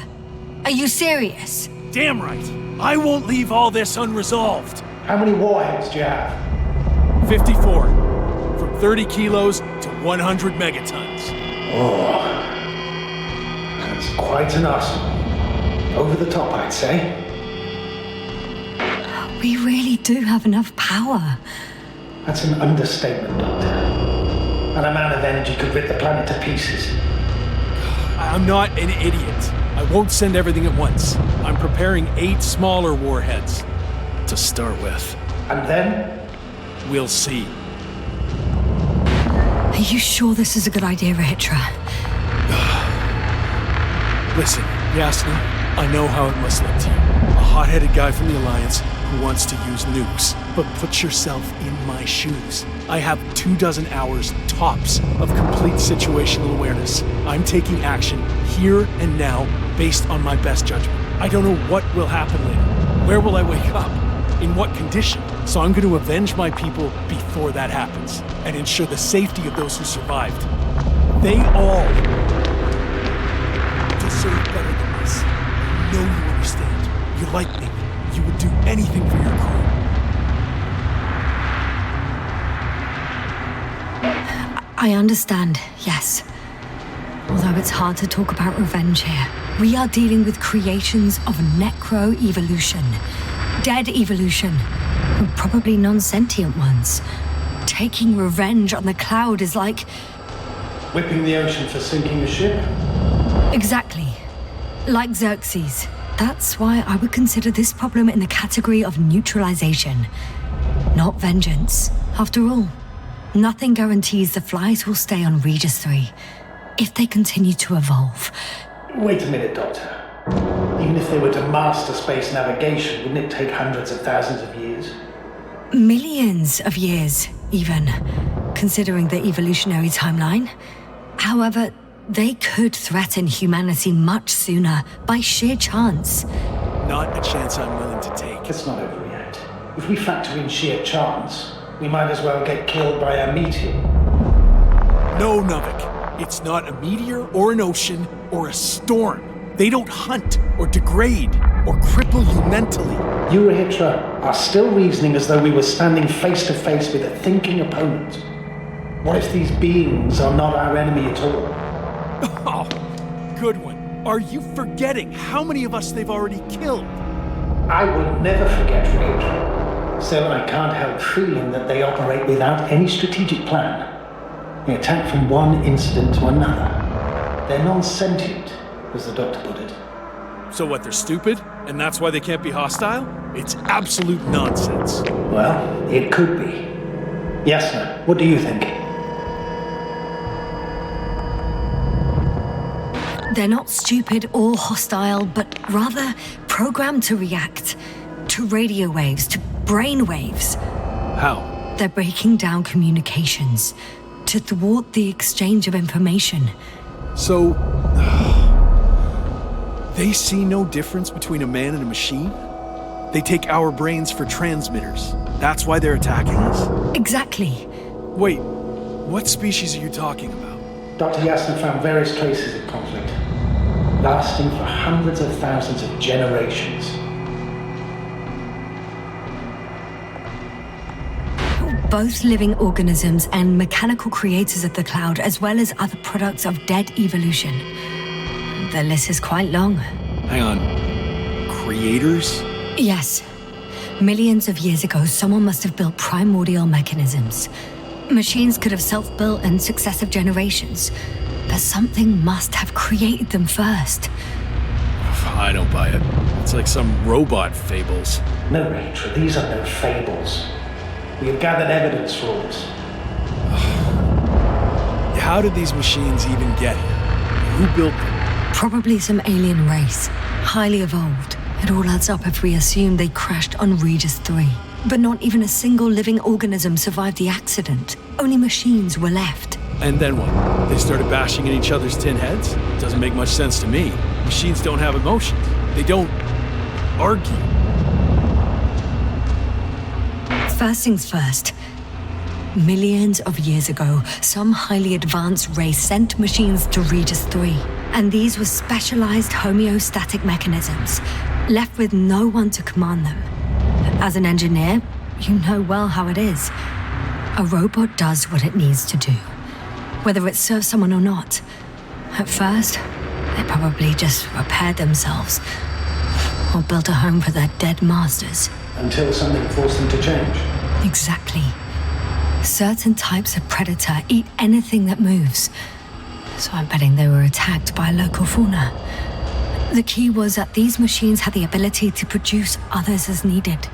are you serious? Damn right. I won't leave all this unresolved. How many warheads do you have? 54. From 30 kilos to 100 megatons. Oh, that's quite an arsenal. Over the top, I'd say. We really do have enough power. That's an understatement, Doctor. An amount of energy could rip the planet to pieces. I'm not an idiot. I won't send everything at once. I'm preparing 8 smaller warheads to start with. And then? We'll see. Are you sure this is a good idea, Hitra? Listen, Yasna, I know how it must look to you. A hot-headed guy from the Alliance who wants to use nukes. But put yourself in my shoes. I have 24 hours tops of complete situational awareness. I'm taking action here and now based on my best judgment. I don't know what will happen later. Where will I wake up? In what condition? So I'm going to avenge my people before that happens and ensure the safety of those who survived. They all deserve better than this. I know you understand. You like me. You would do anything for your crew. I understand, yes. Although it's hard to talk about revenge here. We are dealing with creations of necro-evolution. Dead evolution. And probably non-sentient ones. Taking revenge on the Cloud is like... Whipping the ocean for sinking a ship? Exactly. Like Xerxes. That's why I would consider this problem in the category of neutralization. Not vengeance. After all, nothing guarantees the flies will stay on Regis III if they continue to evolve. Wait a minute, Doctor. Even if they were to master space navigation, wouldn't it take hundreds of thousands of years? Millions of years, even, considering the evolutionary timeline. However, they could threaten humanity much sooner by sheer chance. Not a chance I'm willing to take. It's not over yet. If we factor in sheer chance, we might as well get killed by a meteor. No, Novik. It's not a meteor or an ocean or a storm. They don't hunt or degrade or cripple you mentally. You, Hitra, are still reasoning as though we were standing face to face with a thinking opponent. What if these beings are not our enemy at all? Oh, good one. Are you forgetting how many of us they've already killed? I will never forget, Regis. Still, I can't help feeling that they operate without any strategic plan. They attack from one incident to another. They're non-sentient, as the Doctor put it. So what, they're stupid? And that's why they can't be hostile? It's absolute nonsense. Well, it could be. Yes, sir. What do you think? They're not stupid or hostile, but rather programmed to react to radio waves, to brain waves. How? They're breaking down communications to thwart the exchange of information. So, they see no difference between a man and a machine? They take our brains for transmitters. That's why they're attacking us? Exactly. Wait, what species are you talking about? Dr. Yasna found various traces of conflict, lasting for hundreds of thousands of generations. Both living organisms and mechanical creators of the Cloud, as well as other products of dead evolution. The list is quite long. Hang on. Creators? Yes. Millions of years ago, someone must have built primordial mechanisms. Machines could have self-built in successive generations, but something must have created them first. I don't buy it. It's like some robot fables. No, Rachel, these are no fables. We have gathered evidence for all this. How did these machines even get here? Who built them? Probably some alien race, highly evolved. It all adds up if we assume they crashed on Regis III. But not even a single living organism survived the accident. Only machines were left. And then what? They started bashing in each other's tin heads? Doesn't make much sense to me. Machines don't have emotions. They don't argue. First things first. Millions of years ago, some highly advanced race sent machines to Regis III. And these were specialized homeostatic mechanisms, left with no one to command them. As an engineer, you know well how it is. A robot does what it needs to do, whether it serves someone or not. At first, they probably just repaired themselves, or built a home for their dead masters. Until something forced them to change. Exactly. Certain types of predator eat anything that moves. So I'm betting they were attacked by local fauna. The key was that these machines had the ability to produce others as needed.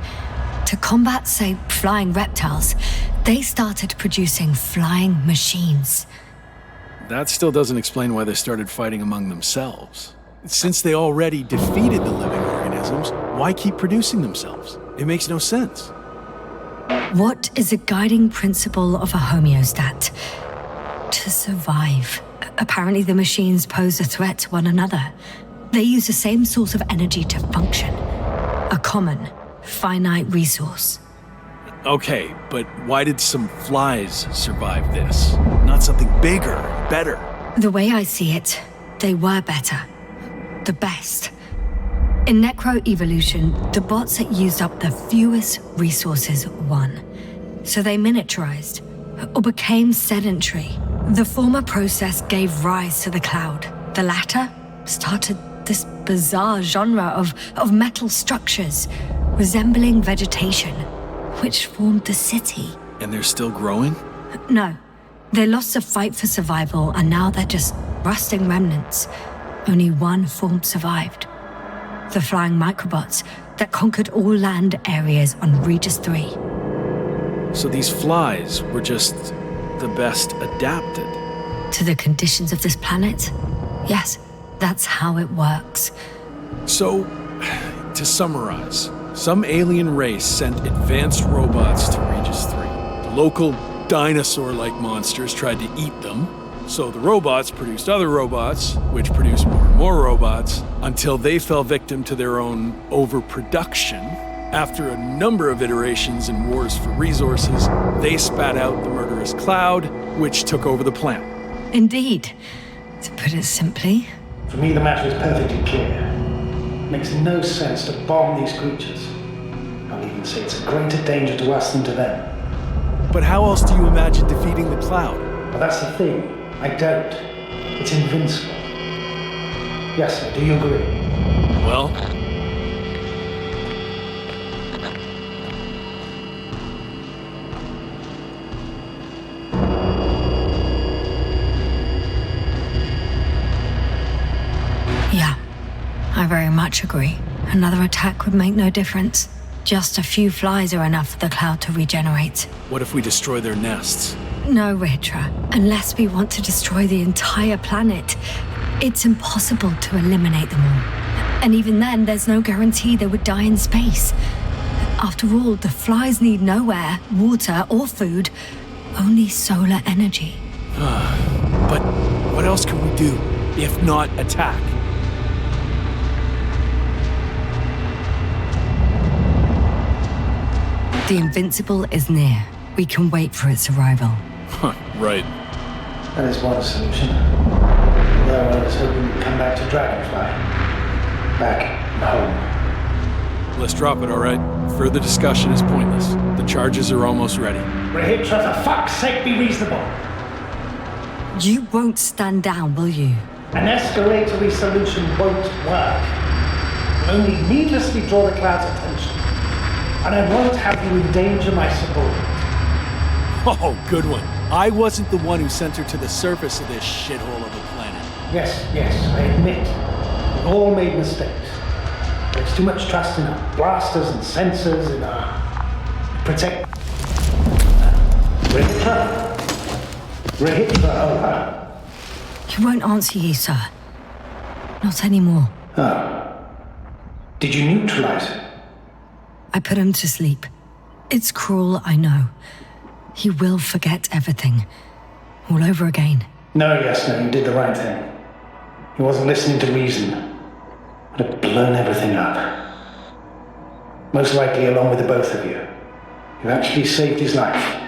To combat, say, flying reptiles, they started producing flying machines. That still doesn't explain why they started fighting among themselves. Since they already defeated the living organisms, why keep producing themselves? It makes no sense. What is a guiding principle of a homeostat? To survive. Apparently the machines pose a threat to one another. They use the same source of energy to function. A common, finite resource. Okay, but why did some flies survive this? Not something bigger, better. The way I see it, they were better. The best. In necroevolution, the bots that used up the fewest resources won. So they miniaturized, or became sedentary. The former process gave rise to the cloud. The latter started this bizarre genre of metal structures, resembling vegetation, which formed the city. And they're still growing? No. They lost the fight for survival, and now they're just rusting remnants. Only one form survived. The flying microbots that conquered all land areas on Regis III. So these flies were just the best adapted? To the conditions of this planet? Yes, that's how it works. So, to summarize, some alien race sent advanced robots to Regis III. The local dinosaur-like monsters tried to eat them, so the robots produced other robots, which produced more and more robots, until they fell victim to their own overproduction. After a number of iterations and wars for resources, they spat out the murderous cloud, which took over the planet. Indeed. To put it simply. For me, the matter is perfectly clear. It makes no sense to bomb these creatures. I'll even say it's a greater danger to us than to them. But how else do you imagine defeating the cloud? Well, that's the thing. I don't. It's invincible. Yes, sir, do you agree? Well... Yeah, I very much agree. Another attack would make no difference. Just a few flies are enough for the cloud to regenerate. What if we destroy their nests? No, Ritra. Unless we want to destroy the entire planet, it's impossible to eliminate them all. And even then, there's no guarantee they would die in space. After all, the flies need no air, water, or food, only solar energy. But what else can we do, if not attack? The Invincible is near. We can wait for its arrival. Right. That is one solution. Although I was hoping you'd come back to Dragonfly. Back home. Let's drop it, all right? Further discussion is pointless. The charges are almost ready. Rehitra, for fuck's sake, be reasonable. You won't stand down, will you? An escalatory solution won't work. It will only needlessly draw the cloud's attention. And I won't have you endanger my subordinate. Oh, good one. I wasn't the one who sent her to the surface of this shithole of a planet. Yes, I admit. all made mistakes. There's too much trust in our blasters and sensors, in our protect. Over. He won't answer you, sir. Not anymore. Oh. Did you neutralize him? I put him to sleep. It's cruel, I know. He will forget everything. All over again. No, you did the right thing. He wasn't listening to reason. Would have blown everything up. Most likely along with the both of you. You actually saved his life.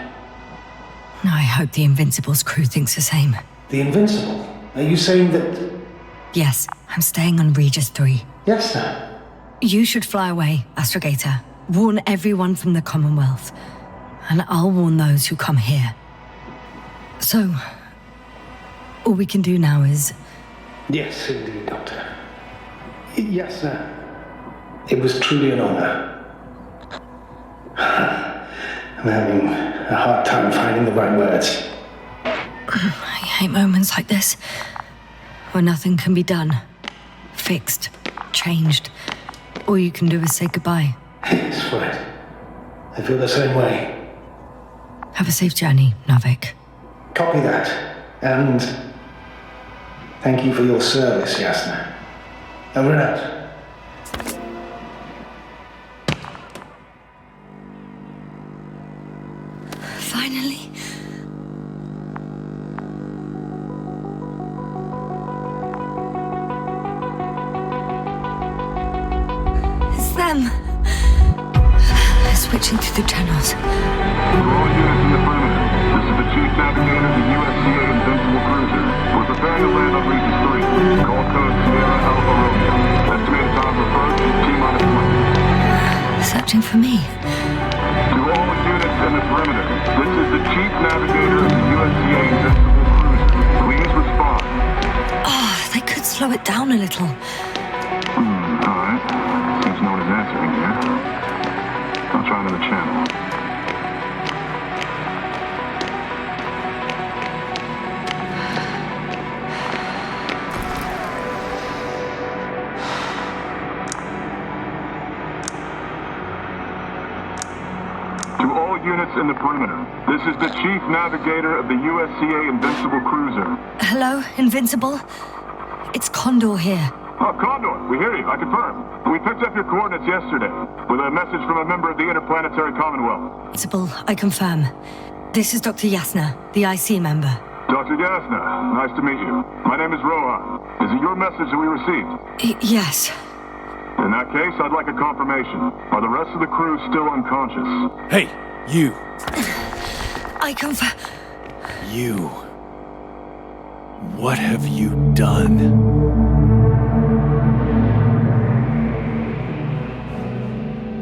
I hope the Invincible's crew thinks the same. The Invincible? Are you saying that... Yes, I'm staying on Regis III. Yes, sir. You should fly away, Astrogator. Warn everyone from the Commonwealth. And I'll warn those who come here. So, all we can do now is... Yes, indeed, Doctor. Yes, sir. It was truly an honor. I'm having a hard time finding the right words. I hate moments like this, where nothing can be done, fixed, changed. All you can do is say goodbye. Yes, right. I feel the same way. Have a safe journey, Navik. Copy that. And thank you for your service, Yasna. Over and out. Finally. It's them. They're switching through the channels. For all units in the perimeter, this is the Chief Navigator of the USCA Invincible Cruiser. We're preparing to land on Regis III. Call code Sierra Alpha Romeo. Estimated time of approach, T-minus 1. Searching for me. To all units in the perimeter, this is the Chief Navigator of the USCA Invincible Cruiser. Please respond. They could slow it down a little. Alright. Seems no one is answering here. I'll try another channel. To all units in the perimeter, this is the Chief Navigator of the USCA Invincible Cruiser. Hello, Invincible? It's Condor here. Oh, Condor, we hear you, I confirm. We picked up your coordinates yesterday with a message from a member of the Interplanetary Commonwealth. Invincible, I confirm. This is Dr. Yasna, the IC member. Dr. Yasna, nice to meet you. My name is Rohan. Is it your message that we received? Yes. In that case, I'd like a confirmation. Are the rest of the crew still unconscious? Hey, you. I confirm. You. What have you done?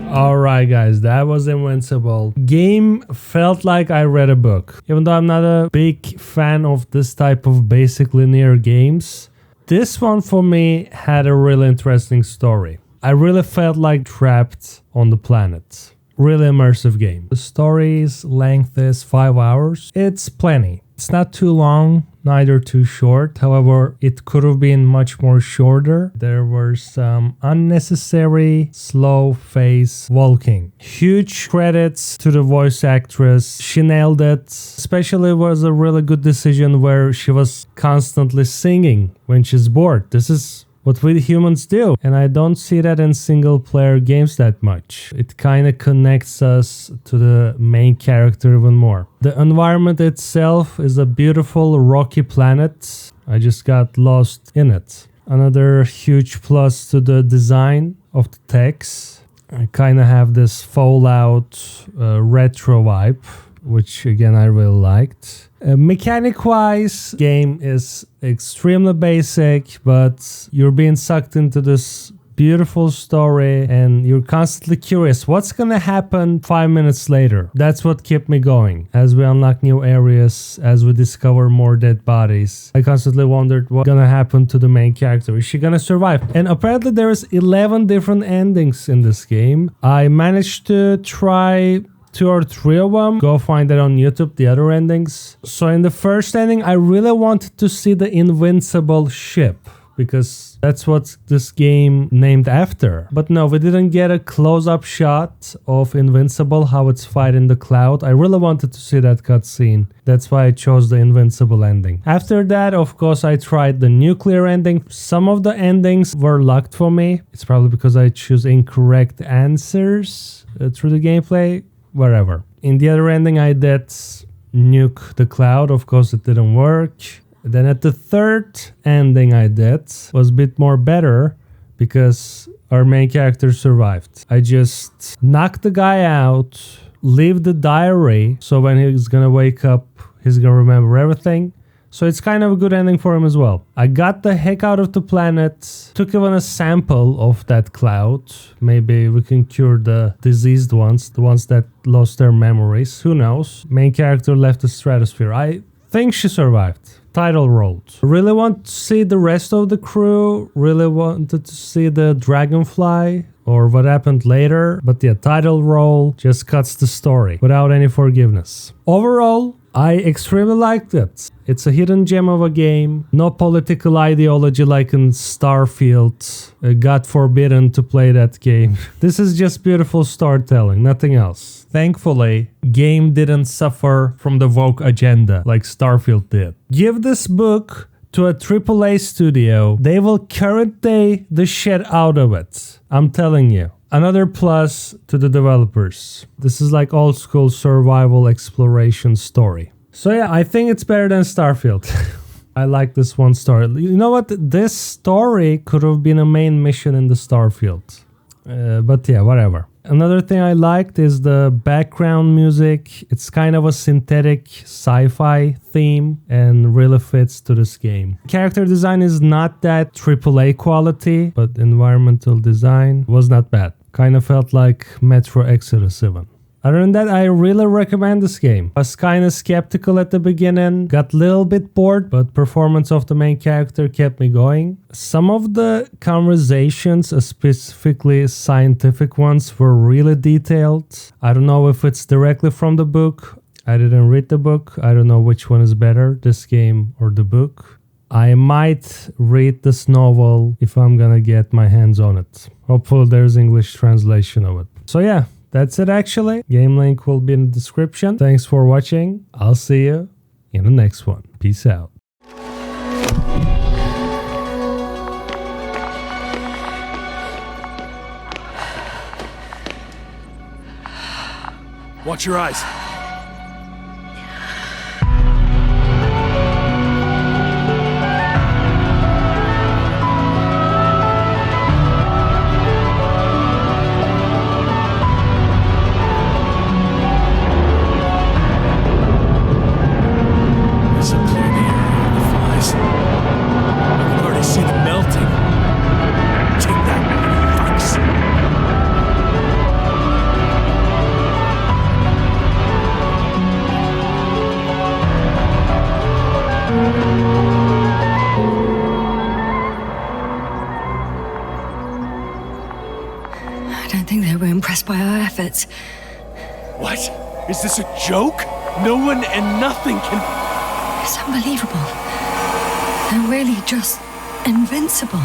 Alright guys, that was Invincible. Game felt like I read a book. Even though I'm not a big fan of this type of basic linear games, this one for me had a really interesting story. I really felt like trapped on the planet. Really immersive game. The story's length is 5 hours. It's plenty. It's not too long, neither too short. However, it could have been much more shorter. There were some unnecessary slow face walking. Huge credits to the voice actress. She nailed it. Especially was a really good decision where she was constantly singing when she's bored. This is what we humans do, and I don't see that in single player games that much. It kind of connects us to the main character even more. The environment itself is a beautiful rocky planet. I just got lost in it. Another huge plus to the design of the text. I kind of have this Fallout retro vibe, which again I really liked. Mechanic wise, game is extremely basic, but you're being sucked into this beautiful story and you're constantly curious what's gonna happen 5 minutes later. That's what kept me going. As we unlock new areas, as we discover more dead bodies, I constantly wondered what's gonna happen to the main character. Is she gonna survive? And apparently there's 11 different endings in this game. I managed to try 2 or 3 of them. Go find that on YouTube, the other endings. So in the first ending, I really wanted to see the Invincible ship. because that's what this game named after. But no, we didn't get a close-up shot of Invincible, how it's fighting the cloud. I really wanted to see that cutscene. That's why I chose the Invincible ending. After that, of course, I tried the nuclear ending. Some of the endings were locked for me. It's probably because I choose incorrect answers through the gameplay. Whatever. In the other ending, I did nuke the cloud. Of course, it didn't work. Then at the third ending I did was a bit more better because our main character survived. I just knocked the guy out, leave the diary, so when he's gonna wake up, he's gonna remember everything. So it's kind of a good ending for him as well. I got the heck out of the planet, took even a sample of that cloud. Maybe we can cure the diseased ones, the ones that lost their memories. Who knows? Main character left the stratosphere. I think she survived. Title rolled. Really want to see the rest of the crew. Really wanted to see the dragonfly or what happened later. But yeah, title roll just cuts the story without any forgiveness. Overall, I extremely liked it. It's a hidden gem of a game. No political ideology like in Starfield. God forbidden to play that game. This is just beautiful storytelling, nothing else. Thankfully, game didn't suffer from the woke agenda like Starfield did. Give this book to a AAA studio. They will current day the shit out of it. I'm telling you. Another plus to the developers. This is like old school survival exploration story. So yeah, I think it's better than Starfield. I like this one story. You know what? This story could have been a main mission in the Starfield. But yeah, whatever. Another thing I liked is the background music. It's kind of a synthetic sci-fi theme and really fits to this game. Character design is not that AAA quality, but environmental design was not bad. Kind of felt like Metro Exodus 7. Other than that, I really recommend this game. I was kind of skeptical at the beginning, got a little bit bored, but performance of the main character kept me going. Some of the conversations, specifically scientific ones, were really detailed. I don't know if it's directly from the book. I didn't read the book. I don't know which one is better, this game or the book. I might read this novel if I'm gonna get my hands on it. Hopefully there's English translation of it. So yeah. That's it actually. Game link will be in the description. Thanks for watching. I'll see you in the next one. Peace out. Watch your eyes. I don't think they were impressed by our efforts. What? Is this a joke? No one and nothing can... It's unbelievable. They're really just invincible.